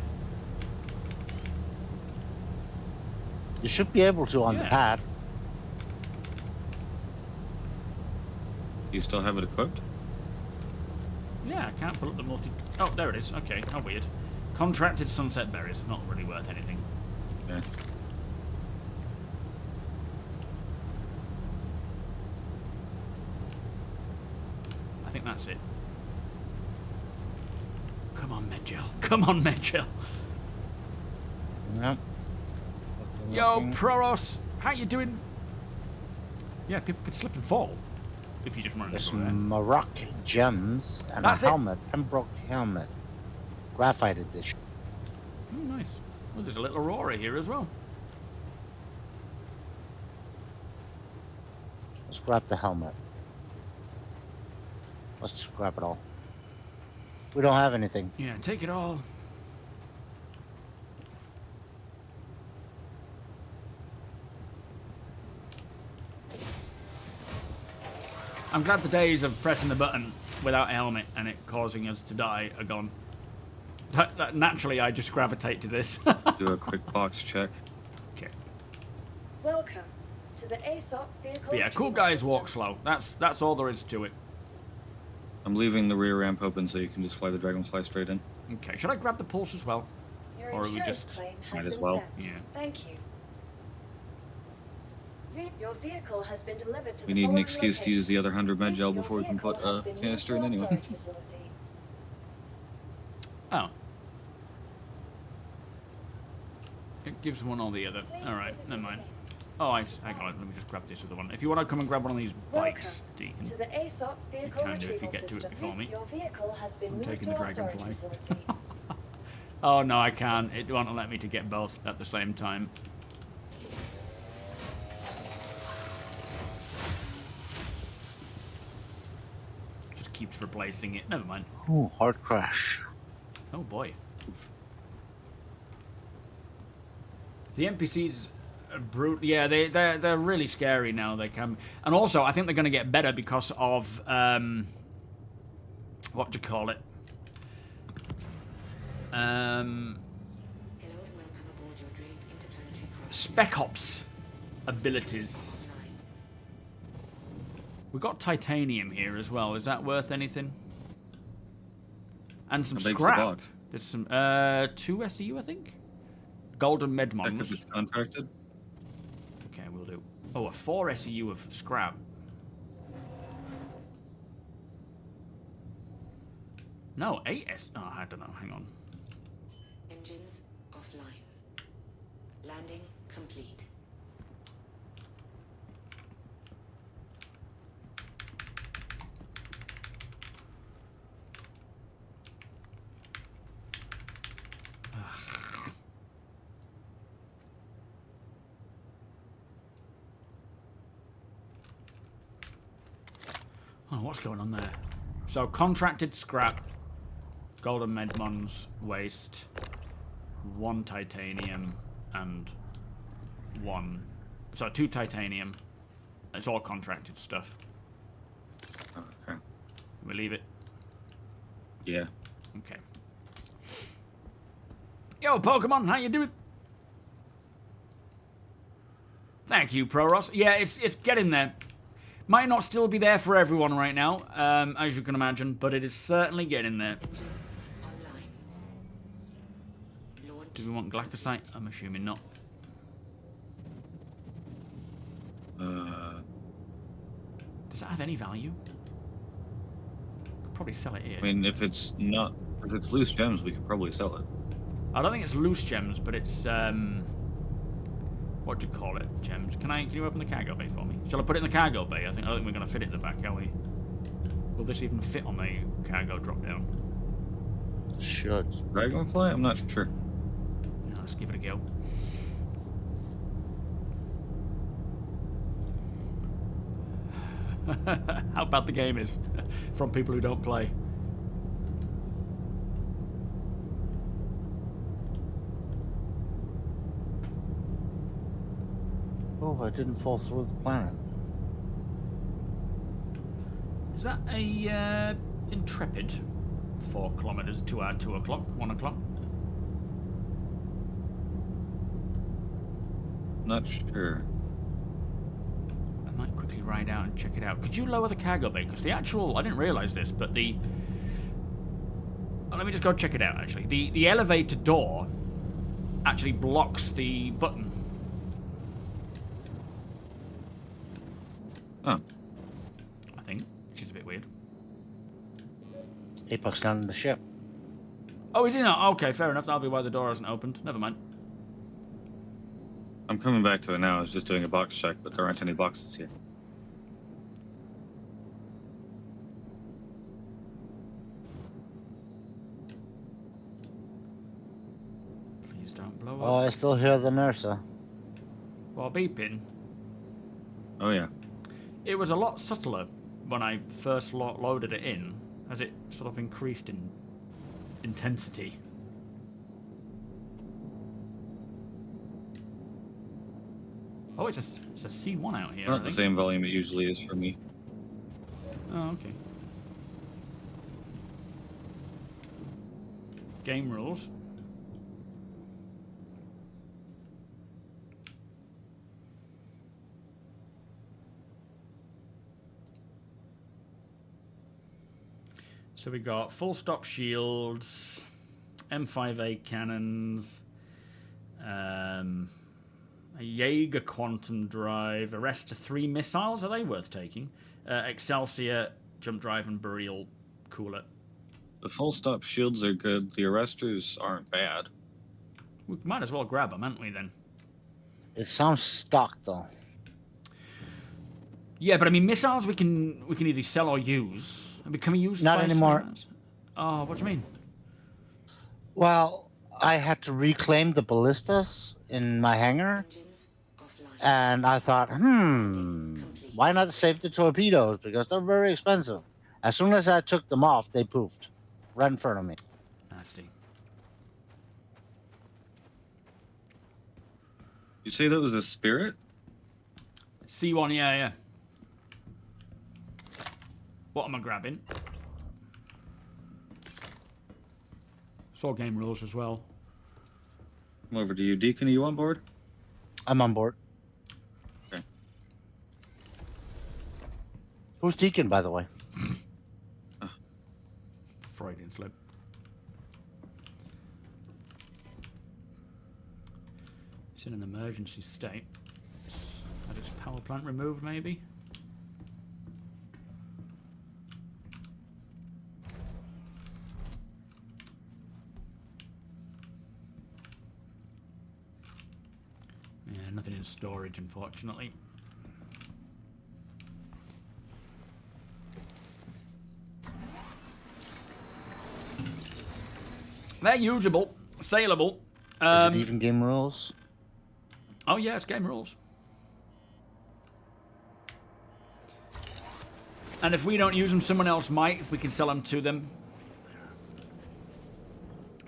You should be able to on the Yeah. pad. You still have it equipped? Yeah, I can't pull up the multi... Oh, there it is. Okay, how weird. Contracted sunset berries. Not really worth anything. Yeah. I think that's it. Come on, Medgel. Come on, Medgel. Yep. Yo, Looking. Proros. How you doing? Yeah, people could slip and fall. If you just run There's into there. some Maroc gems and That's a it. helmet. Pembroke helmet. Graphite edition. Oh, nice. Well, there's a little Aurora here as well. Let's grab the helmet. Let's just grab it all. We don't have anything. Yeah, take it all. I'm glad the days of pressing the button without a helmet and it causing us to die are gone. Naturally, I just gravitate to this. Do a quick box check. Okay. Welcome to the ASOP vehicle. But yeah, cool retrieval guys system. walk slow. That's all there is to it. I'm leaving the rear ramp open so you can just fly the Dragonfly straight in. Okay, should I grab the pulse as well? Your Or are we insurance just- claim has might as been well. set. Yeah. Thank you. Your vehicle has been delivered to We the need an following excuse to use the other 100 med gel Your before we can vehicle put has a been moved canister to in our anyway. storage facility. Oh. It gives one or the other. Please Alright, visit never us mind. again. Oh, hang on, let me just grab this other one. If you want to come and grab one of these Welcome bikes, Deacon. to the ASOP vehicle can do if you retrieval get to it system. before me. Your vehicle has been I'm moved taking to the our storage Dragonfly. facility. Oh no, I can't. It won't let me to get both at the same time. Just keeps replacing it. Never mind. Ooh, hard crash. Oh boy. The NPCs are brutal. Yeah, they're really scary now. They can, and also I think they're going to get better because of what do you call it? Hello and welcome aboard your Drake interplanetary crossing. Spec Ops abilities. Online. We got titanium here as well. Is that worth anything? And some How big's the scrap. box? There's some 2 SEU, I think. Golden Check if Medmons. it's contracted. Okay, we'll do. Oh, a 4 SEU of scrap. No, 8 S. Oh, I don't know. Hang on. Engines offline. Landing complete. Oh, what's going on there? So, contracted scrap, golden medmons, waste, 1 titanium, and 1... So, 2 titanium. It's all contracted stuff. Oh, okay. Can we leave it? Yeah. Okay. Yo, Pokemon, how you doing? Thank you, Proros. Yeah, it's getting there. Might not still be there for everyone right now, as you can imagine, but it is certainly getting there. Engines online. Launch. Do we want Glapasite? I'm assuming not. Does that have any value? Could probably sell it here. I mean, if it's loose gems, we could probably sell it. I don't think it's loose gems, but it's what do you call it? Gems. Can you open the cargo bay for me? Shall I put it in the cargo bay? I don't think we're gonna fit it in the back, are we? Will this even fit on the cargo drop down? Should. Dragonfly? I'm not sure. Yeah, let's give it a go. How bad the game is from people who don't play. Oh, I didn't fall through the planet. Is that a Intrepid? 4 kilometers to our 2 o'clock, 1 o'clock. Not sure. I might quickly ride out and check it out. Could you lower the cargo bay? Because the actual, I didn't realize this, but the... Oh, let me just go check it out, actually. The elevator door actually blocks the button. Oh. I think, which is a bit weird. Apex down in the ship. Oh, is he not? Okay, fair enough. That'll be why the door hasn't opened. Never mind. I'm coming back to it now. I was just doing a box check, but there aren't any boxes here. Please don't blow Oh, up. I still hear the Nursa. Well, beeping. Oh, yeah. It was a lot subtler when I first loaded it in, as it sort of increased in intensity. Oh, it's a C1 out here. I Not the think. same volume it usually is for me. Oh, okay. Game rules. So we got full stop shields, M5A cannons, a Jaeger quantum drive, arrest to 3 missiles. Are they worth taking? Excelsior, jump drive, and burial cooler. The full stop shields are good. The arresters aren't bad. We might as well grab them, haven't we, then? It sounds stock though. Yeah, but I mean, missiles we can either sell or use. I mean, can we use? Not anymore. Oh, what do you mean? Well, I had to reclaim the ballistas in my hangar, Engines offline. and I thought, why not save the torpedoes? Because they're very expensive. As soon as I took them off, they poofed right in front of me. Nasty. You say that was a Spirit? C1, yeah. What am I grabbing? Saw game rules as well. Come over to you. Deacon, are you on board? I'm on board. Okay. Who's Deacon, by the way? Freudian slip. It's in an emergency state. Had its power plant removed, maybe? Yeah, nothing in storage, unfortunately. They're usable, saleable. Is it even game rules? Oh yeah, it's game rules. And if we don't use them, someone else might. We can sell them to them.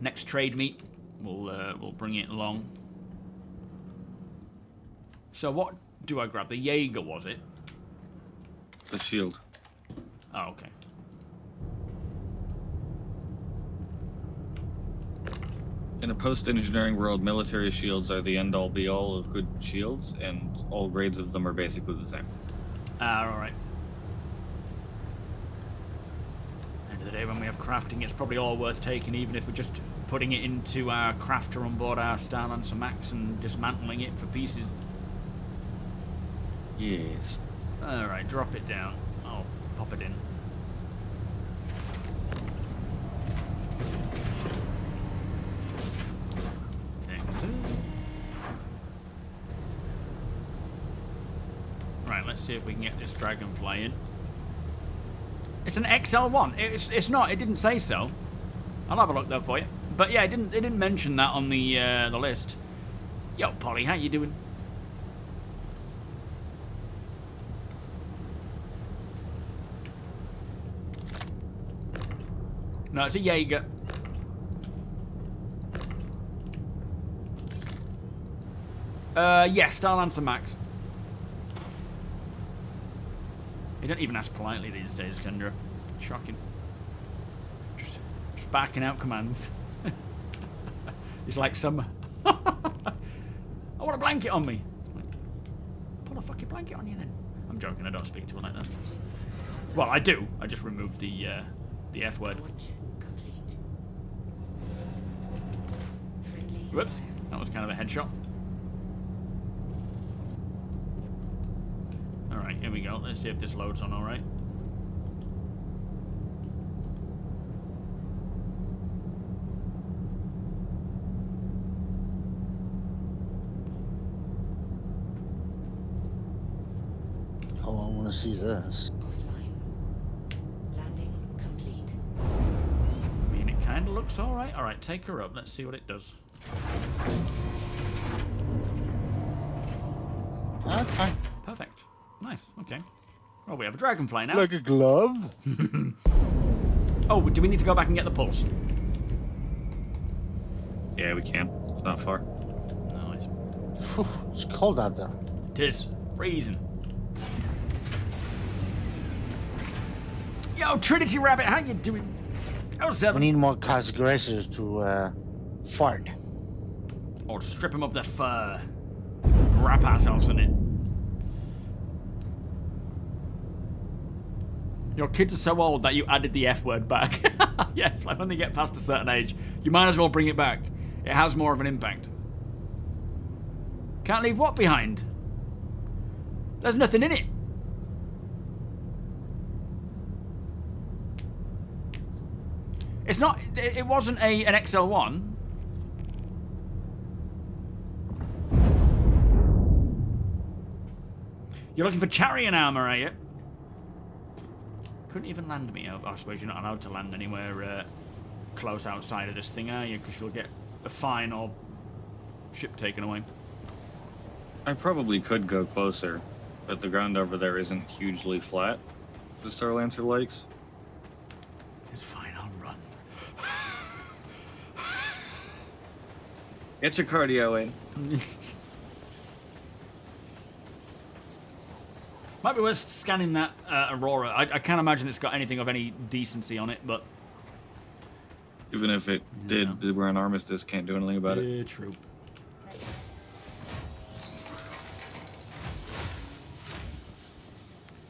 Next trade meet, we'll bring it along. So what do I grab? The Jaeger, was it? The shield. Oh, okay. In a post-engineering world, military shields are the end-all be-all of good shields, and all grades of them are basically the same. Ah, alright. End of the day, when we have crafting, it's probably all worth taking, even if we're just putting it into our crafter on board our Starlancer Max and dismantling it for pieces. Yes. Alright, drop it down. I'll pop it in. Right, let's see if we can get this dragonfly in. It's an XL1. It's not. It didn't say so. I'll have a look though for you. But yeah, it didn't mention that on the list. Yo, Polly, how you doing? No, it's a Jaeger. Yes, Starlancer Max. You don't even ask politely these days, Kendra. Shocking. Just barking out commands. It's like some... I want a blanket on me. Like, put a fucking blanket on you then. I'm joking, I don't speak to her like that. Well, I do. I just removed the F word. Launch complete. Friendly. Whoops. That was kind of a headshot. Alright, here we go. Let's see if this loads on alright. Oh, I want to see this. Offline. Landing complete. I mean, it kind of looks alright. Alright, take her up. Let's see what it does. That's fine. Perfect. Nice. Okay. Well, we have a dragonfly now. Like a glove? Oh, do we need to go back and get the pulse? Yeah, we can. It's not far. Nice. Whew, it's cold out there. It is. Freezing. Yo, Trinity Rabbit, how you doing? Oh, We 7. need more configurations to fart. Or strip them of their fur. Wrap ourselves in it. Your kids are so old that you added the F word back. Yes, like when they get past a certain age, you might as well bring it back. It has more of an impact. Can't leave what behind? There's nothing in it. It's not. It wasn't an XL1. You're looking for chariot armor, are you? Couldn't even land me. I suppose you're not allowed to land anywhere close outside of this thing, are you? Because you'll get a fine or ship taken away. I probably could go closer, but the ground over there isn't hugely flat. The Starlancer likes. It's fine. I'll run. Get your cardio in. Might be worth scanning that Aurora. I can't imagine it's got anything of any decency on it, but... Even if it did, we're on Armistice, can't do anything about it. Yeah, true.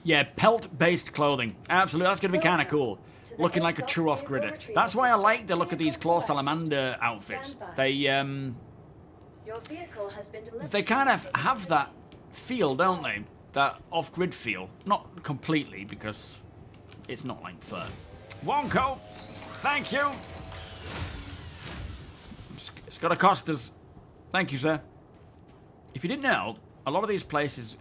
Yeah, pelt-based clothing. Absolutely, that's going to be kind of cool. Looking like a true off-gridder. That's why I like the look of these Claw Salamander outfits. They kind of have that feel, don't they? That off-grid feel. Not completely, because it's not like fur. Wonko! Thank you! It's got to cost us. Thank you, sir. If you didn't know, a lot of these places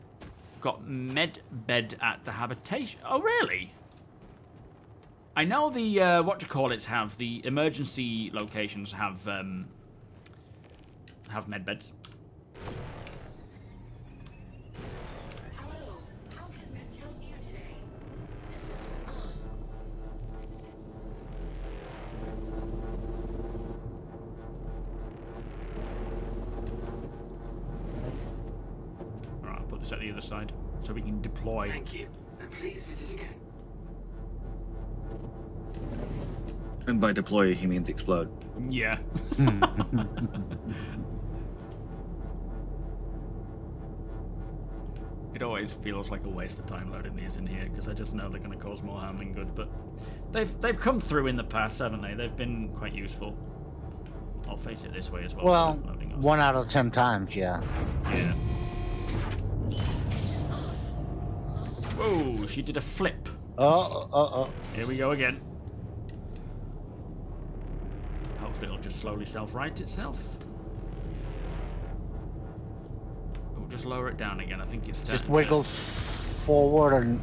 got med bed at the habitation. Oh, really? I know the, what-you-call-its have, the emergency locations have med beds. At the other side, so we can deploy. Thank you, and please visit again. And by deploy, he means explode. Yeah. It always feels like a waste of time loading these in here because I just know they're going to cause more harm than good. But they've come through in the past, haven't they? They've been quite useful. I'll face it this way as well. Well, 1 out of 10 times, yeah. Yeah. Whoa, she did a flip. Oh. Here we go again. Hopefully it'll just slowly self-right itself. Oh, just lower it down again. I think it's Just wiggle forward and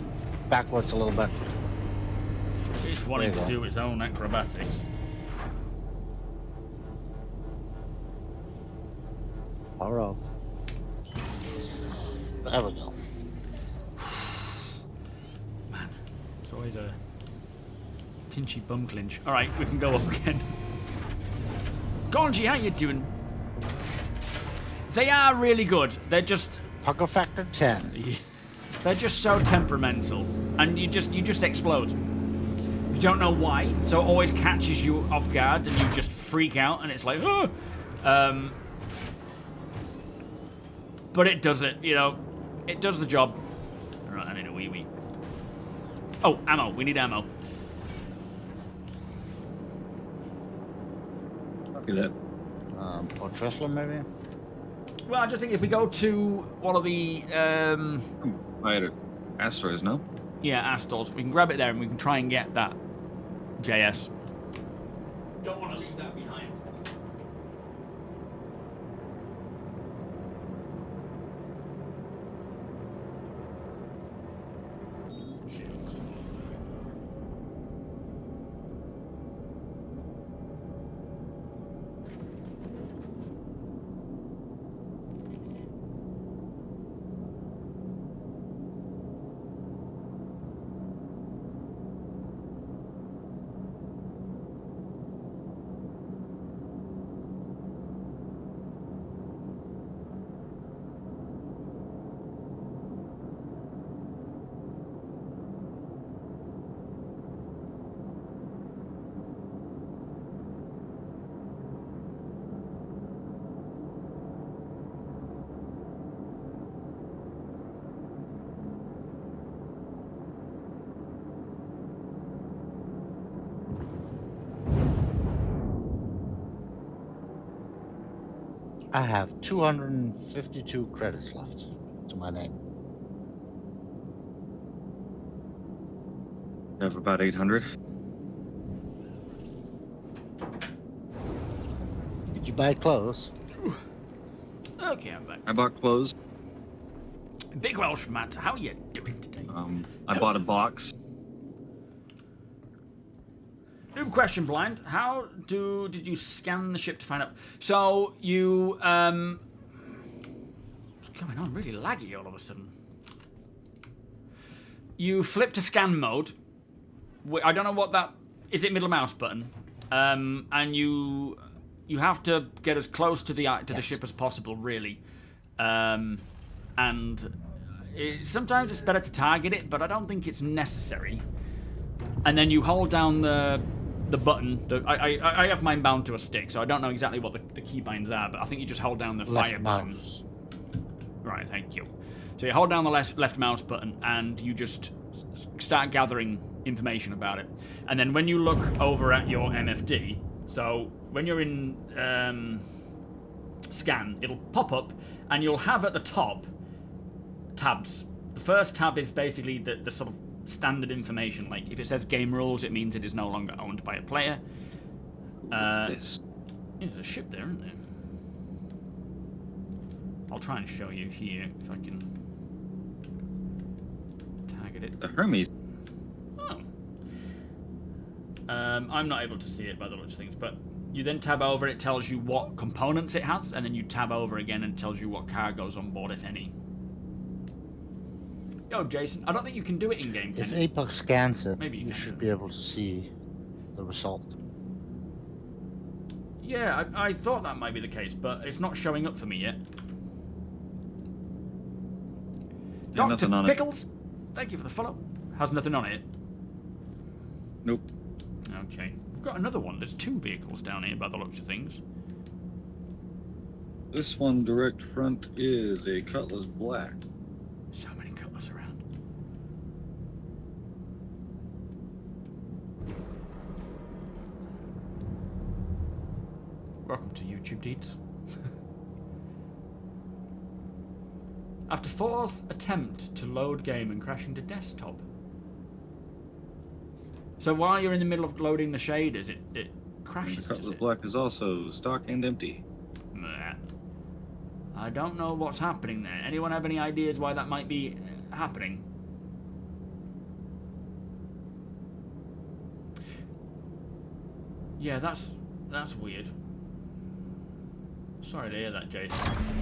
backwards a little bit. It's wanting to do its own acrobatics. Alright. There we go. Man, it's always a pinchy bum clinch. Alright, we can go up again. Gonji, how you doing? They are really good. They're just... Pucker factor 10. They're just so temperamental. And you just explode. You don't know why, so it always catches you off guard and you just freak out and it's like, oh! But it does it, you know. It does the job. Alright, I need a wee. Oh, ammo. We need ammo. Copy that. Port Tressler, maybe? Well, I just think if we go to one of the, Right, asteroids, no? yeah, Astors, we can grab it there and we can try and get that JS. Don't want to leave that behind. I have 252 credits left to my name. I have about 800. Did you buy clothes? Okay, I'm back. I bought clothes. Big Welsh Matt, how are you doing today? I bought a box. New question, Blind. How did you scan the ship to find out? So you what's going on? Really laggy all of a sudden. You flip to scan mode. I don't know what that is. It middle mouse button, and you have to get as close to the ship as possible, really. And sometimes it's better to target it, but I don't think it's necessary. And then you hold down the button. I have mine bound to a stick, so I don't know exactly what the keybinds are, but I think you just hold down the fire button. Right, thank you. So you hold down the left mouse button, and you just start gathering information about it. And then when you look over at your MFD, so when you're in scan, it'll pop up, and you'll have at the top tabs. The first tab is basically the sort of standard information. Like if it says game rules, it means it is no longer owned by a player. What's this? There's a ship there, isn't there? I'll try and show you here if I can target it. The Hermes. Oh. I'm not able to see it by the looks of things, but you then tab over, it tells you what components it has, and then you tab over again and it tells you what cargo's on board, if any. Yo, Jason, I don't think you can do it in game. If Apex scans it, Maybe you you can. should be able to see the result. Yeah, I thought that might be the case, but it's not showing up for me yet. Yeah, Dr. nothing on Pickles, thank you for the follow. Has nothing on it. Nope. Okay. We've got another one. There's 2 vehicles down here by the looks of things. This one direct front is a Cutlass Black. So many Cutlass around. Welcome to YouTube Deeds. After 4th attempt to load game and crashing to desktop. So while you're in the middle of loading the shaders, it And crashes. the does Cutlass it? Black is also stock and empty. Nah. I don't know what's happening there. Anyone have any ideas why that might be happening? Yeah, that's weird. Sorry to hear that, Jason.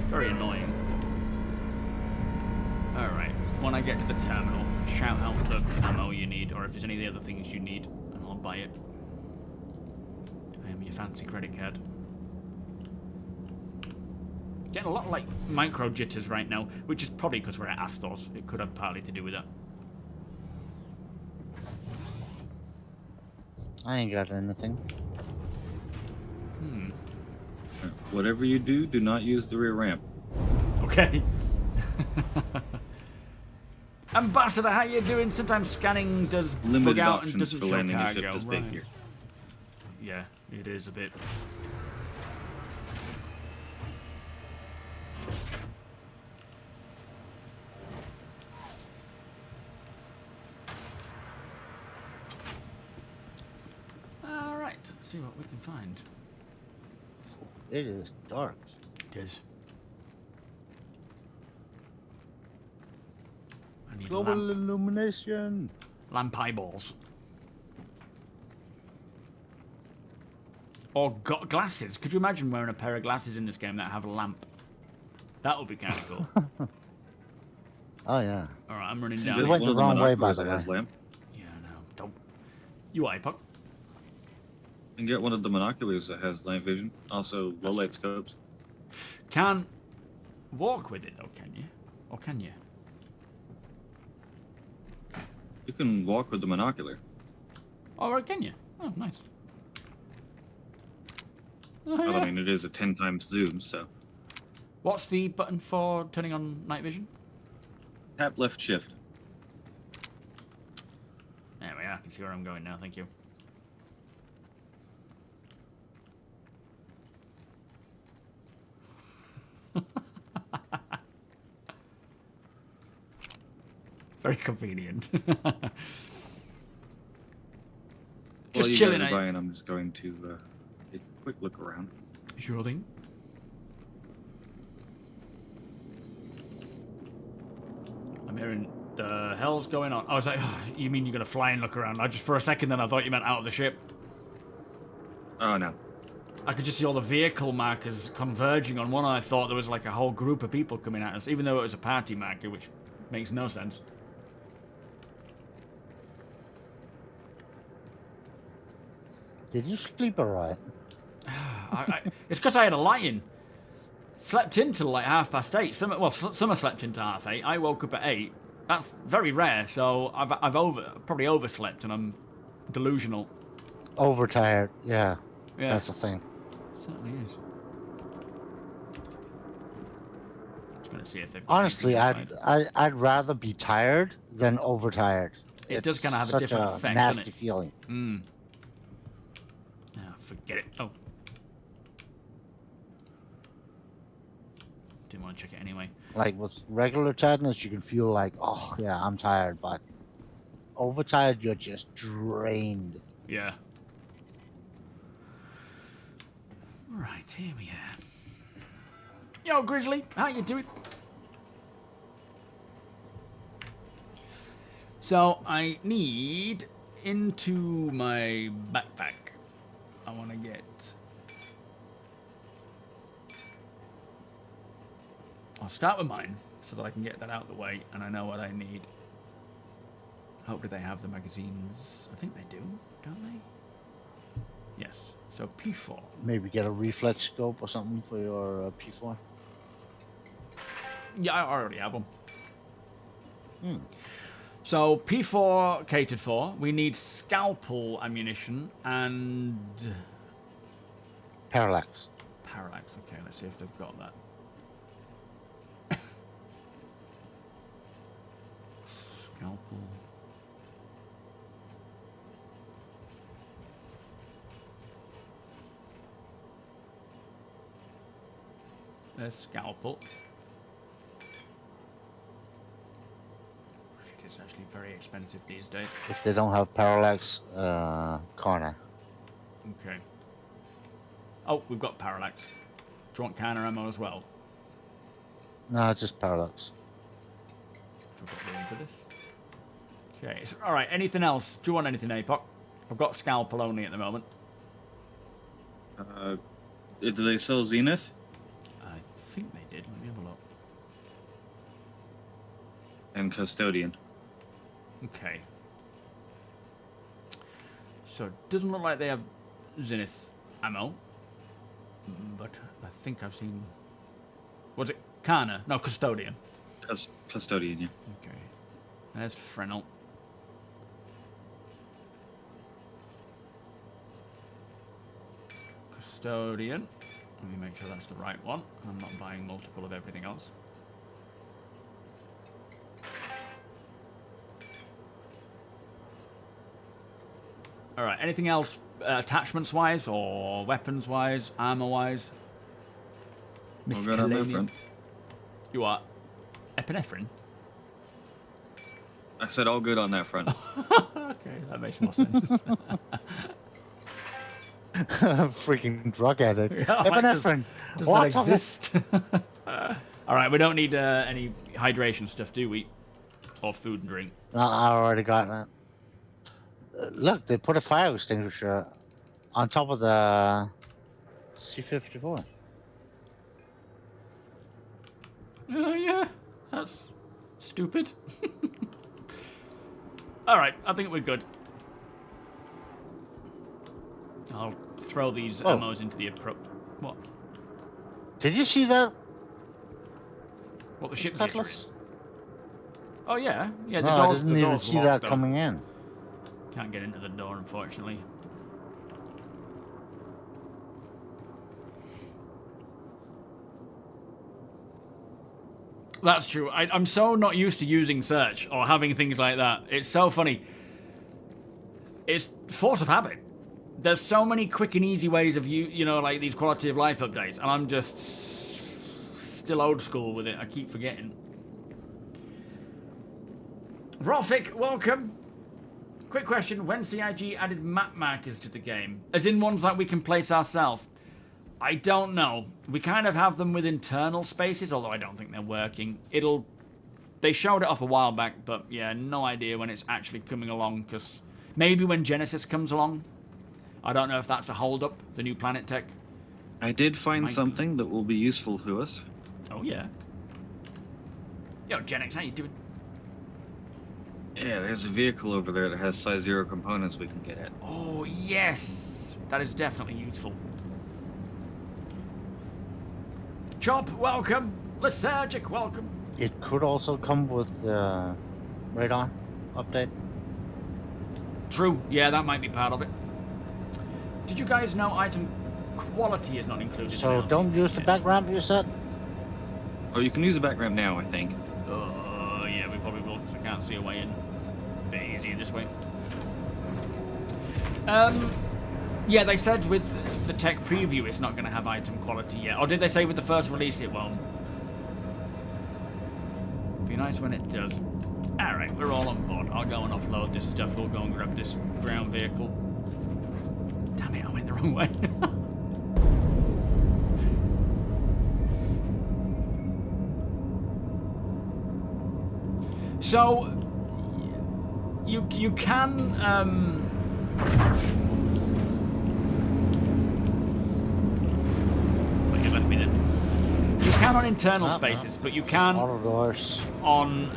Very annoying. Alright, when I get to the terminal, shout out the ammo you need, or if there's any of the other things you need, and I'll buy it. I am your fancy credit card. Getting a lot of like micro jitters right now, which is probably because we're at Astos. It could have partly to do with that. I ain't got anything. Whatever you do, do not use the rear ramp. Okay. Ambassador, how you doing? Sometimes scanning does bug Limited out and options doesn't for show landing a cargo. ship this big Right. here. Yeah, it is a bit. All right, let's see what we can find. It is dark. It is. I need Global lamp, illumination. lamp eyeballs. Or got glasses. Could you imagine wearing a pair of glasses in this game that have a lamp? That would be kind of cool. Oh yeah. All right, I'm running You down. We get went one the of the wrong way, by binoculars the that has way. lamp. Yeah, no, don't. You are, Puck. And get one of the binoculars that has night vision. Also, low light scopes. Can't walk with it though, can you? Or can you? You can walk with the binocular. Or can you? Oh, nice. Oh, Well, yeah. I mean, it is a 10 times zoom, so. What's the button for turning on night vision? Tap left shift. There we are. I can see where I'm going now. Thank you. very convenient. While Just you chilling, guys are eh? buying, I'm just going to take a quick look around. Sure thing. I'm hearing the hell's going on. I was like, oh, you mean you're gonna fly and look around? I just for a second then I thought you meant out of the ship. Oh no. I could just see all the vehicle markers converging on one, and I thought there was like a whole group of people coming at us, even though it was a party marker, which makes no sense. Did you sleep alright? It's because I had a lie-in. Slept in till like 8:30. Summer slept into 8:30. I woke up at 8. That's very rare, so I've probably overslept, and I'm delusional. Overtired, yeah. Yeah, That's the thing. certainly is. Just gonna see if they've got Honestly, anything inside. I'd rather be tired than overtired. It does It's kind of have a such different a effect, nasty doesn't it? feeling. Forget it. Oh. Didn't want to check it anyway. Like with regular tiredness, you can feel like, oh yeah, I'm tired, but overtired, you're just drained. Yeah. Right, here we are. Yo, Grizzly, how you doing? So, I need into my backpack. I want to get... I'll start with mine, so that I can get that out of the way, and I know what I need. Hopefully they have the magazines. I think they do, don't they? Yes. So P4. Maybe get a reflex scope or something for your P4. Yeah, I already have them. Hmm. So P4 catered for. We need scalpel ammunition and Parallax. parallax. Okay, let's see if they've got that. Scalpel. There's scalpel. Shit, it's actually very expensive these days. If they don't have parallax, corner. Okay. Oh, we've got parallax. Do you want canner ammo as well? No, just parallax. Forgot room for this. Okay. All right. Anything else? Do you want anything, APOC? I've got scalpel only at the moment. Do they sell Zenith? I think they did. Let me have a look. And Custodian. Okay. So it doesn't look like they have Zenith ammo, but I think I've seen. Was it Kana? No, Custodian. Custodian, yeah. Okay. There's Fresnel. Custodian. Let me make sure that's the right one. I'm not buying multiple of everything else. Alright, anything else attachments-wise or weapons-wise, armor-wise? All good on that Miscellaneous? front. You are? Epinephrine? I said all good on that front. Okay, that makes more sense. Freaking drug addict. Yeah, I'm like, Epinephrine. Does What? that exist? Alright, we don't need any hydration stuff, do we? Or food and drink. No, I already got that. Look, they put a fire extinguisher on top of the C-54. Oh, yeah. That's stupid. Alright, I think we're good. I'll throw these ammos into the What? Did you see that? What, the ship Cutlass? jittery? Oh, yeah. Yeah, No, I didn't even see that locked, coming in. Can't get into the door, unfortunately. That's true. I'm so not used to using search or having things like that. It's so funny. It's force of habit. There's so many quick and easy ways of you know, like these quality of life updates, and I'm just still old school with it. I keep forgetting. Rolfic, welcome. Quick question, when CIG added map markers to the game? As in ones that we can place ourselves? I don't know. We kind of have them with internal spaces, although I don't think they're working. They showed it off a while back, but yeah, no idea when it's actually coming along, because maybe when Genesis comes along. I don't know if that's a hold-up, the new Planet Tech. I did find something that will be useful to us. Oh, yeah. Yo, Genix, how you doing? Yeah, there's a vehicle over there that has size 0 components we can get at. Oh, yes. That is definitely useful. Chop, welcome. Lethargic, welcome. It could also come with radar update. True. Yeah, that might be part of it. Did you guys know item quality is not included? So don't use the back ramp you said? Oh, you can use the back ramp now, I think. Yeah, we probably will, because we can't see a way in. A bit easier this way. Yeah, they said with the tech preview it's not going to have item quality yet. Or did they say with the first release it won't? Be nice when it does. Alright, we're all on board. I'll go and offload this stuff. We'll go and grab this ground vehicle. Damn it, I went the wrong way. So, you can, I think you left me there. You can on internal spaces, but you can Auto doors. on,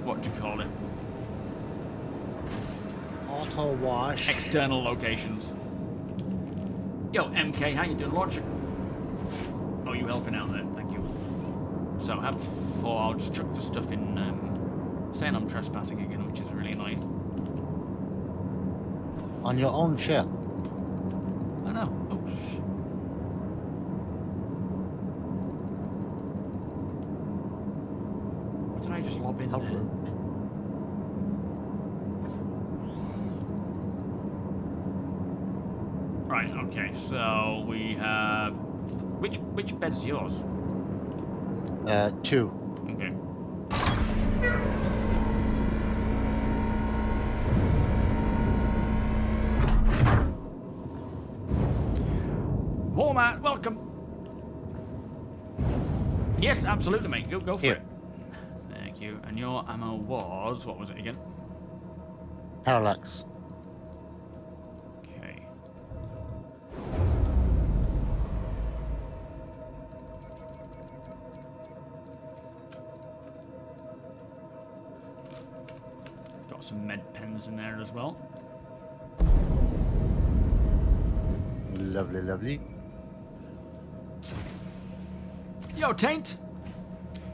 what do you call it? Auto wash. External locations. Yo, MK, how you doing? Logic. Oh, you helping out there? Thank you. So, I'll just chuck the stuff in, saying I'm trespassing again, which is really annoying. On your own ship. I know. Oh, what did I just lob in How there? rude. Right, okay, so we have... Which bed's yours? 2. Okay. Walmart, welcome. Yes, absolutely, mate. Go for Here. it. Thank you. And your ammo was... What was it again? Parallax. Okay. Got some med pens in there as well. Lovely, lovely. Yo, Taint!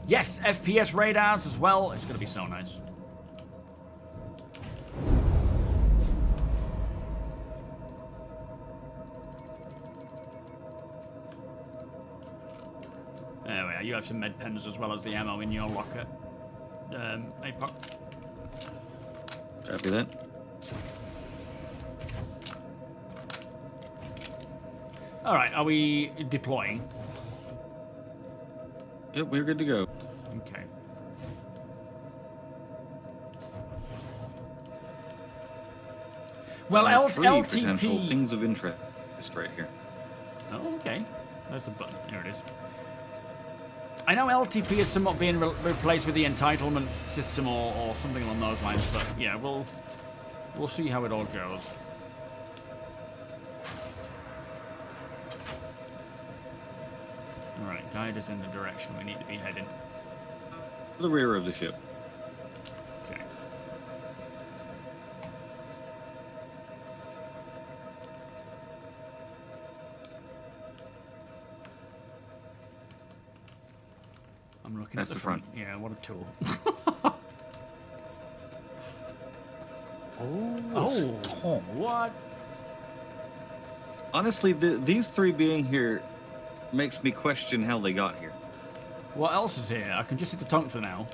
Yes, FPS radars as well. It's gonna be so nice. There we are. You have some med pens as well as the ammo in your locker. APOC. Copy that. Alright, are we deploying? Yep, we're good to go. Okay. Well, There are 3 potential LTP... things of interest right here. Oh, okay. There's the button. Here it is. I know LTP is somewhat being replaced with the entitlements system or something along those lines, but yeah, we'll see how it all goes. Alright, guide us in the direction we need to be heading. The rear of the ship. Okay. I'm looking That's at the front. Yeah, what a tool. Oh, What? Honestly, these 3 being here makes me question how they got here. What else is here? I can just hit the tonk for now.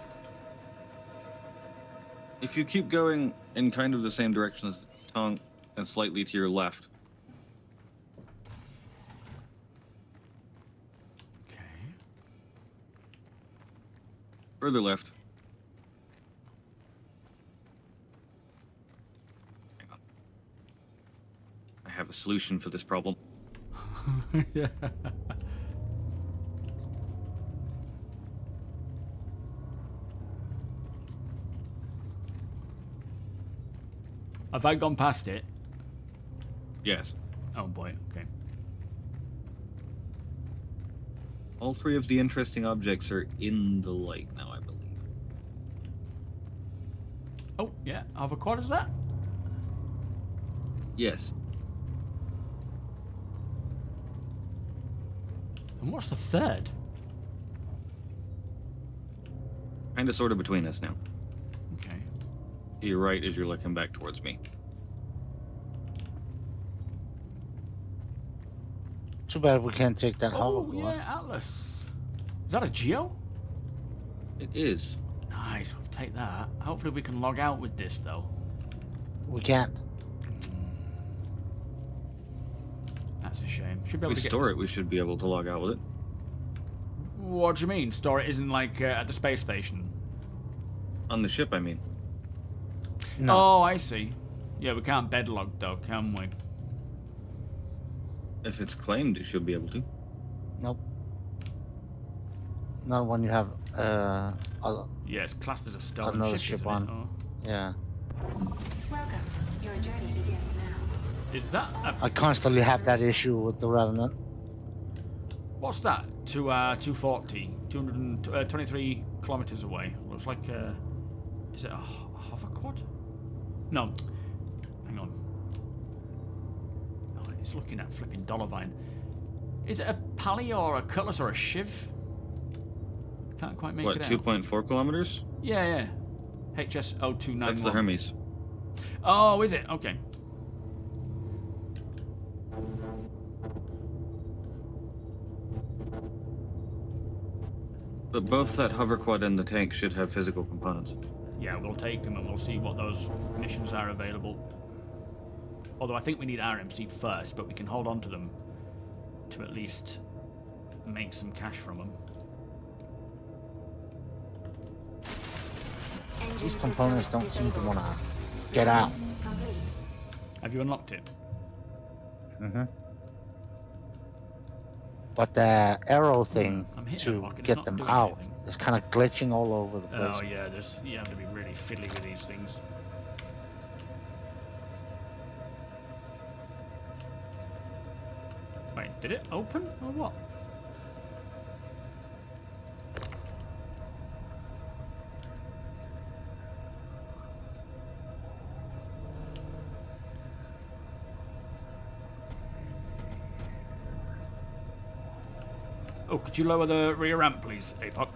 If you keep going in kind of the same direction as the tongue and slightly to your left, Okay. further left, have a solution for this problem. Yeah. Have I gone past it? Yes. Oh boy, okay. All 3 of the interesting objects are in the light now, I believe. Oh, yeah. Hover quad is that? Yes. And what's the third? Kind of sort of between us now. Okay. To your right as you're looking back towards me. Too bad we can't take that Oh, hoverboard. yeah, Atlas. Is that a Geo? It is. Nice, we'll take that. Hopefully we can log out with this, though. We can't. That's a shame. Should be If able we to get store it, we should be able to log out with it. What do you mean? Store it isn't like at the space station? On the ship, I mean. No. Oh, I see. Yeah, we can't bed log, though, can we? If it's claimed, it should be able to. Nope. Not when you have other, Yeah, it's classed as a stolen Another ship, ship isn't on. it? Oh. yeah. Welcome. Your journey begins now. Is that I constantly have that issue with the Revenant. what's that? To 240, 223 kilometers away. Looks like is it a hover quad? No. Hang on. Oh, he's looking at flipping Dollarvine. Is it a pally or a cutlass or a shiv? Can't quite make What, it out. 2.4 kilometers? Yeah, yeah. HS0291. That's the Hermes. Oh, is it? Okay. But both that hover quad and the tank should have physical components. Yeah, we'll take them and we'll see what those missions are available. Although I think we need RMC first, but we can hold on to them to at least make some cash from them. These components don't seem to want to get out. Complete. Have you unlocked it? But the arrow thing I'm hitting to a rock and it's get not them doing out anything. is kind of glitching all over the place. Oh yeah, you have to be really fiddly with these things. Wait, did it open or what? Oh, could you lower the rear ramp, please, APOC?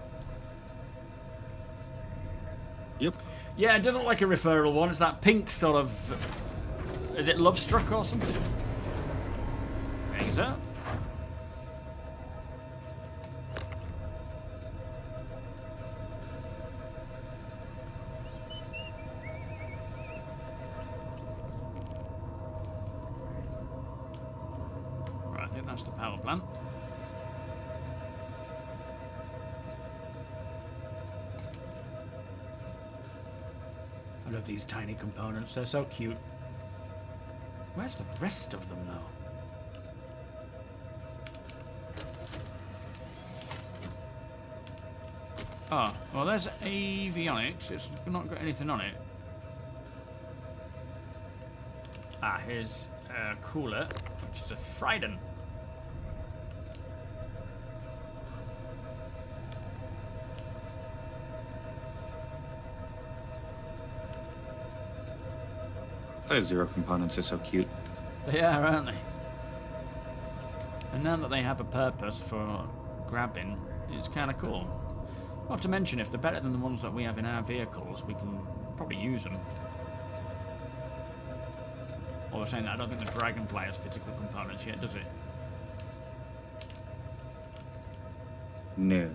Yep. Yeah, it does look like a referral one. It's that pink sort of... Is it Love Struck or something? There you go. Right, I think that's the power plant. I love these tiny components, they're so cute. Where's the rest of them now? Oh, well there's avionics, it's not got anything on it. Ah, here's a cooler, which is a Friden. Size 0 components are so cute. They are, aren't they? And now that they have a purpose for grabbing, it's kind of cool. Not to mention, if they're better than the ones that we have in our vehicles, we can probably use them. Although saying that, I don't think the Dragonfly has physical components yet, does it? No.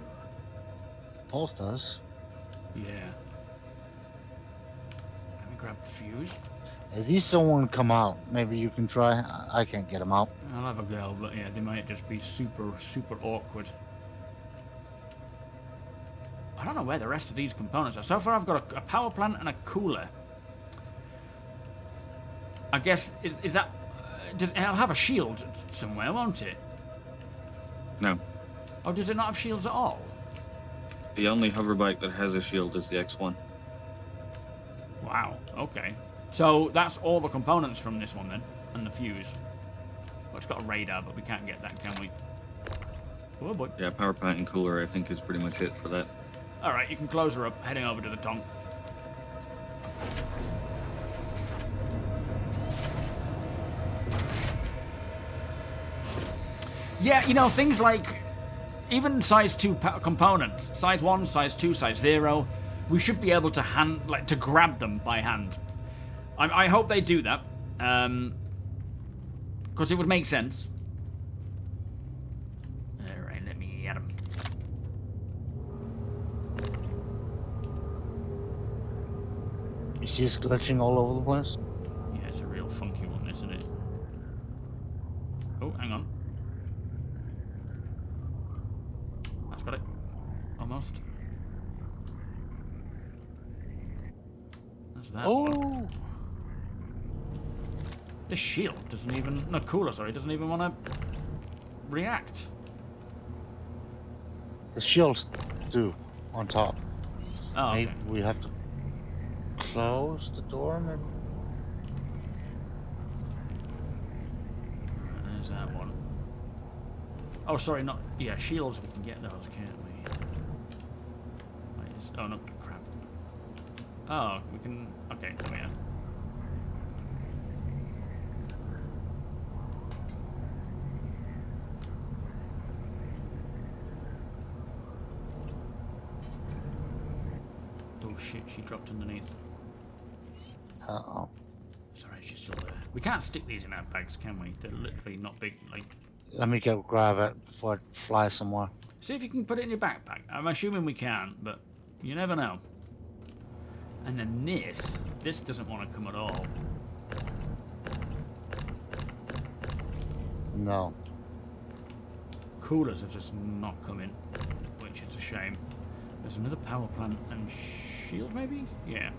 Pulse does. Yeah. Let me grab the fuse. If these don't want to come out, maybe you can try. I can't get them out. I'll have a go, but yeah, they might just be super awkward. I don't know where the rest of these components are. So far I've got a power plant and a cooler. I guess, is that It'll have a shield somewhere, won't it? No. Oh, does it not have shields at all? The only hover bike that has a shield is the X1. Wow, okay. So that's all the components from this one then, and the fuse. Well, it's got a radar, but we can't get that, can we? Oh boy. Yeah, power plant and cooler, I think, is pretty much it for that. Alright, you can close her up, heading over to the tongue. Yeah, you know, things like even size 2 components, size 1, size 2, size 0, we should be able to to grab them by hand. I hope they do that, because it would make sense. Alright, let me at them. You see it's glitching all over the place? Yeah, it's a real funky one, isn't it? Oh, hang on. That's got it. Almost. That's that one. Oh! This shield doesn't even... No, cooler, sorry, doesn't even want to react. The shields do on top. Oh, okay. Maybe we have to close the door, maybe? There's that one. Oh, sorry, not... Yeah, shields, we can get those, can't we? Oh, no, crap. Oh, we can... Okay, there we are. Oh, shit, she dropped underneath. Uh-oh. Sorry, she's still there. We can't stick these in our bags, can we? They're literally not big, like... Let me go grab it before it flies somewhere. See if you can put it in your backpack. I'm assuming we can, but you never know. And then this doesn't want to come at all. No. Coolers are just not coming, which is a shame. There's another power plant and shield, maybe? Yeah.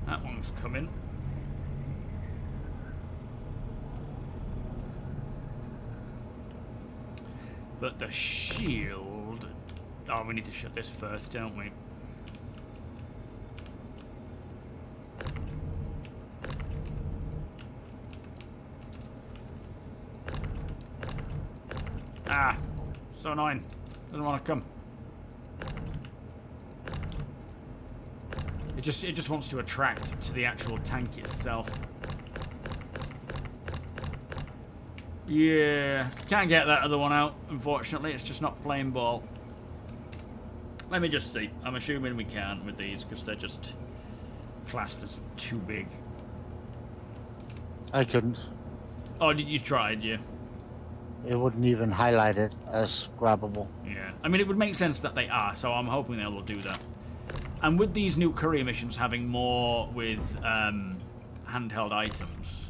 That one's coming. But the shield... Oh, we need to shut this first, don't we? Ah! So annoying. Doesn't want to come. It just wants to attract to the actual tank itself. Yeah, can't get that other one out, unfortunately. It's just not playing ball. Let me just see. I'm assuming we can with these because they're just classed as too big. I couldn't. Oh, you tried, yeah? It wouldn't even highlight it as grabbable. Yeah. I mean, it would make sense that they are, so I'm hoping they will do that. And with these new courier missions having more with handheld items,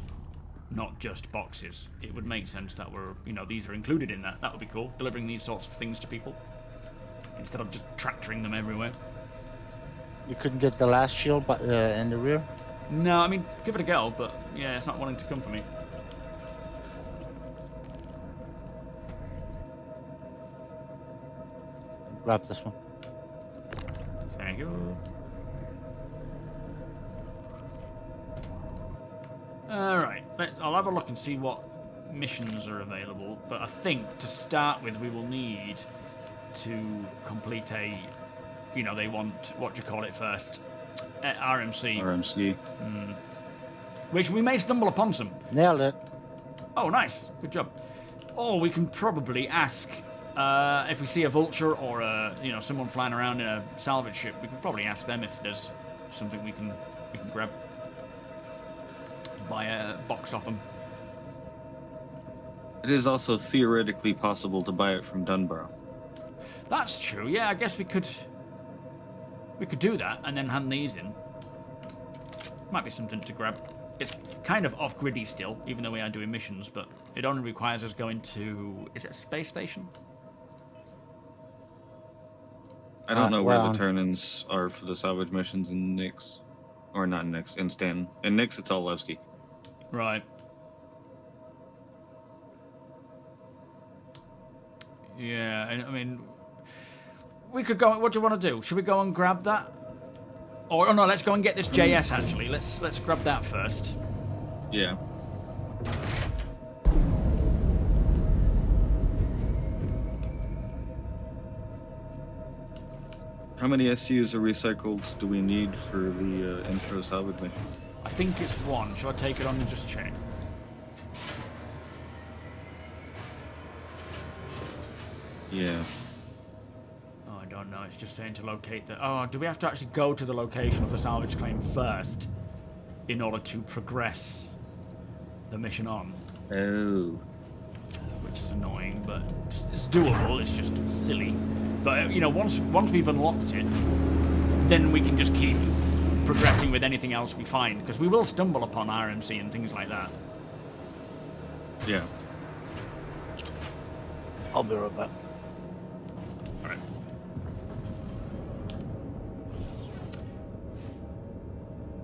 not just boxes, it would make sense that these are included in that. That would be cool, delivering these sorts of things to people instead of just tractoring them everywhere. You couldn't get the last shield in the rear? No, I mean, give it a go, but yeah, it's not wanting to come for me. Grab this one. Thank you. Alright, I'll have a look and see what missions are available, but I think to start with we will need to complete a, they want, what do you call it first? RMC. RMC. Which we may stumble upon some. Nailed it. Oh, nice. Good job. Or we can probably ask, if we see a vulture or someone flying around in a salvage ship, we can probably ask them if there's something we can grab. Buy a box off them. It is also theoretically possible to buy it from Dunbar. That's true. Yeah, I guess we could do that and then hand these in. Might be something to grab. It's kind of off-griddy still, even though we are doing missions, but it only requires us going to... Is it a space station? I don't know where well, the turn-ins are for the salvage missions in Nyx. Or not Nyx, in Stanton. In Nyx, it's all Levski. Right. Yeah, I mean, we could go. What do you want to do? Should we go and grab that? Or oh no, let's go and get this JS. Actually, let's grab that first. Yeah. How many SUs are recycled do we need for the intro salvage mission? I think it's one. Shall I take it on and just check? Yeah. Oh, I don't know. It's just saying to locate the... Oh, do we have to actually go to the location of the salvage claim first in order to progress the mission on? Oh. Which is annoying, but it's doable. It's just silly. But, you know, once we've unlocked it, then we can just keep progressing with anything else we find, because we will stumble upon RMC and things like that. Yeah. I'll be right back. All right.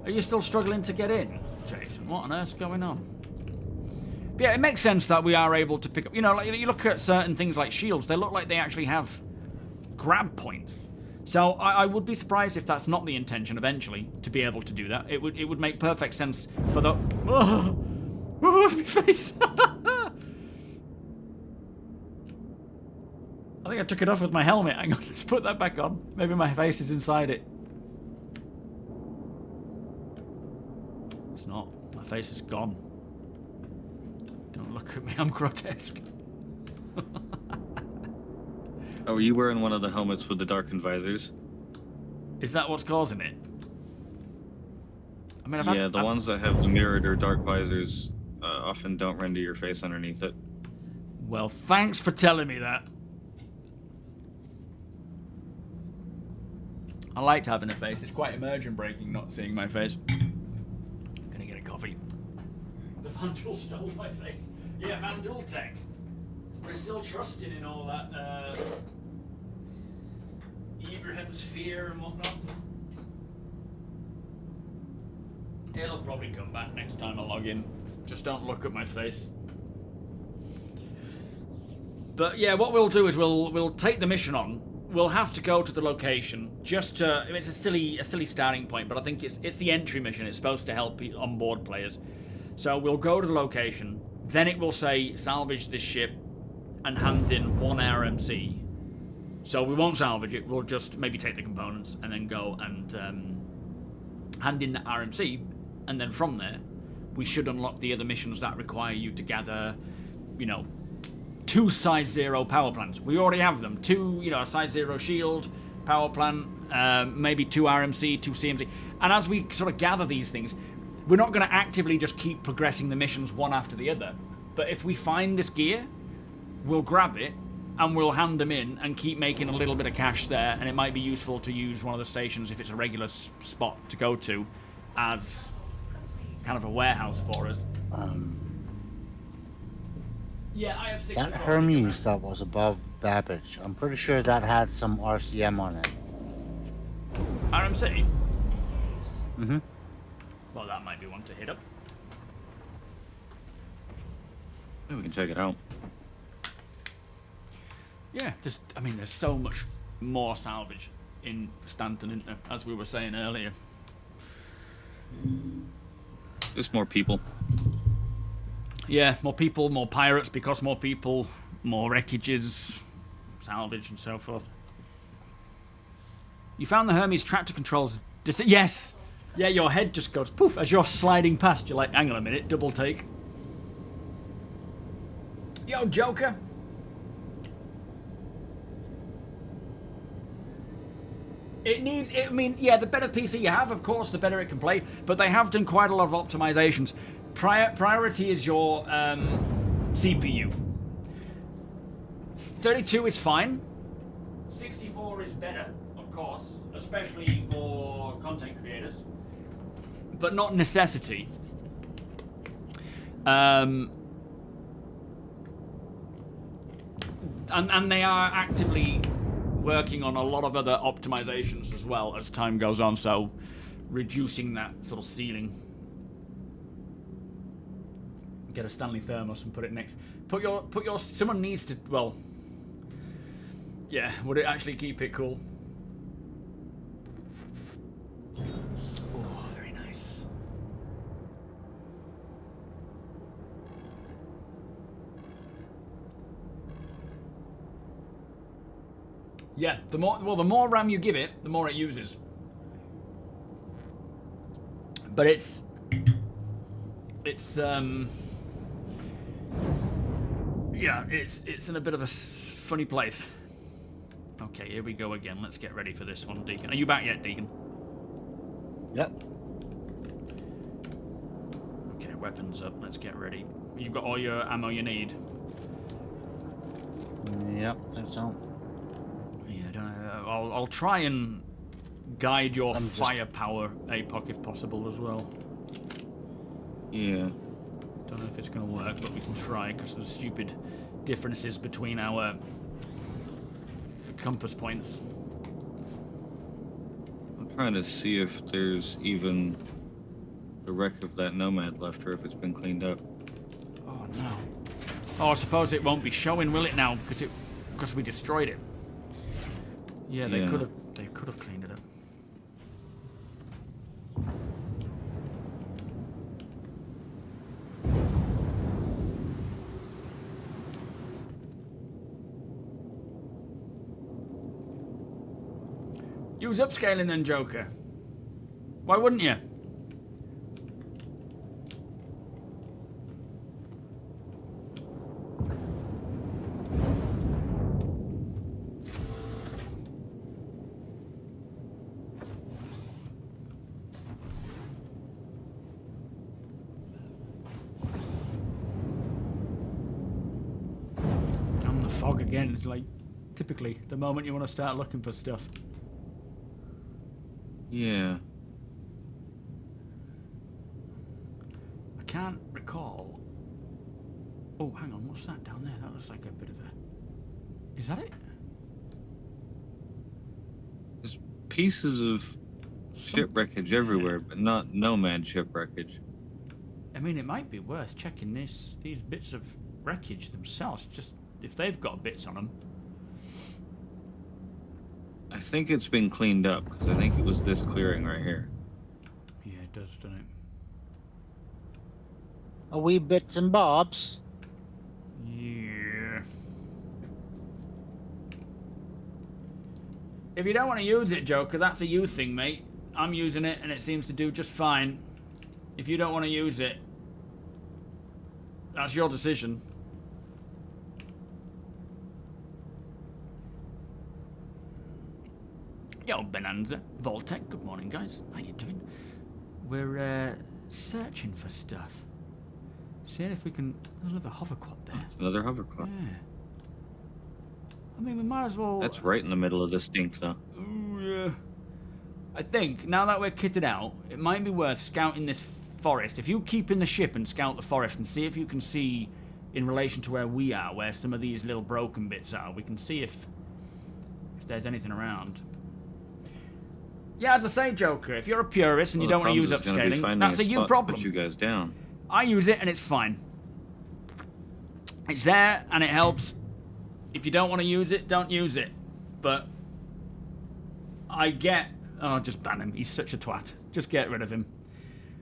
Are you still struggling to get in, Jason? What on earth's going on? But yeah, it makes sense that we are able to pick up... You know, like, you look at certain things like shields, they look like they actually have grab points. So I would be surprised if that's not the intention eventually, to be able to do that. It would make perfect sense for the... Oh, my face! I think I took it off with my helmet. Hang on, let's put that back on. Maybe my face is inside it. It's not. My face is gone. Don't look at me, I'm grotesque. Oh, are you wearing one of the helmets with the darkened visors? Is that what's causing it? I mean, Yeah, the ones that have the mirrored or dark visors often don't render your face underneath it. Well, thanks for telling me that. I liked having a face. It's quite immersion breaking not seeing my face. I'm gonna get a coffee. The Vanduul stole my face. Yeah, Vanduul tech. We're still trusting in all that Ibrahim's fear and whatnot. It'll probably come back next time I log in. Just don't look at my face. But yeah, what we'll do is we'll take the mission on. We'll have to go to the location just to... I mean, it's a silly starting point, but I think it's the entry mission. It's supposed to help onboard players. So we'll go to the location. Then it will say salvage this ship and hand in one RMC. So we won't salvage it. We'll just maybe take the components and then go and hand in the RMC. And then from there, we should unlock the other missions that require you to gather, you know, 2 size 0 power plants. We already have them. 2, you know, a size 0 shield, power plant, maybe 2 RMC, 2 CMC. And as we sort of gather these things, we're not going to actively just keep progressing the missions one after the other. But if we find this gear, we'll grab it and we'll hand them in and keep making a little bit of cash there. And it might be useful to use one of the stations if it's a regular spot to go to as kind of a warehouse for us. Yeah, I have 6. That Hermes that was above Babbage, I'm pretty sure that had some RCM on it. RMC? Mm-hmm. Well, that might be one to hit up. Yeah, we can check it out. Yeah, just, I mean, there's so much more salvage in Stanton, isn't there, as we were saying earlier. Just more people. Yeah, more people, more pirates, because more people, more wreckages, salvage, and so forth. You found the Hermes tractor controls. Yes! Yeah, your head just goes poof as you're sliding past. You're like, hang on a minute, double take. Yo, Joker. It needs, I mean, yeah, the better PC you have, of course, the better it can play, but they have done quite a lot of optimizations. Priority is your CPU. 32 is fine. 64 is better, of course, especially for content creators, but not necessity. And they are actively working on a lot of other optimizations as well as time goes on, so reducing that sort of ceiling. Get a Stanley Thermos and put it next. Put your. Someone needs to. Well. Yeah. Would it actually keep it cool? Oh, very nice. Yeah. The more RAM you give it, the more it uses. But it's yeah, it's in a bit of a funny place. Okay, here we go again. Let's get ready for this one, Deacon. Are you back yet, Deacon? Yep. Okay, weapons up. Let's get ready. You've got all your ammo you need. Yep, I think so. Yeah, I'll try and guide your firepower, APOC, if possible, as well. Yeah. Don't know if it's going to work, but we can try, because there's stupid differences between our compass points. I'm trying to see if there's even the wreck of that Nomad left, or if it's been cleaned up. Oh no. Oh, I suppose it won't be showing, will it now? Because we destroyed it. Yeah, they could have cleaned it up. Use upscaling then, Joker. Why wouldn't you? Damn the fog again. It's like typically the moment you want to start looking for stuff. Yeah. I can't recall. Oh, hang on, what's that down there? That looks like a bit of a... Is that it? There's pieces of ship wreckage everywhere, but not Nomad ship wreckage. I mean, it might be worth checking these bits of wreckage themselves, just if they've got bits on them. I think it's been cleaned up, because I think it was this clearing right here. Yeah, it does, doesn't it? A wee bits and bobs. Yeah. If you don't want to use it, Joker, that's a you thing, mate. I'm using it, and it seems to do just fine. If you don't want to use it, that's your decision. Yo, Bonanza, Voltec, good morning, guys. How you doing? We're searching for stuff. Seeing if we can... There's another hoverquad there. It's another hoverquad. Yeah. I mean, we might as well... That's right in the middle of the stink, though. Ooh, yeah. I think, now that we're kitted out, it might be worth scouting this forest. If you keep in the ship and scout the forest and see if you can see, in relation to where we are, where some of these little broken bits are, we can see if there's anything around. Yeah, as I say, Joker, if you're a purist and you don't want to use upscaling, that's a you problem. Put you guys down. I use it and it's fine. It's there and it helps. If you don't want to use it, don't use it. But I get... Oh, just ban him. He's such a twat. Just get rid of him.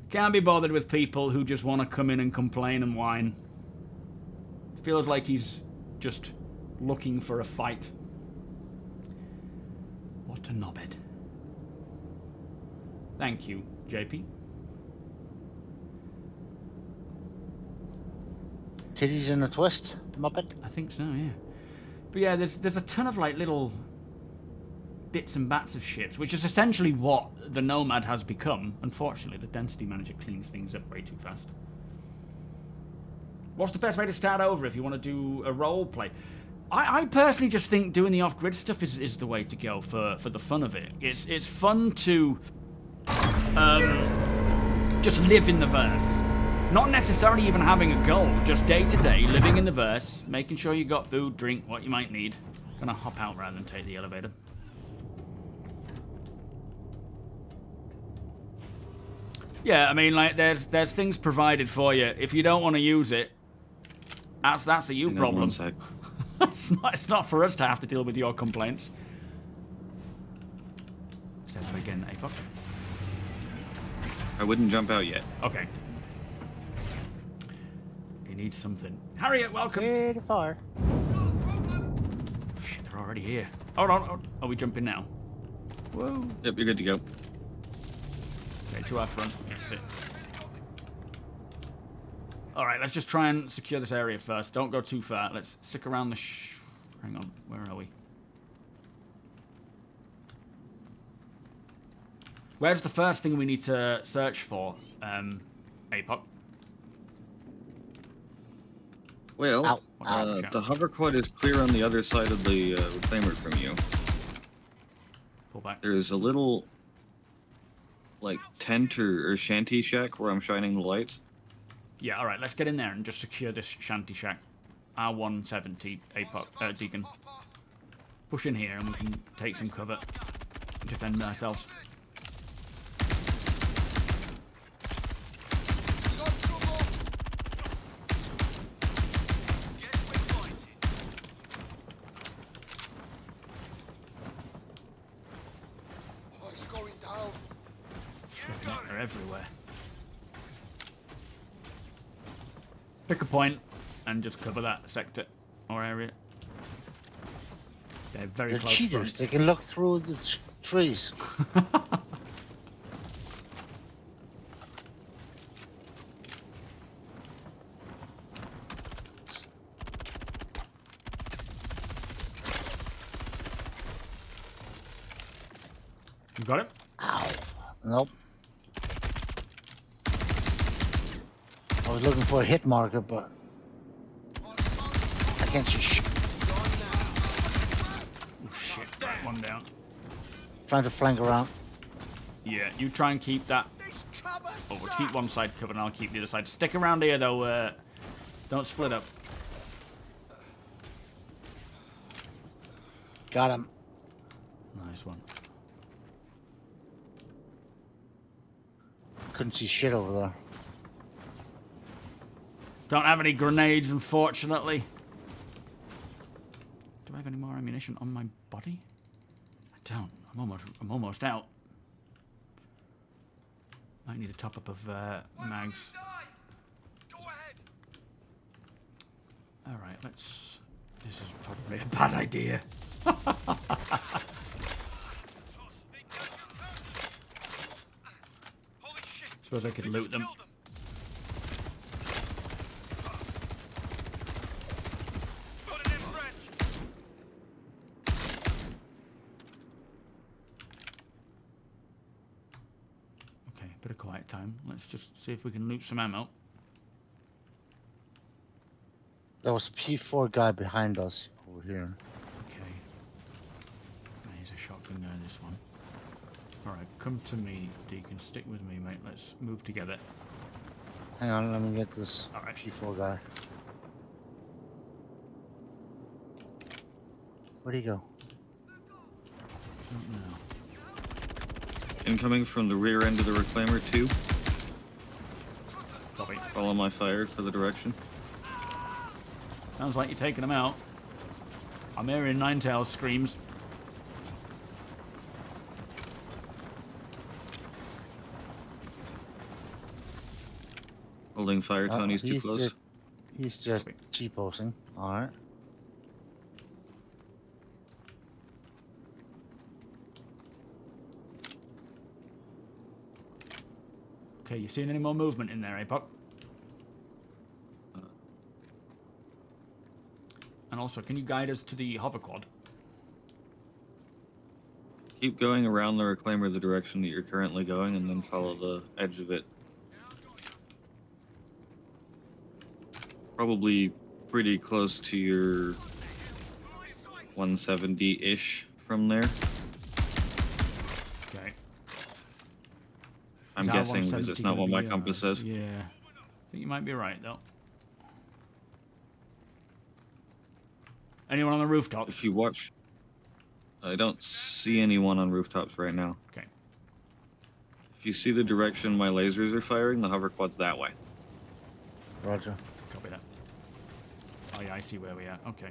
Can't be bothered with people who just want to come in and complain and whine. Feels like he's just looking for a fight. What a knobhead. Thank you, JP. Titties in a twist, Muppet. I think so, yeah. But yeah, there's a ton of like little bits and bats of ships, which is essentially what the Nomad has become. Unfortunately, the density manager cleans things up way too fast. What's the best way to start over if you want to do a role play? I personally just think doing the off-grid stuff is the way to go for the fun of it. It's fun to just live in the verse. Not necessarily even having a goal, just day to day, living in the verse, making sure you got food, drink, what you might need. Gonna hop out rather than take the elevator. Yeah, I mean, like, there's things provided for you. If you don't want to use it, that's the you Hang on problem. one sec. It's not for us to have to deal with your complaints. Says it again, Apoc. I wouldn't jump out yet. Okay. He needs something. Harriet, welcome. Pretty far. Shit, they're already here. Hold on. Are we jumping now? Whoa. Yep, you're good to go. Okay, to our front. That's it. Alright, let's just try and secure this area first. Don't go too far. Let's stick around the hang on, where are we? Where's the first thing we need to search for, Apoc? Well, Ow. the hover quad is clear on the other side of the reclaimer from you. Pull back. There's a little, like, tent or shanty shack where I'm shining the lights. Yeah, alright, let's get in there and just secure this shanty shack. R170, Apoc, Deacon. Push in here and we can take some cover. Defend ourselves. They're everywhere. Pick a point and just cover that sector or area. They're very They're close. cheaters. Front. They can look through the trees. You got it? Ow. Nope. I was looking for a hit marker, but I can't see shit. Oh shit, right, one down. Trying to flank around. Yeah, you try and keep that. Oh, we'll keep one side covered and I'll keep the other side. Stick around here though, don't split up. Got him. Nice one. Couldn't see shit over there. Don't have any grenades, unfortunately. Do I have any more ammunition on my body? I don't. I'm almost out. Might need a top up of mags. All right, let's. This is probably a bad idea. Suppose I could loot them. Okay, bit of quiet time. Let's just see if we can loot some ammo. There was a P4 guy behind us over here. Okay. He's a shotgun guy, this one. Alright, come to me, Deacon. Stick with me, mate. Let's move together. Hang on, let me get this Alright. P4 guy. Where'd he go? Don't know. Incoming from the rear end of the reclaimer, too. Copy. Follow my fire for the direction. Sounds like you're taking them out. I'm hearing Ninetales screams. Holding fire, Tony's too close. He's just cheaposing. Alright. Okay, you seeing any more movement in there, Apoc? And also, can you guide us to the hover quad? Keep going around the reclaimer the direction that you're currently going, and then follow the edge of it. Probably pretty close to your 170-ish from there. Okay. I'm guessing because it's not what my compass says. Yeah. I think you might be right, though. Anyone on the rooftop? If you watch, I don't see anyone on rooftops right now. Okay. If you see the direction my lasers are firing, the hover quad's that way. Roger. Copy that. Oh yeah, I see where we are. Okay.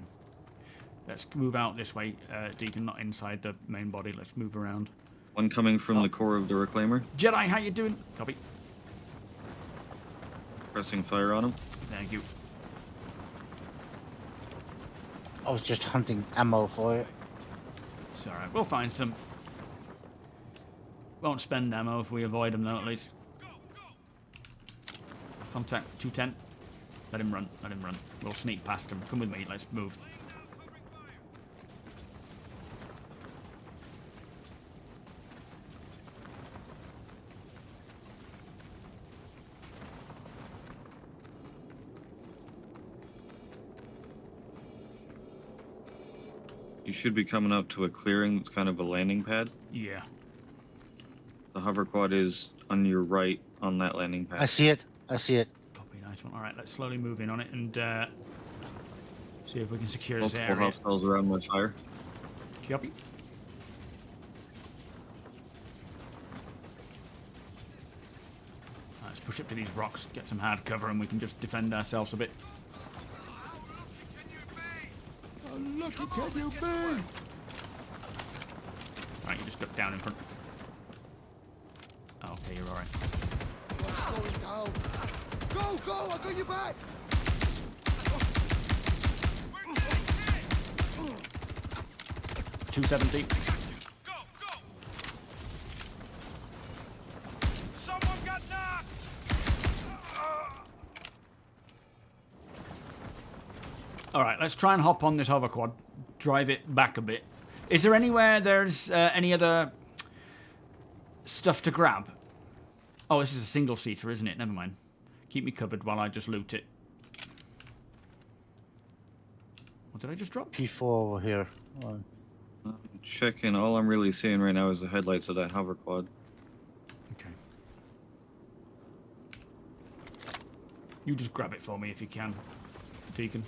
Let's move out this way, Deacon, not inside the main body. Let's move around. One coming from the core of the reclaimer. Jedi, how you doing? Copy. Pressing fire on him. Thank you. I was just hunting ammo for it. It's alright. We'll find some. Won't spend ammo if we avoid them, though, at least. Contact 210. Let him run. Let him run. We'll sneak past him. Come with me. Let's move. You should be coming up to a clearing that's kind of a landing pad. Yeah. The hover quad is on your right on that landing pad. I see it. I see it. Copy. Nice one. Alright, let's slowly move in on it and see if we can secure this Multiple area. hostiles around my fire. Copy. Let's push up to these rocks, get some hard cover, and we can just defend ourselves a bit. How lucky can you be? Right, you just duck down in front. Oh, okay, you're alright. Going down. Go, go! I got you back. 270. Go, go! Someone got knocked. Alright, let's try and hop on this hover quad. Drive it back a bit. Is there anywhere there's any other stuff to grab? Oh, this is a single seater, isn't it? Never mind. Keep me covered while I just loot it. What did I just drop? P4 over here. I'm checking. All I'm really seeing right now is the headlights of that hover quad. Okay. You just grab it for me if you can, Deacon.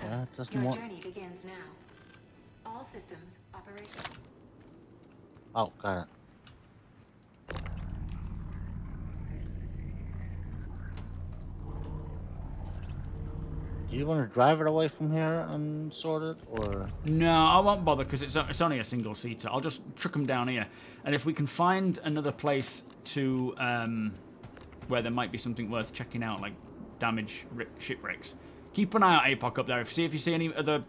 Yeah, it doesn't Your want. journey begins now. All systems operational. Oh, got it. Do you want to drive it away from here and sort it, or? No, I won't bother because it's only a single seater. I'll just truck them down here, and if we can find another place to where there might be something worth checking out, like damaged shipwrecks, keep an eye out, APOC, up there. See if you see any other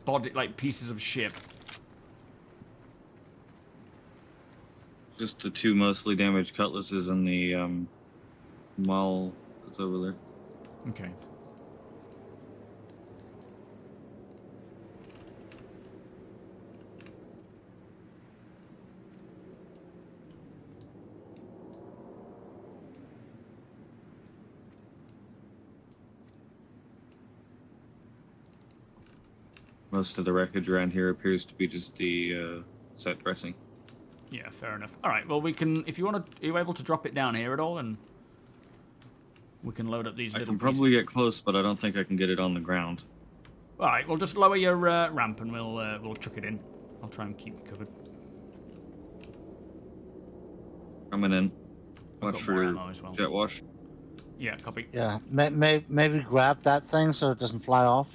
body, like pieces of ship. Just the two mostly damaged cutlasses and the mall that's over there. Okay. Most of the wreckage around here appears to be just the set dressing. Yeah, fair enough. All right, well, we can, if you want to, are you able to drop it down here at all? And we can load up these I little can probably pieces. get close, but I don't think I can get it on the ground. All right, well, just lower your ramp and we'll chuck it in. I'll try and keep it covered. Coming in. I've Watch got for more your ammo as well. jet wash. Yeah, copy. Yeah, maybe grab that thing so it doesn't fly off.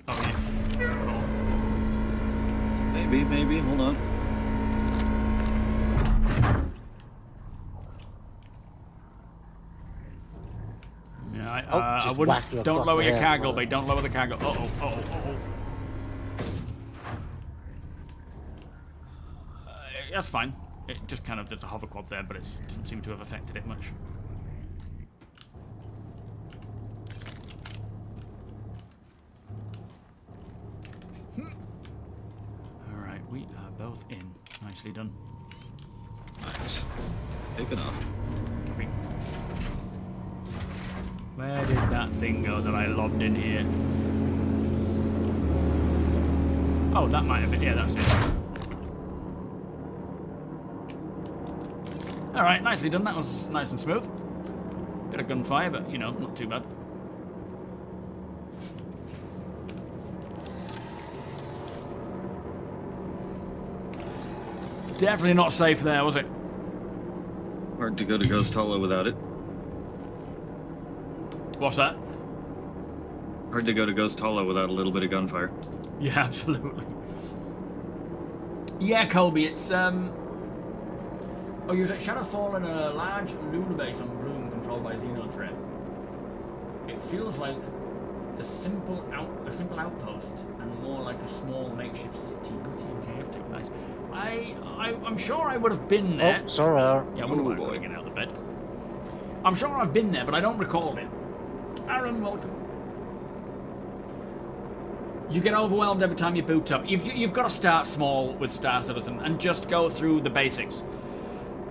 Oh, yeah. Maybe. Hold on. Yeah, Oh, I just wouldn't. whacked you Don't across lower the your head, cargo, but- mate. Don't lower the cargo. Uh-oh. That's fine. It just kind of, there's a hover quad there, but it doesn't seem to have affected it much. Alright, we are both in. Nicely done. Nice. Take it off. Copy. Where did that thing go that I lobbed in here? Oh, that might have been. Yeah, that's it. Alright, nicely done. That was nice and smooth. Bit of gunfire, but, you know, not too bad. Definitely not safe there, was it? Hard to go to Ghost Hollow without it. What's that? Hard to go to Ghost Hollow without a little bit of gunfire. Yeah, absolutely. Yeah, Colby, it's, Oh, you're at Shadowfall in a large lunar base on Bloom controlled by Xeno threat. It feels like a simple outpost and more like a small makeshift city. Gritty and chaotic. Nice. I'm sure I would have been there. Oh, sorry. Yeah, I wouldn't mind going out of the bed. I'm sure I've been there, but I don't recall it. Aaron, welcome. You get overwhelmed every time you boot up. You've got to start small with Star Citizen and just go through the basics.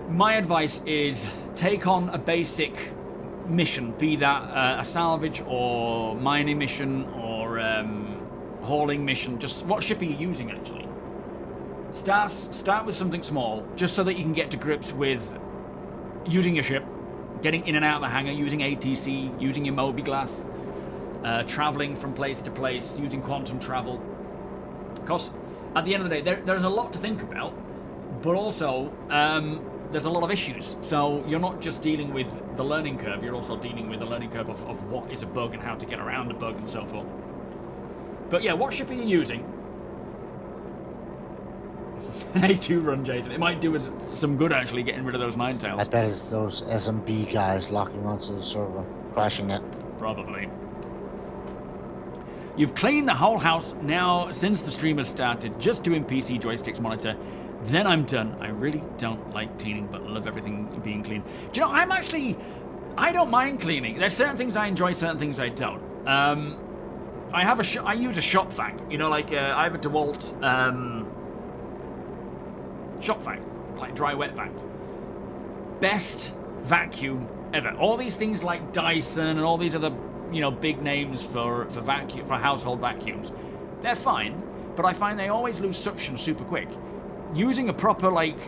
My advice is take on a basic mission, be that a salvage or mining mission or hauling mission. Just what ship are you using actually? Start with something small, just so that you can get to grips with using your ship, getting in and out of the hangar, using ATC, using your MOBIGlass. Traveling from place to place, using quantum travel. Because at the end of the day, there's a lot to think about, but also there's a lot of issues. So you're not just dealing with the learning curve, you're also dealing with the learning curve of what is a bug and how to get around a bug and so forth. But yeah, what ship are you using? A2 run, Jason. It might do us some good actually getting rid of those mine tails. I bet it's those SMB guys locking onto the server, crashing it. Probably. You've cleaned the whole house now since the stream has started, just doing PC joysticks monitor. Then I'm done. I really don't like cleaning, but love everything being clean. Do you know, I don't mind cleaning. There's certain things I enjoy, certain things I don't. I use a shop vac. You know, like I have a DeWalt shop vac, like dry wet vac. Best vacuum ever. All these things like Dyson and all these other, you know, big names for household vacuums, they're fine, but I find they always lose suction super quick. Using a proper like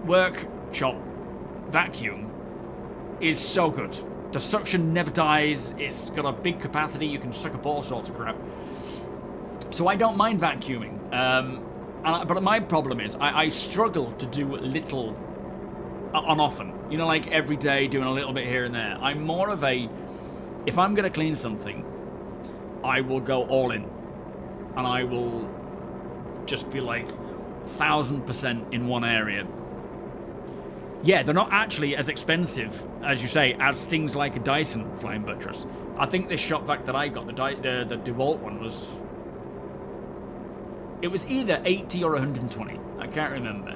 workshop vacuum is so good. The suction never dies. It's got a big capacity. You can suck up all sorts of crap. So I don't mind vacuuming. But my problem is I struggle to do little on often. You know, like every day doing a little bit here and there. I'm more of a, if I'm going to clean something, I will go all in. And I will just be like 1000% in one area. Yeah, they're not actually as expensive, as you say, as things like a Dyson flying buttress. I think this shop vac that I got, the DeWalt one, it was either 80 or 120. I can't remember.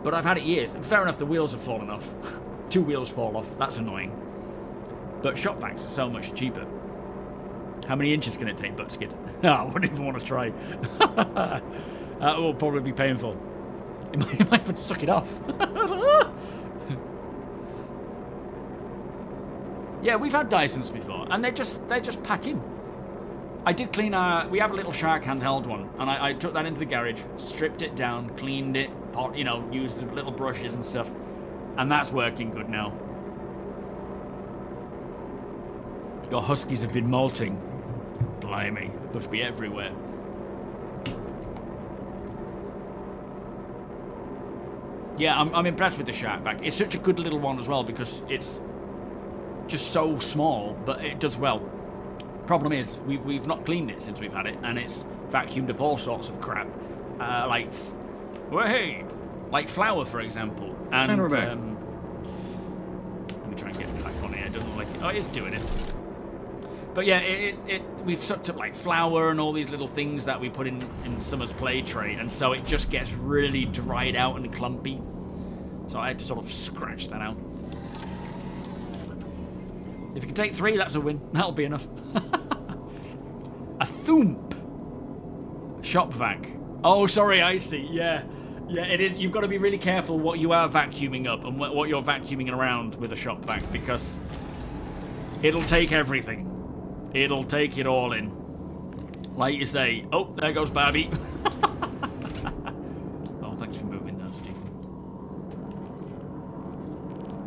But I've had it years. And fair enough, the wheels have fallen off. 2 wheels fall off. That's annoying. But shop vacs are so much cheaper. How many inches can it take, Buckskid? I wouldn't even want to try. That will probably be painful. It might even suck it off. Yeah, we've had Dysons before, and they just pack in. I did clean we have a little Shark handheld one, and I took that into the garage, stripped it down, cleaned it, used the little brushes and stuff, and that's working good now. Your huskies have been molting. Blimey, must be everywhere. Yeah, I'm impressed with the Shark vac. It's such a good little one as well because it's just so small, but it does well. Problem is, we've not cleaned it since we've had it, and it's vacuumed up all sorts of crap, like flour, for example. And let me try and get it back on here. It doesn't look like it. Oh, it's doing it. But yeah, we've sucked up like flour and all these little things that we put in Summer's play tray, and so it just gets really dried out and clumpy. So I had to sort of scratch that out. If you can take 3, that's a win. That'll be enough. A thump. Shop vac. Oh, sorry, Icy. Yeah, it is. You've got to be really careful what you are vacuuming up and what you're vacuuming around with a shop vac, because it'll take everything. It'll take it all in. Like you say. Oh, there goes Barbie. Oh, thanks for moving those, Stephen.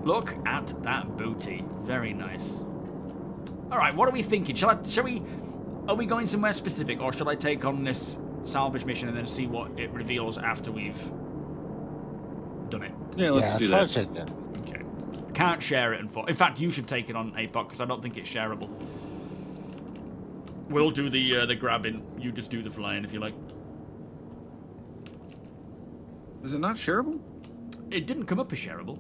Look at that booty. Very nice. All right, what are we thinking? Are we going somewhere specific, or should I take on this salvage mission and then see what it reveals after we've done it? Yeah, let's do that. Okay. Can't share it, in fact, you should take it on APOC, because I don't think it's shareable. We'll do the grabbing. You just do the flying, if you like. Is it not shareable? It didn't come up as shareable.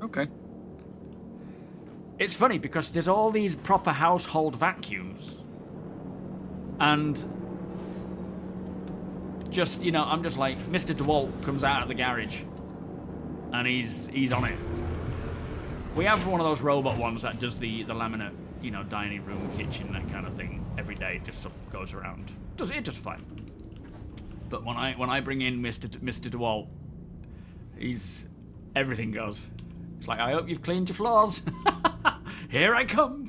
Okay. It's funny because there's all these proper household vacuums, and just, you know, I'm just like, Mr. DeWalt comes out of the garage, and he's on it. We have one of those robot ones that does the laminate, you know, dining room, kitchen, that kind of thing every day. It just sort of goes around. It does fine. But when I bring in Mr. DeWalt, everything goes. It's like, I hope you've cleaned your floors. Here I come.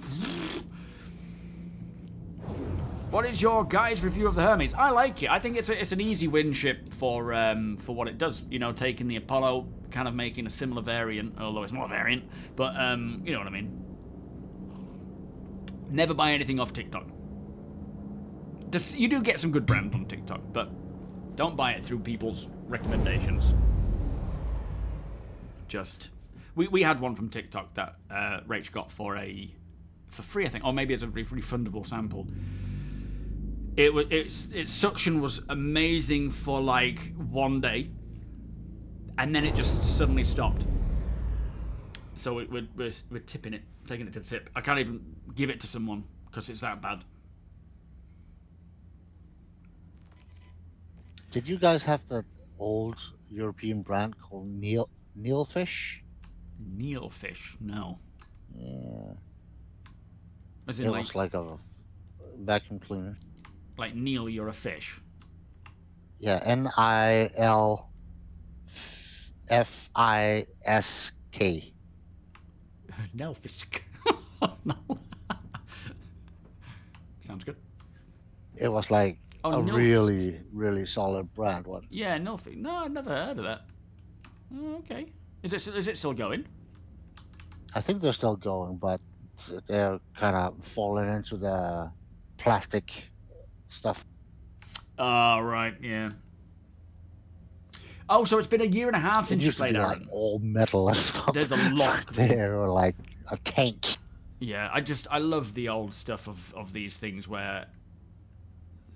What is your guys' review of the Hermes? I like it. I think it's an easy win ship for what it does. You know, taking the Apollo, kind of making a similar variant, although it's not a variant. But you know what I mean. Never buy anything off TikTok. You do get some good brands on TikTok, but don't buy it through people's recommendations. Just we had one from TikTok that Rach got for free, I think, or maybe it's a refundable sample. Its suction was amazing for like 1 day, and then it just suddenly stopped. So we're tipping it, taking it to the tip. I can't even give it to someone because it's that bad. Did you guys have the old European brand called Neilfish? Neilfish? No. Yeah. As It in, was like a vacuum cleaner. like Neil, you're a fish. Yeah, Nilfisk. Neilfish. No. Sounds good. It was like a Nilfisk. really, really solid brand one. Yeah, Neilfish. No, I've never heard of that. Oh, okay. Is it still going? I think they're still going, but they're kind of falling into the plastic stuff. Oh, right, yeah. Oh, so it's been 1.5 years since you played like Aaron. all metal and stuff. There's a lot. There, or like a tank. Yeah, I love the old stuff of these things where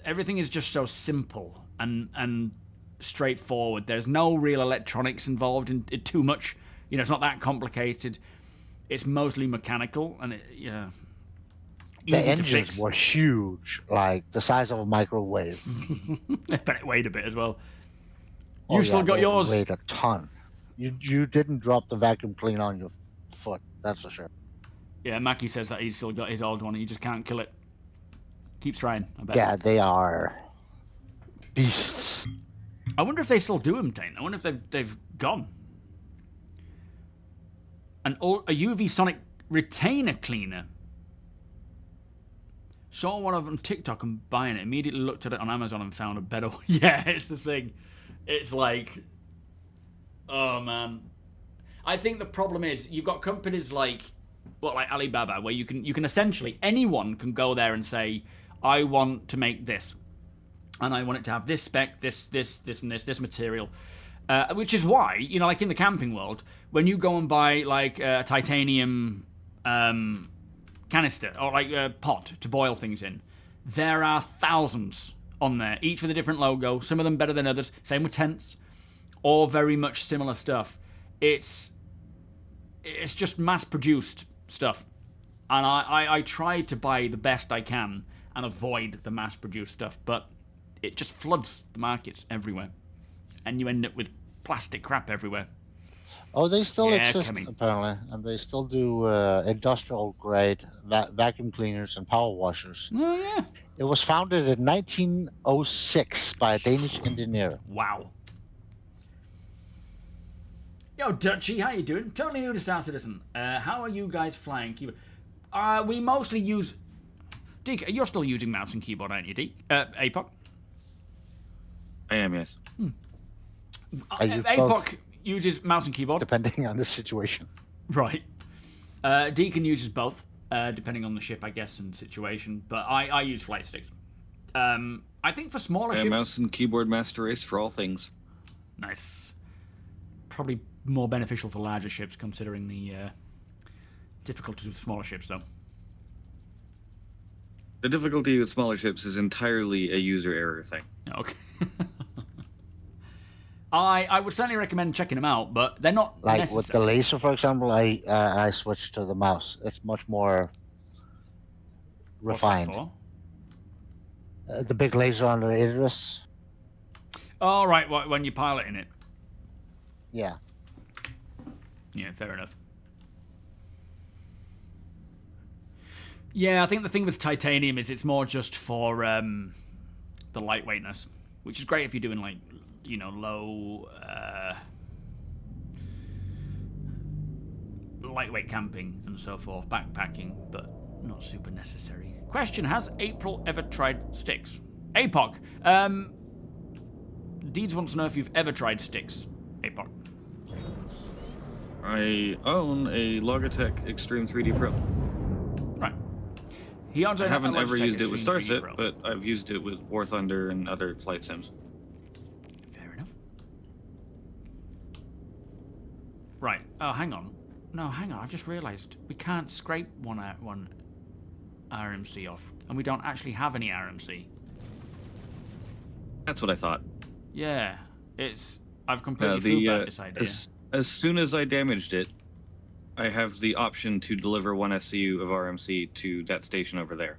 everything is just so simple and straightforward. There's no real electronics involved in it too much. You know, it's not that complicated. It's mostly mechanical, and The easy to engines fix. were huge, like the size of a microwave. But it weighed a bit as well. Oh, You still got they yours? weighed a ton. You didn't drop the vacuum cleaner on your foot, that's for sure. Yeah, Mackie says that he's still got his old one. He just can't kill it. Keeps trying, I bet. Yeah, they are beasts. I wonder if they still do them, Dane. I wonder if they've gone. A UV Sonic retainer cleaner. Saw one of them on TikTok and buying it. Immediately looked at it on Amazon and found a better one. Yeah, it's the thing. It's like, oh man. I think the problem is you've got companies like Alibaba, where you can essentially, anyone can go there and say, I want to make this, and I want it to have this spec, this and this material. Which is why, you know, like in the camping world, when you go and buy like a titanium canister or like a pot to boil things in, there are thousands on there, each with a different logo, some of them better than others. Same with tents, all very much similar stuff. It's just mass-produced stuff. And I try to buy the best I can and avoid the mass-produced stuff, but it just floods the markets everywhere. And you end up with plastic crap everywhere. Oh, they still Yeah, exist, coming. apparently. And they still do industrial-grade vacuum cleaners and power washers. Oh, yeah. It was founded in 1906 by a Danish engineer. Wow. Yo, Dutchy, how you doing? Totally new to starcitizen. How are you guys flying keyboard? We mostly use... Deke, you're still using mouse and keyboard, aren't you, Deke? APOC? I am, yes. I use both. APOC uses mouse and keyboard. Depending on the situation. Right. Deacon uses both, depending on the ship, I guess, and situation. But I use flight sticks. I think for smaller ships... mouse and keyboard master race for all things. Nice. Probably more beneficial for larger ships, considering the difficulties with smaller ships, though. The difficulty with smaller ships is entirely a user error thing. Okay. I would certainly recommend checking them out, but they're not Like necessary. with the laser, for example, I switched to the mouse. It's much more What's that refined. for? The big laser on the Idris. Oh, right, when you're piloting it. Yeah. Yeah, fair enough. Yeah, I think the thing with titanium is it's more just for the lightweightness, which is great if you're doing, like, you know, low... lightweight camping and so forth, backpacking, but not super necessary. Question, has April ever tried sticks? APOC, Deeds wants to know if you've ever tried sticks. APOC. I own a Logitech Extreme 3D Pro. Right. He I haven't ever used it with Starship, but I've used it with War Thunder and other flight sims. Fair enough. Right. Oh, hang on. No, hang on. I've just realised we can't scrape one RMC off, and we don't actually have any RMC. That's what I thought. Yeah, I've completely filled this idea. As soon as I damaged it, I have the option to deliver 1 SCU of RMC to that station over there.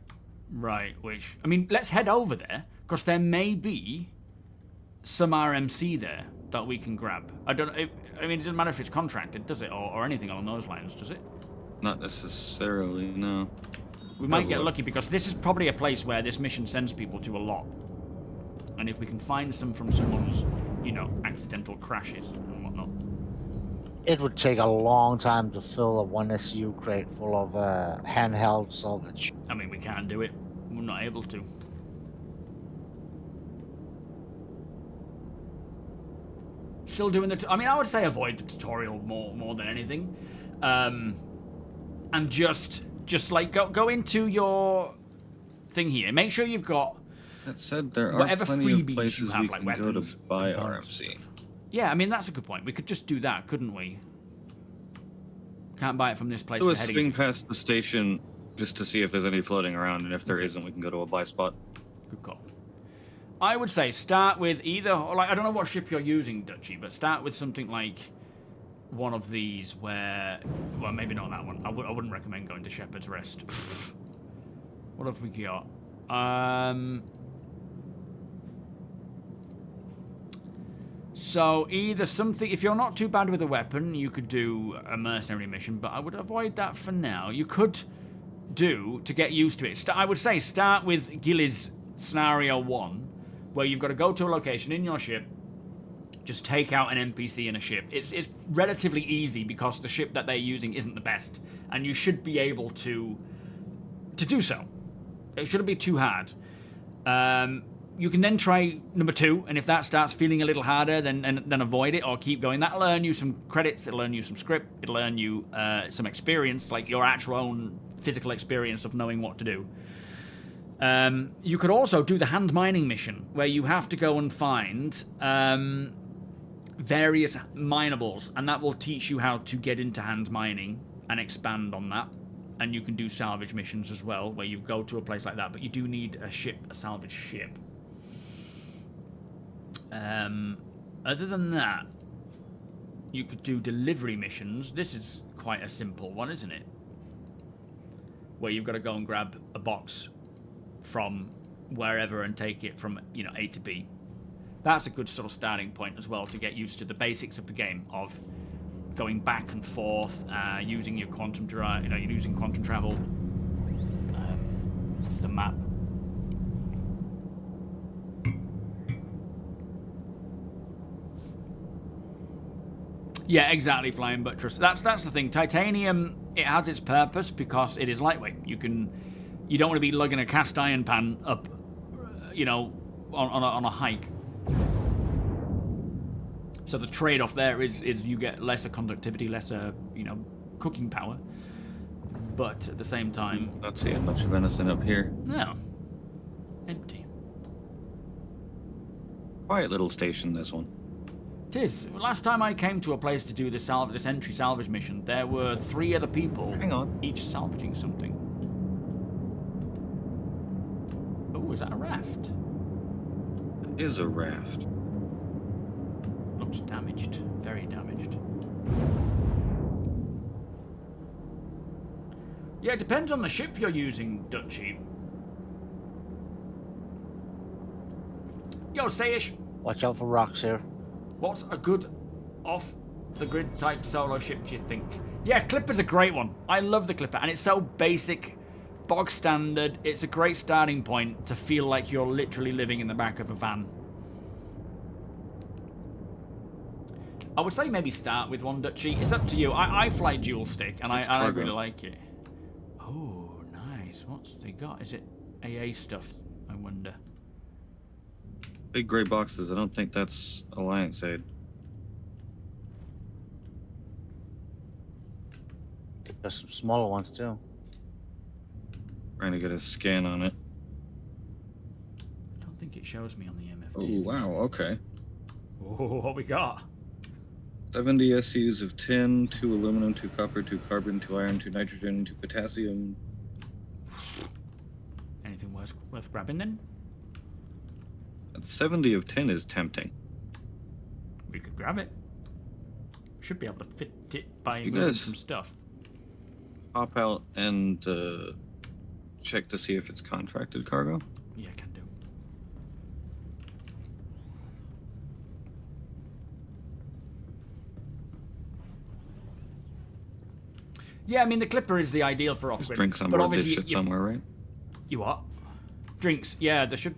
Right, which... I mean, let's head over there, because there may be some RMC there that we can grab. I mean, it doesn't matter if it's contracted, does it? Or anything along those lines, does it? Not necessarily, no. We might get lucky, because this is probably a place where this mission sends people to a lot. And if we can find some from someone's, you know, accidental crashes and whatnot. It would take a long time to fill a 1 SU crate full of handheld salvage. I mean, we can't do it. We're not able to. Still doing the... I mean, I would say avoid the tutorial more than anything. And just like, go into your thing here. Make sure you've got... That said, there are whatever plenty of freebies places you have, we like can go to weapons, buy components and RMC. stuff. Yeah, I mean, that's a good point. We could just do that, couldn't we? Can't buy it from this place. Do we're a heading swing to. past the station just to see if there's any floating around, and if there isn't, we can go to a buy spot. Good call. I would say start with either, like, I don't know what ship you're using, Dutchy, but start with something like one of these where, well, maybe not that one. I wouldn't recommend going to Shepherd's Rest. What have we got? So either something, if you're not too bad with a weapon, you could do a mercenary mission, but I would avoid that for now. You could do, to get used to it, I would say start with Gilly's Scenario 1, where you've got to go to a location in your ship, just take out an NPC in a ship. It's relatively easy because the ship that they're using isn't the best, and you should be able to do so. It shouldn't be too hard. You can then try number 2, and if that starts feeling a little harder, then avoid it or keep going. That'll earn you some credits, it'll earn you some script, it'll earn you some experience, like your actual own physical experience of knowing what to do. You could also do the hand mining mission, where you have to go and find various minables, and that will teach you how to get into hand mining and expand on that. And you can do salvage missions as well, where you go to a place like that, but you do need a salvage ship. Other than that, you could do delivery missions. This is quite a simple one, isn't it? Where you've got to go and grab a box from wherever and take it from, you know, A to B. That's a good sort of starting point as well to get used to the basics of the game, of going back and forth, using your quantum drive, you know, you're using quantum travel, the map. Yeah, exactly, Flying Buttress. That's the thing. Titanium, it has its purpose because it is lightweight. You don't want to be lugging a cast iron pan up, you know, on a hike. So the trade-off there is you get lesser conductivity, lesser, you know, cooking power. But at the same time... Not seeing much venison up here. No. Empty. Quiet little station, this one. It is. Last time I came to a place to do this entry salvage mission, there were 3 other people, Hang on. each salvaging something. Oh, is that a raft? It is a raft. Looks damaged. Very damaged. Yeah, it depends on the ship you're using, Dutchie. Yo, Stayish. Watch out for rocks here. What's a good off-the-grid type solo ship, do you think? Yeah, Clipper's a great one. I love the Clipper, and it's so basic, bog standard. It's a great starting point to feel like you're literally living in the back of a van. I would say maybe start with one, Dutchie. It's up to you. I fly dual stick, and I really like it. Oh, nice. What's they got? Is it AA stuff? I wonder. Big gray boxes. I don't think that's Alliance aid. There's some smaller ones too. Trying to get a scan on it. I don't think it shows me on the MFD. Oh, wow. Okay. Oh, what we got? 70 SCUs of tin, 2 aluminum, 2 copper, 2 carbon, 2 iron, 2 nitrogen, 2 potassium. Anything worth grabbing then? 70 of tin is tempting. We could grab it. Should be able to fit it by You moving guys- some stuff. Pop out and check to see if it's contracted cargo. Yeah, can do. Yeah, I mean, the Clipper is the ideal for There's off-grid. drinks on but board this obviously ship somewhere, right? You what? Drinks? Yeah, there should...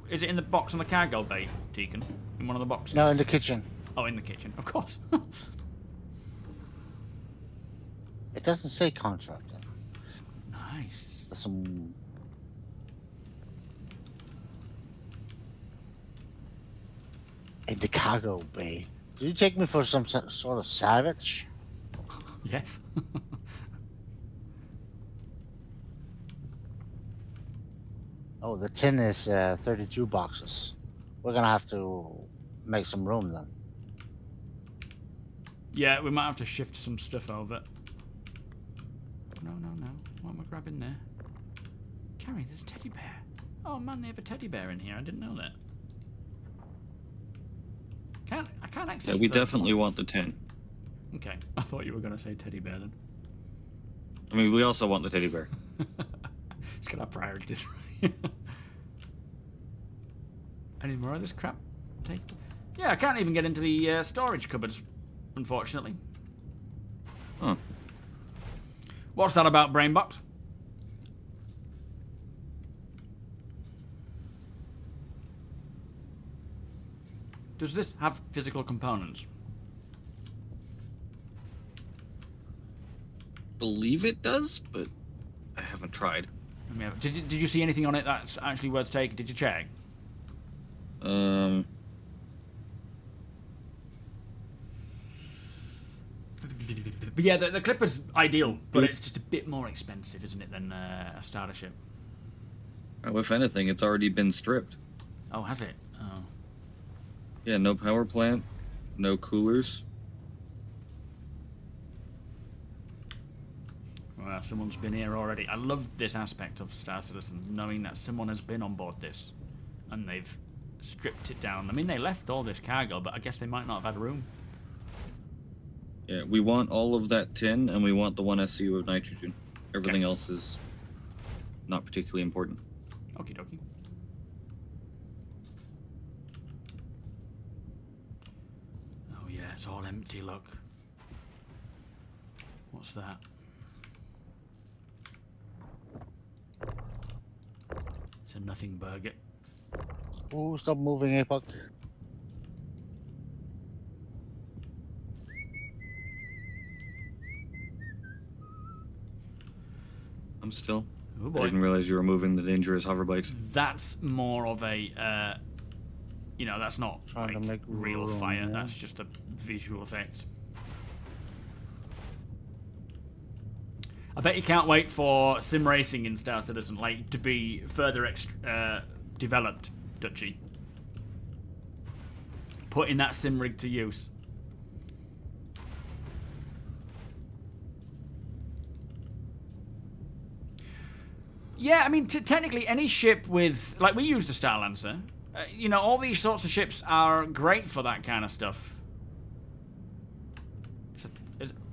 is it in the box on the cargo bay, Deacon? In one of the boxes? No, in the kitchen. Oh, in the kitchen, of course. It doesn't say contractor. Nice. There's some. In the cargo bay. Do you take me for some sort of savage? Yes. Oh, the tin is 32 boxes. We're gonna have to make some room then. Yeah, we might have to shift some stuff over. No. What am I grabbing there? Carrie, there's a teddy bear. Oh man, they have a teddy bear in here. I didn't know that. I can't access. Yeah, we the definitely box. want the tin. Okay, I thought you were gonna say teddy bear then. I mean, we also want the teddy bear. It's got our priorities right. Any more of this crap? Take. Yeah, I can't even get into the storage cupboards, unfortunately. Huh. What's that about, Brainbox? Does this have physical components? Believe it does, but I haven't tried. Let me have- Did you see anything on it that's actually worth taking? Did you check? But yeah, the Clipper's ideal, but it's just a bit more expensive, isn't it, than a starter ship? If anything, it's already been stripped. Oh, has it? Oh. Yeah, no power plant, no coolers. Well, someone's been here already. I love this aspect of Star Citizen, knowing that someone has been on board this, and they've stripped it down. I mean, they left all this cargo, but I guess they might not have had room. Yeah, we want all of that tin, and we want the 1 SCU of nitrogen. Everything else is not particularly important. Okie dokie. Oh yeah, it's all empty, look. What's that? It's a nothing burger. Oh, stop moving, Apoc. I'm still. Oh I boy. didn't realize you were moving the dangerous hover bikes. That's more of a You know, that's not Trying to like make real room, fire. yeah. That's just a visual effect. I bet you can't wait for sim racing in Star Citizen like to be further developed, Dutchy. Putting that sim rig to use. Yeah, I mean, technically any ship with... Like, we use the Star Lancer. You know, all these sorts of ships are great for that kind of stuff.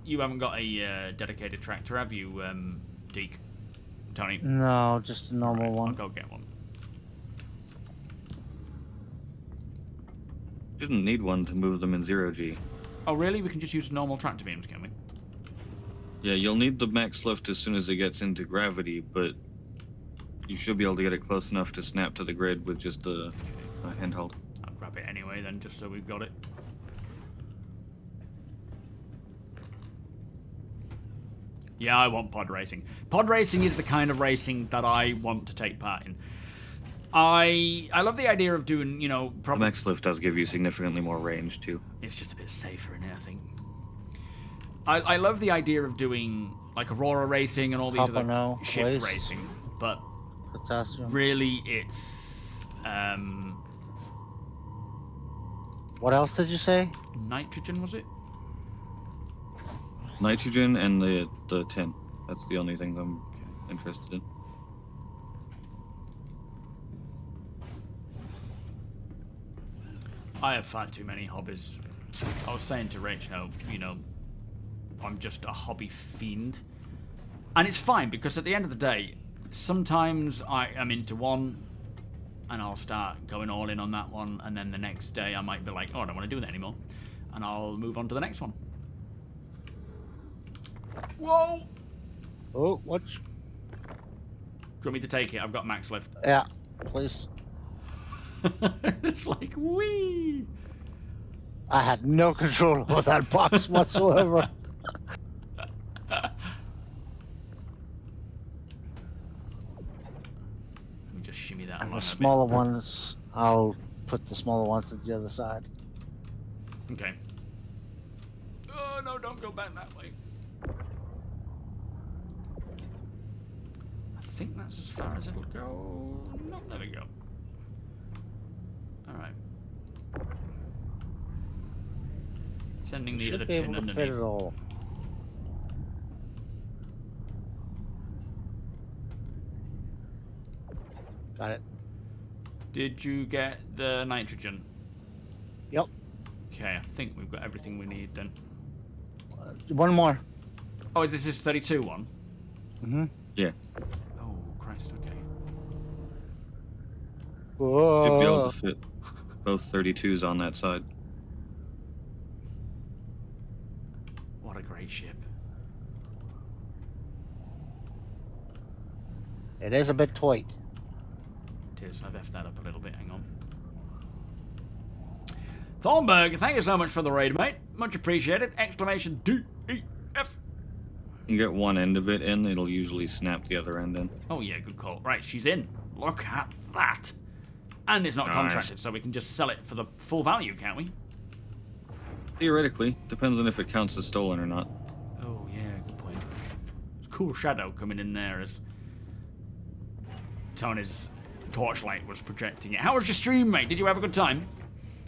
You haven't got a dedicated tractor, have you, Deke? Tony? No, just a normal Right, one. I'll go get one. Didn't need one to move them in 0G. Oh, really? We can just use normal tractor beams, can we? Yeah, you'll need the max lift as soon as it gets into gravity, but you should be able to get it close enough to snap to the grid with just a handheld. I'll grab it anyway then, just so we've got it. Yeah, I want pod racing. Pod racing is the kind of racing that I want to take part in. I love the idea of doing, you know, The max lift does give you significantly more range, too. It's just a bit safer in it, I think. I love the idea of doing like Aurora racing and all these Papa other no, ship waste. racing, but Potassium. really it's What else did you say? nitrogen, was it? Nitrogen and the tin. That's the only things I'm interested in. I have far too many hobbies. I was saying to Rach how, you know, I'm just a hobby fiend. And it's fine, because at the end of the day, sometimes I am into one, and I'll start going all in on that one, and then the next day I might be like, oh, I don't want to do that anymore. And I'll move on to the next one. Whoa! Oh, what? Do you want me to take it? I've got max lift. Yeah, please. It's like, wee! I had no control over that box whatsoever. Let me just shimmy that And along the a bit. smaller ones, I'll put the smaller ones at the other side. Okay. Oh, no, don't go back that way. I think that's as far as it'll go. No, there we go. Alright. Sending the Should other be tin able to fit underneath. it all. Got it. Did you get the nitrogen? Yep. Okay, I think we've got everything we need then. One more. Oh, is this 32 one? Mm-hmm. Yeah. Oh, Christ, okay. Should be able Whoa. to fit both 32s on that side. What a great ship. It is a bit tight. It is. I've effed that up a little bit. Hang on. Thornburg, thank you so much for the raid, mate. Much appreciated. Exclamation D-E-F. You get one end of it in, it'll usually snap the other end in. Oh, yeah, good call. Right, she's in. Look at that. And it's not Nice. contracted, so we can just sell it for the full value, can't we? Theoretically, depends on if it counts as stolen or not. Oh, yeah, good point. It's cool shadow coming in there as Tony's torchlight was projecting it. How was your stream, mate? Did you have a good time?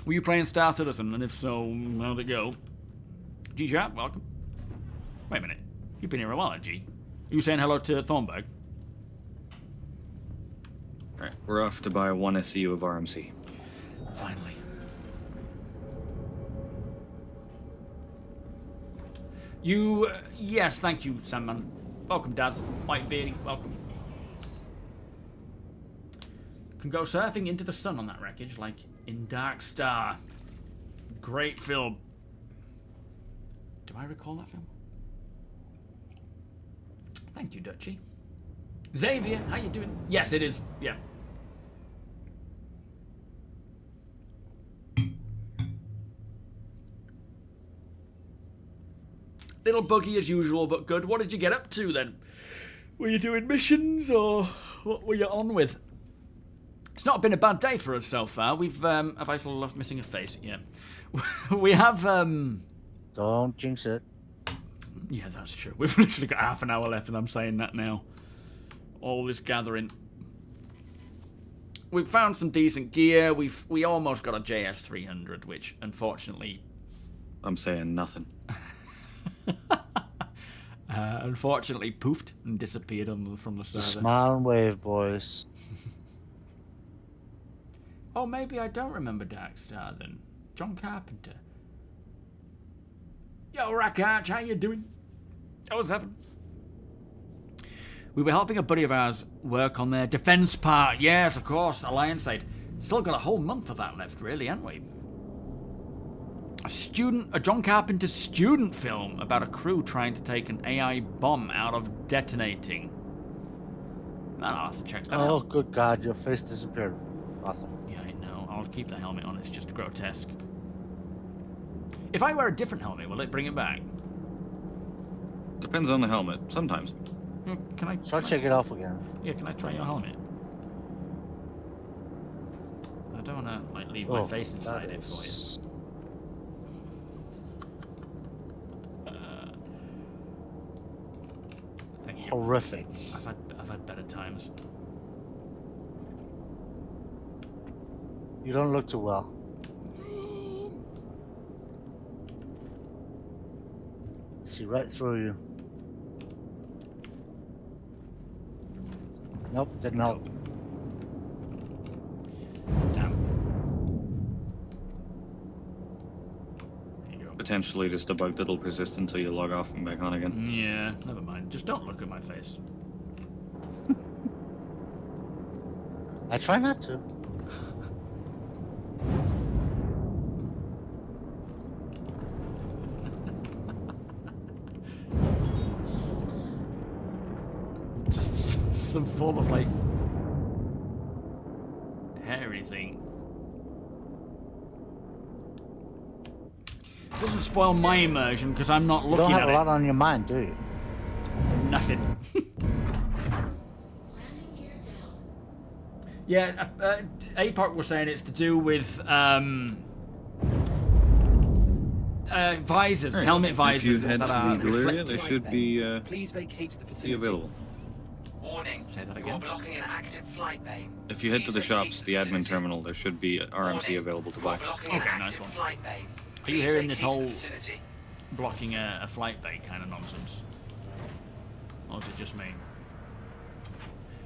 Were you playing Star Citizen? And if so, how'd it go? G-Sharp, welcome. Wait a minute. You've been here a while, G. You saying hello to Thornburg? Alright, we're off to buy one SCU of RMC. Finally. You, yes, thank you, Sandman. Welcome, Dad. White Beardy, welcome. Can go surfing into the sun on that wreckage, like in Dark Star. Great film. Do I recall that film? Thank you, Dutchy. Xavier, how you doing? Yes, it is. Yeah. Little buggy as usual, but good. What did you get up to then? Were you doing missions or what were you on with? It's not been a bad day for us so far. We've have I still lost missing a face? Yeah, we have. Don't jinx it. Yeah, that's true. We've literally got half an hour left, and I'm saying that now. All this gathering. We've found some decent gear. We almost got a JS 300, which unfortunately. I'm saying nothing. Unfortunately, poofed and disappeared from the server. Smile and wave, boys. Oh, maybe I don't remember Darkstar then. John Carpenter. Yo, Rackard, how you doing? Oh, 7. We were helping a buddy of ours work on their defense part. Yes, of course, Alliance Aid. Still got a whole month of that left, really, haven't we? A John Carpenter student film about a crew trying to take an AI bomb out of detonating. Man, I'll have to check that out. Oh, good God, your face disappeared. Awesome. Yeah, I know. I'll keep the helmet on. It's just grotesque. If I wear a different helmet, will it bring it back? Depends on the helmet. Sometimes. Can I? Try to check it off again. Yeah, can I try your helmet? I don't want to like leave my face inside it for you. Thank you. Horrific. I've had better times. You don't look too well. See right through you. Nope, didn't help. Damn. There you go. Potentially just a bug that'll persist until you log off and back on again. Yeah, never mind. Just don't look at my face. I try not to. Just some form of like hairy thing. Doesn't spoil my immersion because I'm not You looking don't have at a it. lot on your mind, do you? Nothing. Yeah, APOC was saying it's to do with visors, Right. helmet If visors you head that to are the Deliria, reflective. there should be Please vacate the be facility. available. Warning. Say that You again. are blocking an active flight bay. If you head to the Please vacate shops, the admin facility. terminal, there should be RMC Warning. available to You are buy. blocking an Okay, active nice one. flight bay. Are you Please hearing this vacate the whole facility. blocking a flight bay kind of nonsense? Or is it just me?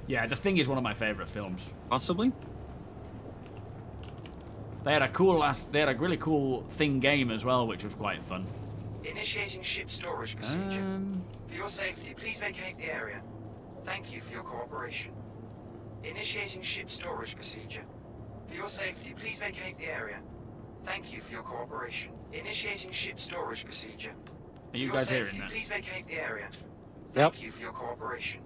Yeah, The Thing is one of my favourite films. Possibly. They had a really cool Thing game as well, which was quite fun. Initiating ship storage procedure. For your safety, please vacate the area. Thank you for your cooperation. Initiating ship storage procedure. For your safety, please vacate the area. Thank you for your cooperation. Initiating ship storage procedure. Are you For your guys hearing safety, that? Please vacate the area. Yep. Thank you for your cooperation.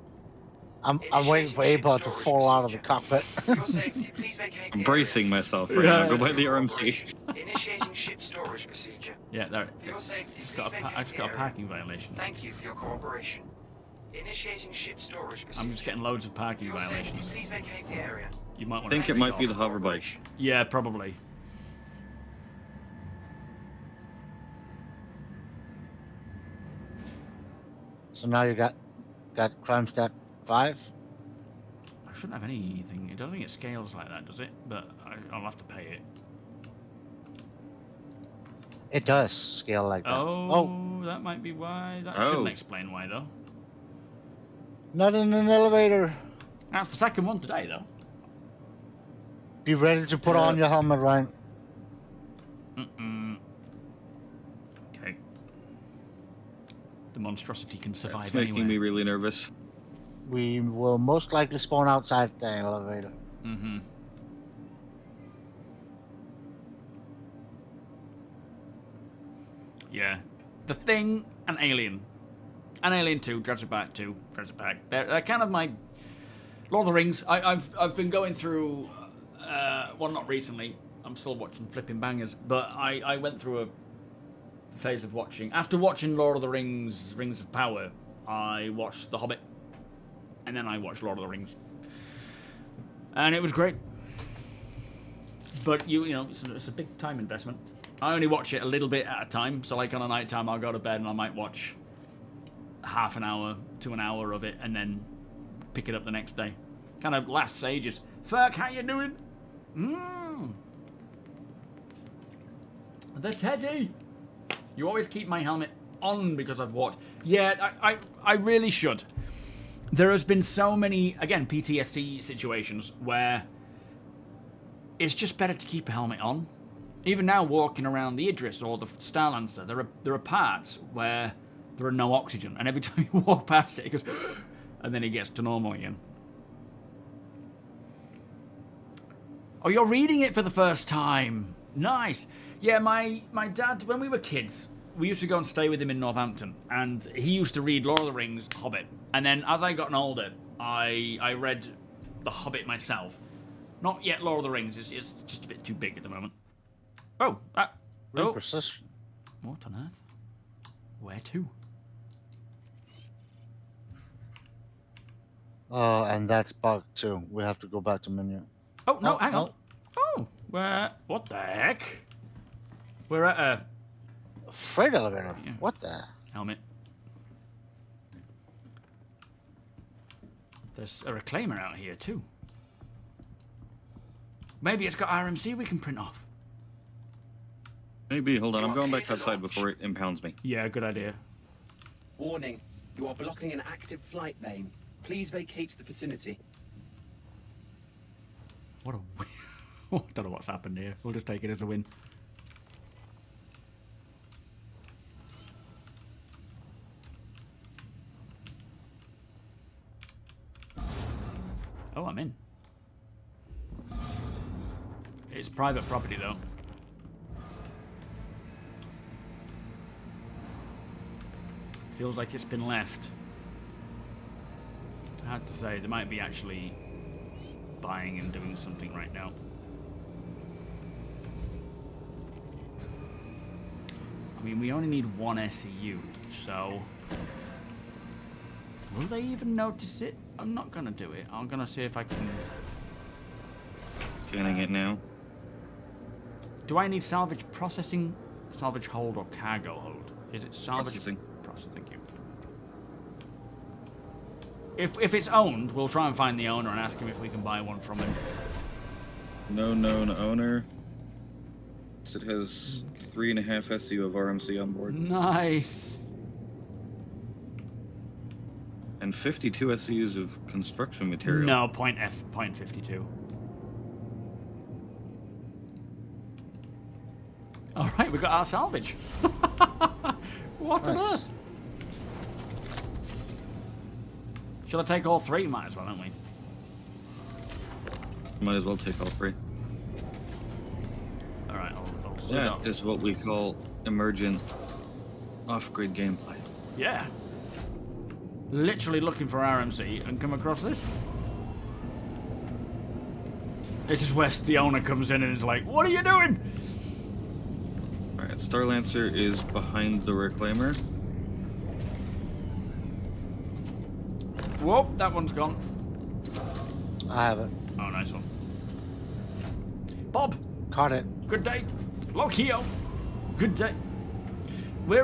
I'm waiting for Initiating Aba ship to storage fall out of the procedure. cockpit. For your safety, please vacate the I'm area. bracing myself right Yeah. now. Go by the RMC. Cooperation. Initiating ship storage procedure. Yeah, there. For your safety, Just please got vacate I just the got a area. parking violation. Thank you for your cooperation. Initiating ship storage procedure. I'm just getting loads of parking For your safety, violations. please vacate the area. You might I want think to it might be the hover bike. Yeah, probably. So now you got crime stat 5. I shouldn't have anything. I don't think it scales like that, does it? But I'll have to pay it. It does scale like that. Oh, that might be why. That Oh. shouldn't explain why, though. Not in an elevator. That's the second one today, though. Be ready to put on your helmet, Ryan. Okay. The monstrosity can survive It's making anywhere. me really nervous. We will most likely spawn outside the elevator. Mm-hmm. Yeah. The Thing and Alien. And Alien 2, Jurassic Park 2, Jurassic Park. They're kind of my... Lord of the Rings. I've been going through... well, not recently. I'm still watching Flipping Bangers. But I went through a phase of watching... After watching Lord of the Rings, Rings of Power, I watched The Hobbit. And then I watched Lord of the Rings. And it was great. But you know, it's a big time investment. I only watch it a little bit at a time. So like on a night time, I'll go to bed and I might watch half an hour to an hour of it and then pick it up the next day. Kind of last stages. Ferk, how you doing? The Teddy. You always keep my helmet on because I've walked. Yeah, I really should. There has been so many, again, PTSD situations where it's just better to keep a helmet on. Even now, walking around the Idris or the Starlancer, there are parts where there are no oxygen, and every time you walk past it, it goes, and then it gets to normal again. Oh, you're reading it for the first time. Nice. Yeah, my dad, when we were kids, we used to go and stay with him in Northampton, and he used to read Lord of the Rings, Hobbit. And then as I gotten older, I read The Hobbit myself. Not yet Lord of the Rings, it's just a bit too big at the moment. Oh, Real precision. What on earth? Where to? Oh, and that's bugged too. We have to go back to menu. Oh, no, hang on. Oh, what the heck? We're at a... Freight elevator. Yeah. What the? Helmet. There's a reclaimer out here too. Maybe it's got RMC we can print off. Maybe. Hold on. I'm going back outside before it impounds me. Yeah, good idea. Warning, you are blocking an active flight lane. Please vacate the vicinity. What a win. I don't know what's happened here. We'll just take it as a win. Oh, I'm in. It's private property, though. Feels like it's been left. I have to say, they might be actually buying and doing something right now. I mean, we only need one SEU, so... Will they even notice it? I'm not gonna do it. I'm gonna see if I can... Scanning it now. Do I need salvage processing, salvage hold, or cargo hold? Is it salvage? Processing. Processing, thank you. If it's owned, we'll try and find the owner and ask him if we can buy one from him. No known owner. It has 3.5 SU of RMC on board. Nice. And 52 SUs of construction material. No, point 52. All right, we got our salvage. What on earth? Should I take all three? Might as well, don't we? Might as well take all three. All right, I'll set That up. is what we call emergent off-grid gameplay. Yeah. Literally looking for RMC and come across this. This is where the owner comes in and is like, "What are you doing?" Alright, Starlancer is behind the reclaimer. Whoa, that one's gone. I have it. Oh, nice one. Bob, Caught it. good day. Lokio, good day. We're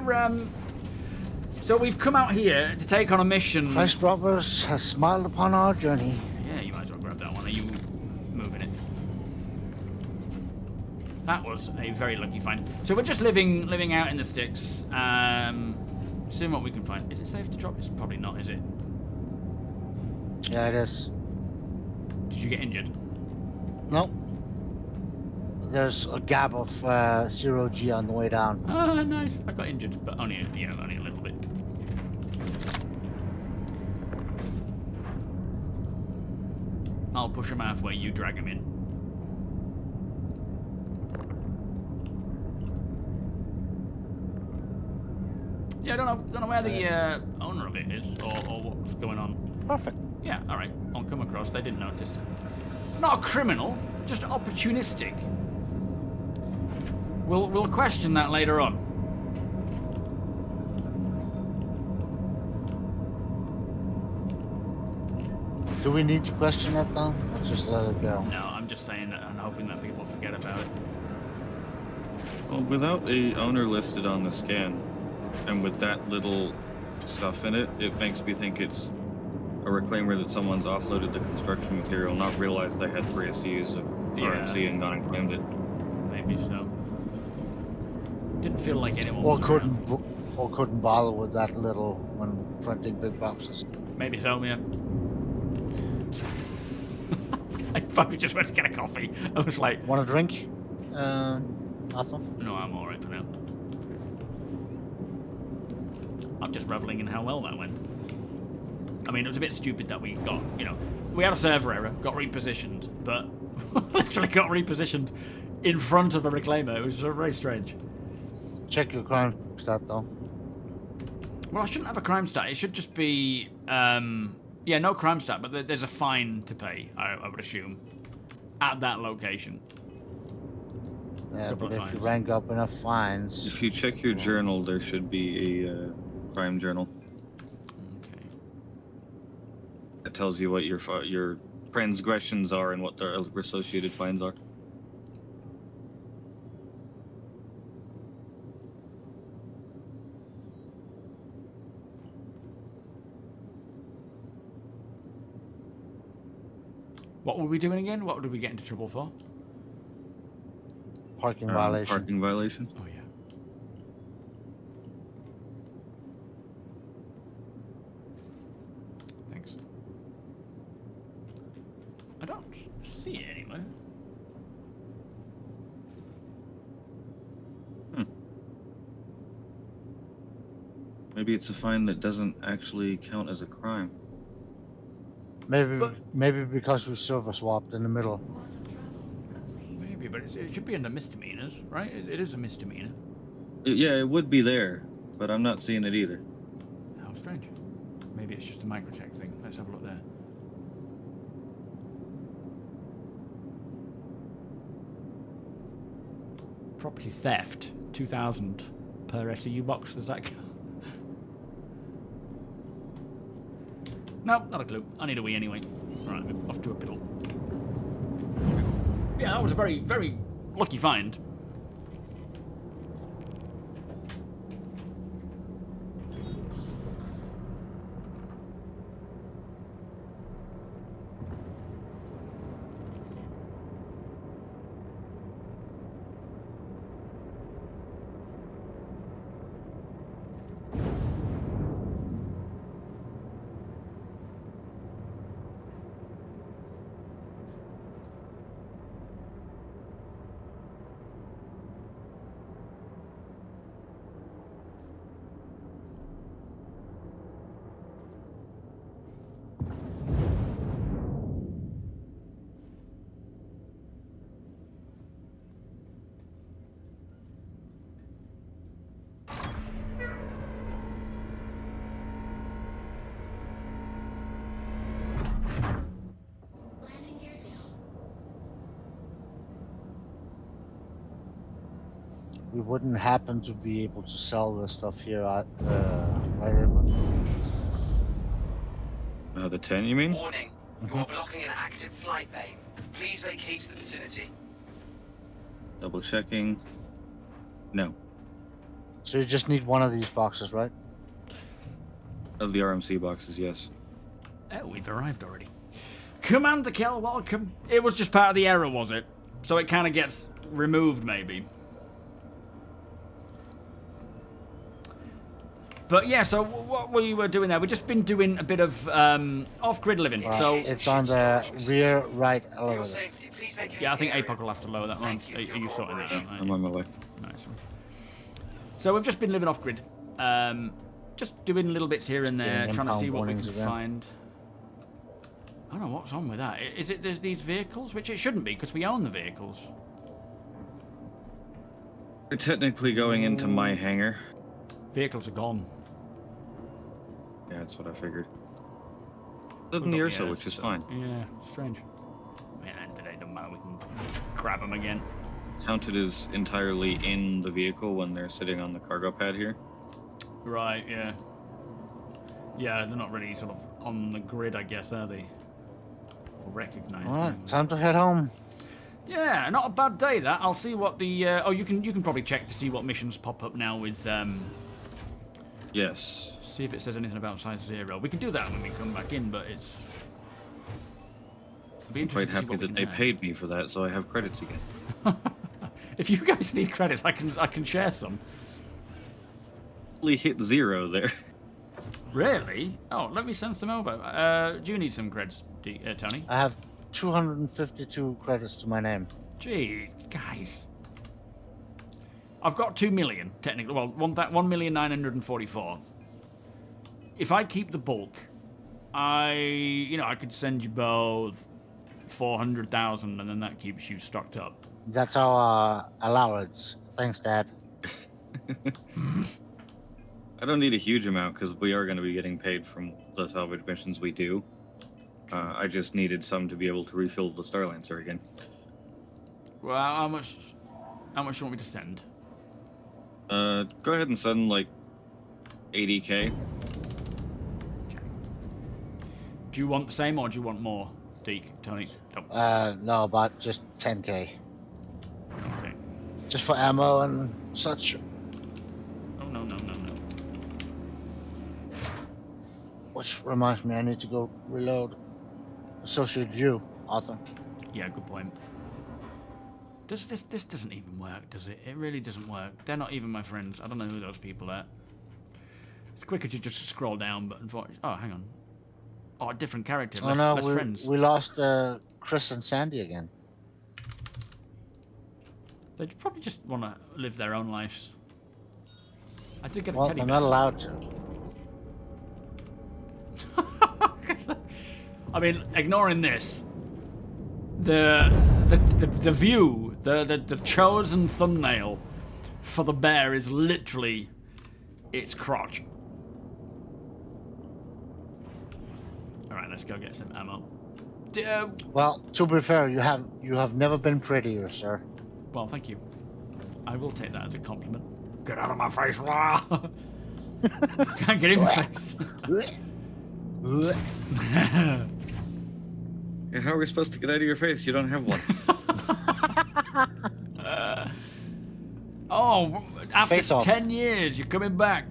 so we've come out here to take on a mission. Christ Robbers has smiled upon our journey. Yeah, you might as well grab that one. Are you moving it? That was a very lucky find. So we're just living out in the sticks, seeing what we can find. Is it safe to drop? It's probably not, is it? Yeah, it is. Did you get injured? Nope. There's a gap of 0G on the way down. Ah, nice. I got injured, but only a little bit. I'll push him halfway. You drag him in. Yeah, I don't know where the owner of it is or what's going on. Perfect. Yeah, all right. I'll come across. They didn't notice. Not a criminal, just opportunistic. We'll question that later on. Do we need to question it though? Or just let it go? No, I'm just saying that I'm hoping that people forget about it. Well, without a owner listed on the scan, and with that little stuff in it, it makes me think it's a reclaimer that someone's offloaded the construction material, not realized they had 3 SCUs of RMC and gone and claimed it. Maybe so. Didn't feel like anyone Or was couldn't bother with that little when printing big boxes. around. Maybe so, yeah. I probably just went to get a coffee. I was like, Want a drink? Nothing. no, I'm alright for now. I'm just reveling in how well that went. I mean, it was a bit stupid that we got, you know, we had a server error, got repositioned, but literally got repositioned in front of a reclaimer. It was very strange. Check your crime stat though. Well, I shouldn't have a crime stat. It should just be, yeah, no crime stat, but there's a fine to pay, I would assume, at that location. Yeah, Couple but of if you fines. rank up enough fines. If you check your journal, there should be a crime journal. Okay. That tells you what your transgressions are and what their associated fines are. What were we doing again? What did we get into trouble for? Parking violation. Parking violation. Oh, yeah. Thanks. I don't see it anywhere. Maybe it's a fine that doesn't actually count as a crime. Maybe because we server swapped in the middle. Maybe, but it should be under misdemeanors, right? It is a misdemeanor. Yeah, it would be there, but I'm not seeing it either. How strange. Maybe it's just a microtech thing. Let's have a look there. Property theft, 2,000 per SEU box. Does that count? No, not a clue. I need a wee anyway. Right, I'm off to a piddle. Yeah, that was a very, very lucky find. We wouldn't happen to be able to sell this stuff here at right, Edward? The 10, you mean? Warning. You are blocking an active flight lane. Please vacate the vicinity. Double checking. No. So you just need one of these boxes, right? Of the RMC boxes, yes. Oh, we've arrived already. Commander Kell, welcome. It was just part of the error, was it? So it kind of gets removed, maybe. But yeah, so what we were doing there, we've just been doing a bit of off-grid living. So It's on the rear right For your elevator. safety, please vacate yeah, I think the area. APOC will have to lower that one. Thank you Are for your you sorting that out? cooperation. aren't I'm you? on my way. Nice one. So we've just been living off-grid. Just doing little bits here and there, Getting trying to see impound what we warnings can again. find. I don't know what's on with that. Is it there's these vehicles? Which it shouldn't be, because we own the vehicles. They're technically going into my hangar. Vehicles are gone. Yeah, that's what I figured. Live We've in the got Ursa, airs, which is so- fine. Yeah, strange. Yeah, and today doesn't matter. We can grab them again. Counted as entirely in the vehicle when they're sitting on the cargo pad here. Right, yeah. Yeah, they're not really sort of on the grid, I guess, are they? Or recognize. Alright, time to head home. Yeah, not a bad day that. I'll see what the oh you can probably check to see what missions pop up now with Yes. see if it says anything about size 0. We can do that when we come back in, but it's be I'm quite interesting to see happy what we that can they add. paid me for that, so I have credits again. If you guys need credits, I can share some. Only hit 0 there. Really? Oh, let me send some over. Do you need some creds, Tony? I have 252 credits to my name. Gee, guys. I've got 2 million, technically. Well, 1,944,000. If I keep the bulk, I could send you both 400,000, and then that keeps you stocked up. That's our allowance. Thanks, Dad. I don't need a huge amount because we are going to be getting paid from the salvage missions we do. I just needed some to be able to refill the Star Lancer again. Well, how much do you want me to send? Go ahead and send like 80k. Do you want the same or do you want more, Tony? Oh, No, about just 10k. okay. Just for ammo and such. Oh, no. Which reminds me, I need to go reload. So should you, Arthur. Yeah, good point. This doesn't even work, does it? It really doesn't work. They're not even my friends. I don't know who those people are. It's quicker to just scroll down, but unfortunately... Oh, hang on. Oh, a different character. Oh no, less friends. we lost Chris and Sandy again. They probably just want to live their own lives. I did get a Well, teddy they're bear. not allowed to. I mean, ignoring this, the view, the chosen thumbnail for the bear is literally its crotch. All right, let's go get some ammo. Well, to be fair, you have never been prettier, sir. Well, thank you. I will take that as a compliment. Get out of my face, Ra! Can't get in my face. Yeah, how are we supposed to get out of your face? You don't have one. Oh, after Face off. 10 years, you're coming back.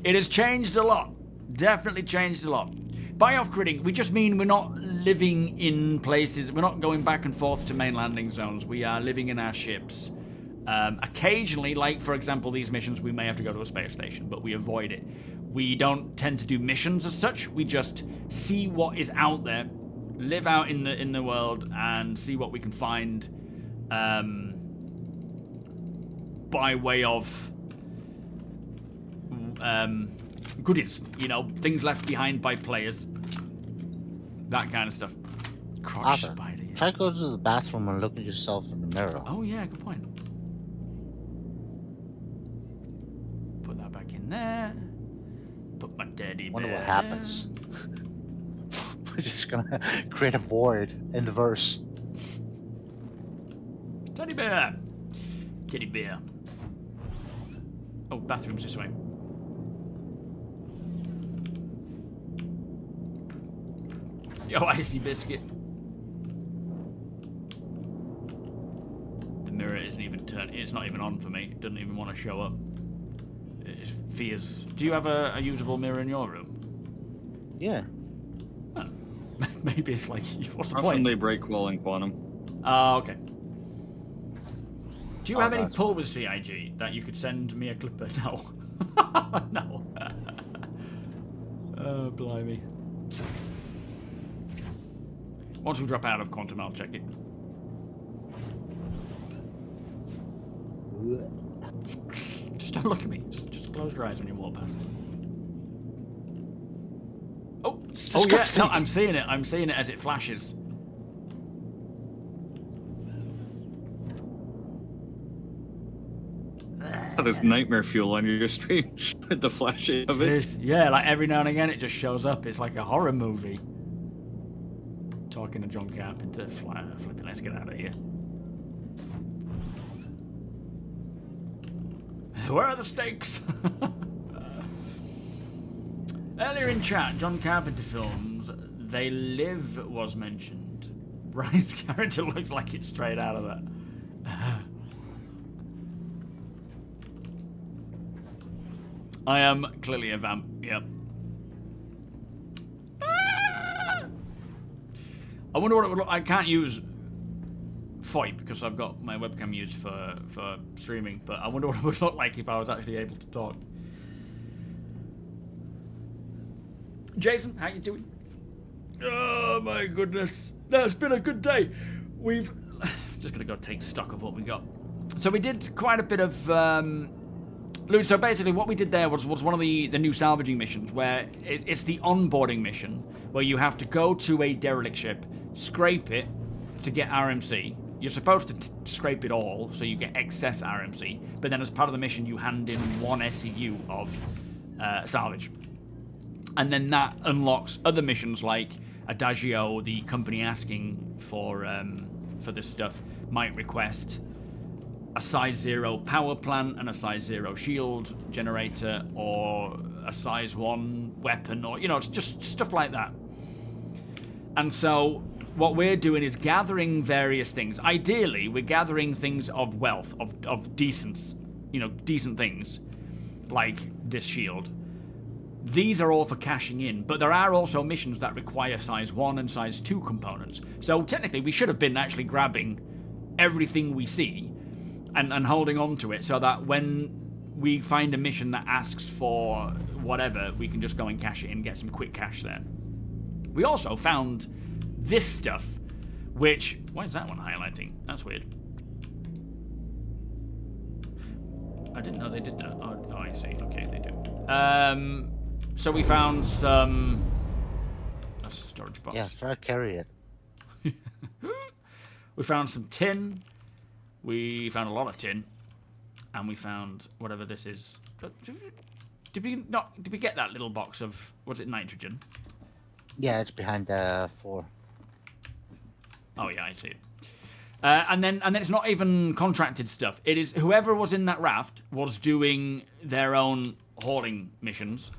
It has changed a lot. Definitely changed a lot. By off-gridding, we just mean we're not living in places. We're not going back and forth to main landing zones. We are living in our ships. Occasionally, like, for example, these missions, we may have to go to a space station, but we avoid it. We don't tend to do missions as such. We just see what is out there, live out in the world, and see what we can find by way of goodies, things left behind by players, that kind of stuff. Crotch Arthur, spider. Yeah. try to go to the bathroom and look at yourself in the mirror. Oh yeah, good point. Put that back in there. Put my teddy bear. Wonder what happens. We're just gonna create a void in the verse. Teddy bear. Teddy bear. Oh, bathroom's this way. Yo, icy biscuit. The mirror isn't even turned. It's not even on for me. It doesn't even want to show up. It fears. Do you have a usable mirror in your room? Yeah. Oh. Maybe it's like, what's the Often point? they break while in quantum. Oh, okay. Do you Oh, have any that's pull with CIG that you could send me a clip of? No. No. Oh, blimey. Once we drop out of quantum, I'll check it. Just don't look at me. Just close your eyes when you walk past. Oh, oh yeah. No, I'm seeing it. I'm seeing it as it flashes. Oh, there's nightmare fuel on your stream with the flashing of it. Yeah, like every now and again it just shows up. It's like a horror movie. Talking to John Carpenter, flipping, let's get out of here. Where are the stakes? Earlier in chat, John Carpenter films, They live was mentioned. Brian's character looks like it's straight out of that. I am clearly a vamp, yep. I wonder what it would look. I can't use VoIP because I've got my webcam used for streaming, but I wonder what it would look like if I was actually able to talk. Jason, how you doing? Oh my goodness. No, it's been a good day. We've just gonna go take stock of what we got. So we did quite a bit of loot. So basically what we did there was one of the new salvaging missions where it's the onboarding mission where you have to go to a derelict ship, scrape it to get RMC. You're supposed to scrape it all so you get excess RMC, but then as part of the mission you hand in 1 SCU of salvage. And then that unlocks other missions like Adagio, the company asking for this stuff, might request a size 0 power plant and a size 0 shield generator, or a size 1 weapon, or, you know, it's just stuff like that. And so what we're doing is gathering various things. Ideally, we're gathering things of wealth, of decence, you know, decent things, like this shield. These are all for cashing in, but there are also missions that require size 1 and size 2 components. So technically, we should have been actually grabbing everything we see and holding on to it so that when we find a mission that asks for whatever, we can just go and cash it in and get some quick cash there. We also found this stuff, which... Why is that one highlighting? That's weird. I didn't know they did that. Oh, I see. Okay, they do. So we found some... That's a storage box. Yeah, try to carry it. We found some tin. We found a lot of tin. And we found whatever this is. Did we get that little box of... Was it nitrogen? Yeah, it's behind the 4. Oh yeah, I see it. And then it's not even contracted stuff. It is whoever was in that raft was doing their own hauling missions.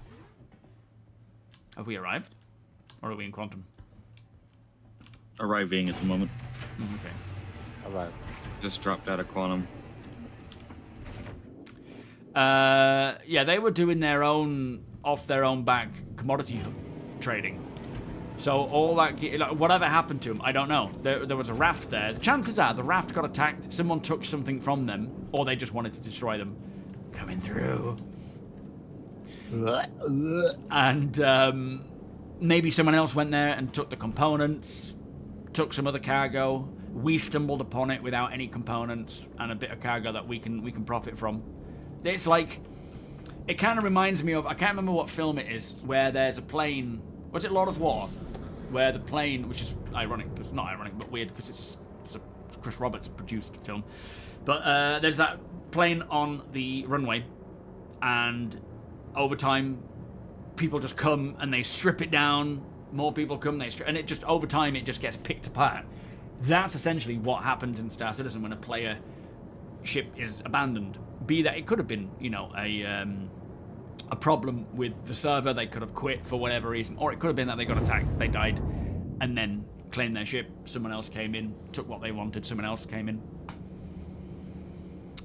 Have we arrived? Or are we in quantum? Arriving at the moment. Okay. Alright. Just dropped out of quantum. Yeah, they were doing their own, off their own back, commodity trading. So all that, whatever happened to them, I don't know. There was a raft there. The chances are the raft got attacked, someone took something from them, or they just wanted to destroy them. Coming through. And maybe someone else went there and took the components, took some other cargo. We stumbled upon it without any components and a bit of cargo that we can profit from. It's like, it kind of reminds me of, I can't remember what film it is, where there's a plane. Was it Lord of War? Where the plane, which is ironic, because not ironic, but weird, because it's a Chris Roberts produced film. But there's that plane on the runway, and over time, people just come and they strip it down. More people come, and it just, over time, it just gets picked apart. That's essentially what happens in Star Citizen when a player ship is abandoned. Be that it could have been, you know, a problem with the server, they could have quit for whatever reason, or it could have been that they got attacked, they died, and then claimed their ship, someone else came in, took what they wanted, someone else came in.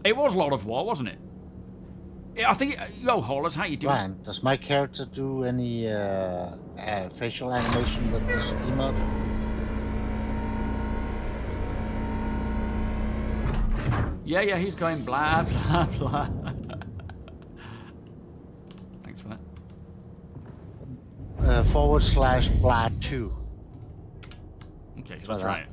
It was Lord of War, wasn't it? I think, yo, Haulers, how you doing? Ryan, does my character do any facial animation with this emote? Yeah, he's going blah, blah, blah. Thanks for that. /blah2. Okay, so let's try it.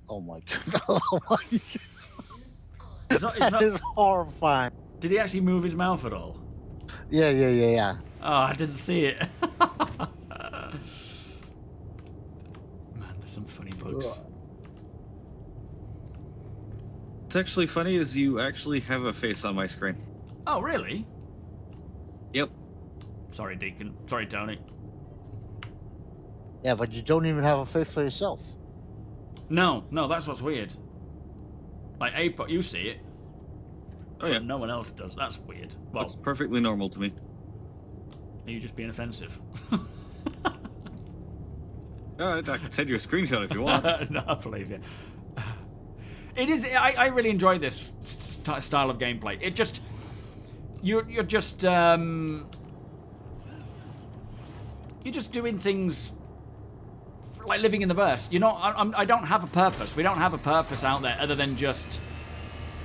Oh my god. Oh my god. It's That not, is horrifying. did he actually move his mouth at all? Yeah. Oh, I didn't see it. Man, there's some funny bugs. What's actually funny is you actually have a face on my screen. Oh, really? Yep. Sorry, Deacon. Sorry, Tony. Yeah, but you don't even have a face for yourself. No, that's what's weird. Like, you see it. Oh, yeah. But no one else does. That's weird. Well, That's perfectly normal to me. are you just being offensive? I could send you a screenshot if you want. No, I believe you. It is. I really enjoy this style of gameplay. It just you're just doing things like living in the verse. You're not. I don't have a purpose. We don't have a purpose out there other than just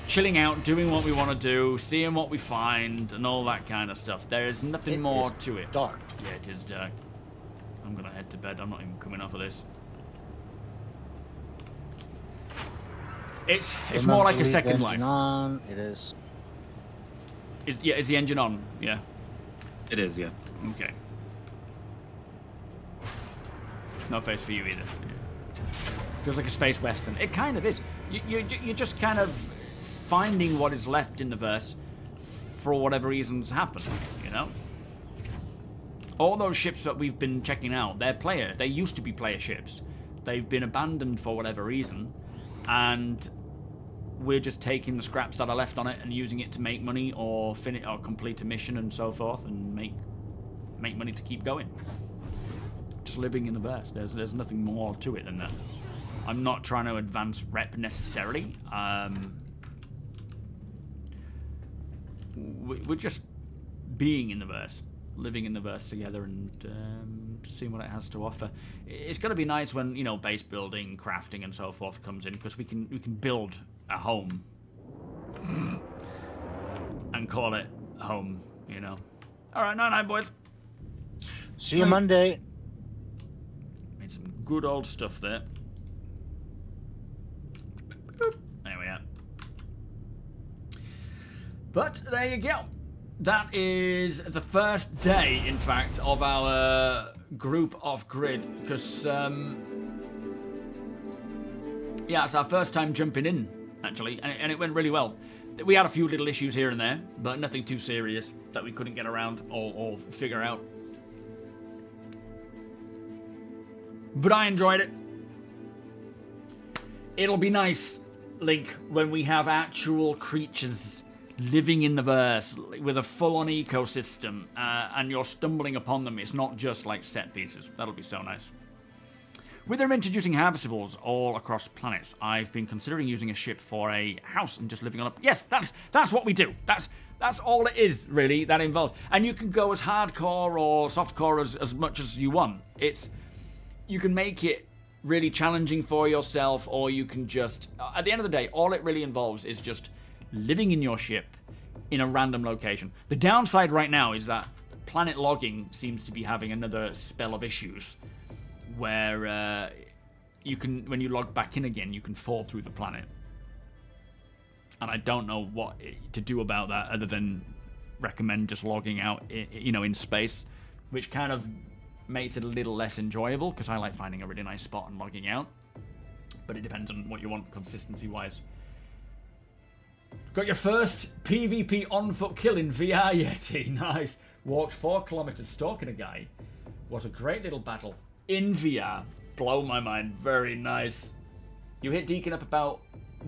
chilling out, doing what we want to do, seeing what we find, and all that kind of stuff. There is nothing more to it. Dark. Yeah, it is dark. I'm gonna head to bed. I'm not even coming off of this. It's more like a second life. On. It is. Is the engine on? Yeah. It is, yeah. Okay. No face for you either. Yeah. Feels like a space western. It kind of is. You're just kind of finding what is left in the verse for whatever reasons happen, you know? All those ships that we've been checking out, they used to be player ships. They've been abandoned for whatever reason, and we're just taking the scraps that are left on it and using it to make money or complete a mission and so forth, and make money to keep going. Just living in the verse. There's nothing more to it than that. I'm not trying to advance rep necessarily. We're just being in the verse, living in the verse together, and seeing what it has to offer. It's going to be nice when, you know, base building, crafting, and so forth comes in, because we can build a home and call it home, you know. All right, night, boys. See you Monday. Made some good old stuff there. There we are. But there you go. That is the first day, in fact, of our group off grid, because yeah, it's our first time jumping in, actually, and it went really well. We had a few little issues here and there, but nothing too serious that we couldn't get around or figure out. But I enjoyed it. It'll be nice, Link, when we have actual creatures living in the verse with a full-on ecosystem, and you're stumbling upon them. It's not just like set pieces. That'll be so nice. With them introducing harvestables all across planets, I've been considering using a ship for a house and just living on a... Yes, that's what we do. That's all it is, really, that involves. And you can go as hardcore or softcore as much as you want. You can make it really challenging for yourself, or you can just... At the end of the day, all it really involves is just living in your ship in a random location. The downside right now is that planet logging seems to be having another spell of issues, where you can, when you log back in again, you can fall through the planet. And I don't know what to do about that other than recommend just logging out, you know, in space, which kind of makes it a little less enjoyable, because I like finding a really nice spot and logging out. But it depends on what you want consistency-wise. Got your first PvP on-foot kill in VR, Yeti. Nice. Walked 4 kilometers stalking a guy. What a great little battle. In VR. Blow my mind. Very nice. You hit Deacon up about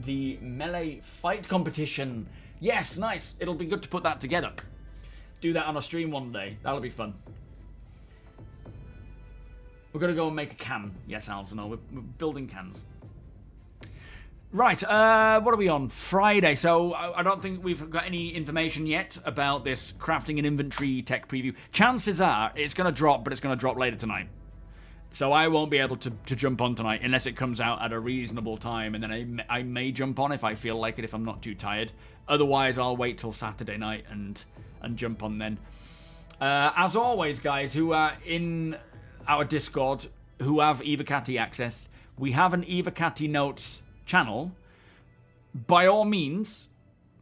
the melee fight competition. Yes, nice. It'll be good to put that together. Do that on a stream one day. That'll be fun. We're going to go and make a can. Yes, Alzano. We're building cans. Right, what are we on? Friday, so I don't think we've got any information yet about this crafting and inventory tech preview. Chances are it's going to drop, but it's going to drop later tonight. So I won't be able to jump on tonight unless it comes out at a reasonable time, and then I may jump on if I feel like it, if I'm not too tired. Otherwise, I'll wait till Saturday night and jump on then. As always, guys, who are in our Discord, who have Evacati access, we have an Evacati Notes channel. By all means,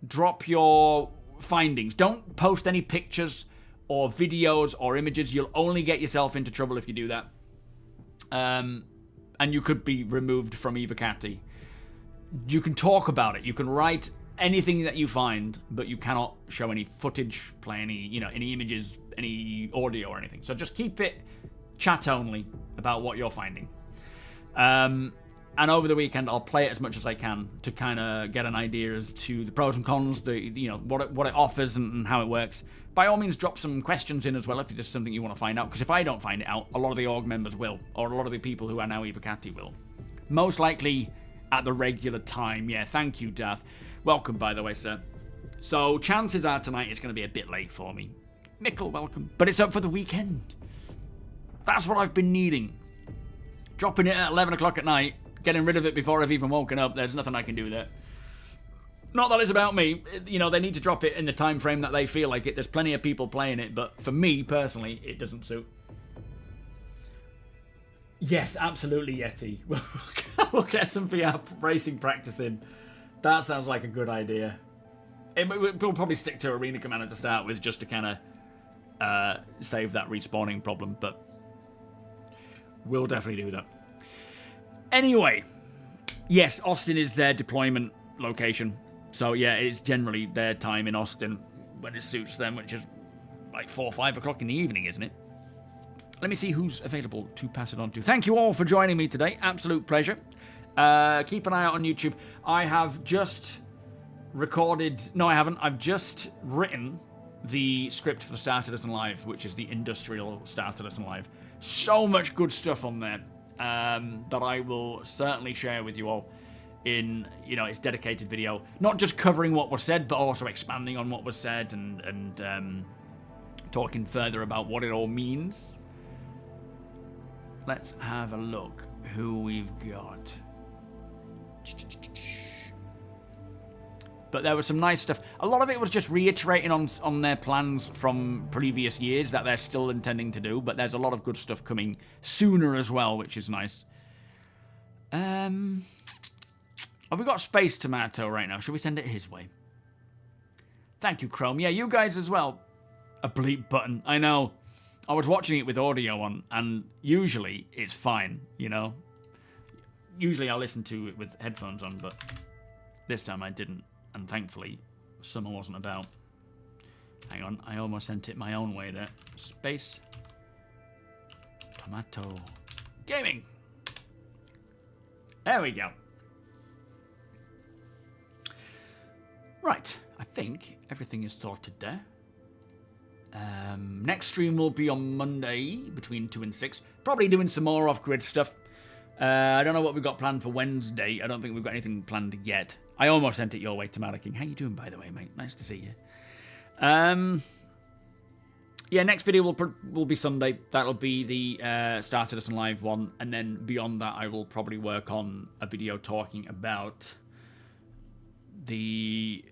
drop your findings. Don't post any pictures or videos or images. You'll only get yourself into trouble if you do that. And you could be removed from Evacati. You can talk about it. You can write anything that you find, but you cannot show any footage, play any, any images, any audio or anything. So just keep it chat only about what you're finding. And over the weekend, I'll play it as much as I can to kind of get an idea as to the pros and cons, what it offers and how it works. By all means, drop some questions in as well if there's something you want to find out. Because if I don't find it out, a lot of the org members will, or a lot of the people who are now Evocati will. Most likely at the regular time. Yeah, thank you, Darth. Welcome, by the way, sir. So chances are tonight it's going to be a bit late for me. Mickle, welcome. But it's up for the weekend. That's what I've been needing. Dropping it at 11 o'clock at night. Getting rid of it before I've even woken up. There's nothing I can do there. Not that it's about me. They need to drop it in the time frame that they feel like it. There's plenty of people playing it, but for me, personally, it doesn't suit. Yes, absolutely, Yeti. We'll get some VR racing practice in. That sounds like a good idea. We'll probably stick to Arena Commander to start with, just to kind of save that respawning problem, but we'll definitely do that. Anyway, yes, Austin is their deployment location. So yeah, it's generally their time in Austin when it suits them, which is like 4 or 5 o'clock in the evening, isn't it? Let me see who's available to pass it on to. Thank you all for joining me today. Absolute pleasure. Keep an eye out on YouTube. I have just recorded... No, I haven't. I've just written the script for Star Citizen Live, which is the industrial Star Citizen Live. So much good stuff on there. That I will certainly share with you all in, its dedicated video. Not just covering what was said, but also expanding on what was said and talking further about what it all means. Let's have a look who we've got. But there was some nice stuff. A lot of it was just reiterating on their plans from previous years that they're still intending to do, but there's a lot of good stuff coming sooner as well, which is nice. Oh, we got Space Tomato right now. Should we send it his way? Thank you, Chrome. Yeah, you guys as well. A bleep button. I know. I was watching it with audio on, and usually it's fine, Usually I listen to it with headphones on, but this time I didn't. And thankfully, summer wasn't about. Hang on, I almost sent it my own way there. Space Tomato Gaming. There we go. Right, I think everything is sorted there. Next stream will be on Monday between 2 and 6. Probably doing some more off-grid stuff. I don't know what we've got planned for Wednesday. I don't think we've got anything planned yet. I almost sent it your way, Tomato King. How you doing, by the way, mate? Nice to see you. Yeah, next video will be Sunday. That'll be the Star Citizen Live one. And then beyond that, I will probably work on a video talking about the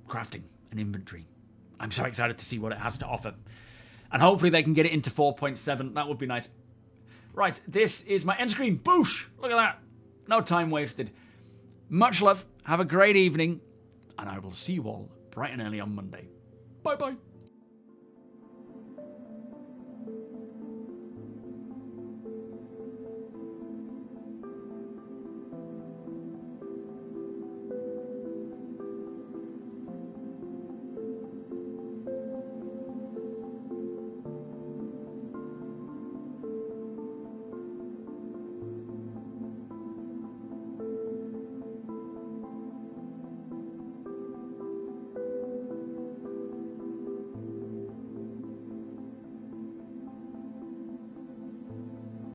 crafting and inventory. I'm so excited to see what it has to offer. And hopefully they can get it into 4.7. That would be nice. Right, this is my end screen. Boosh! Look at that. No time wasted. Much love. Have a great evening. And I will see you all bright and early on Monday. Bye-bye.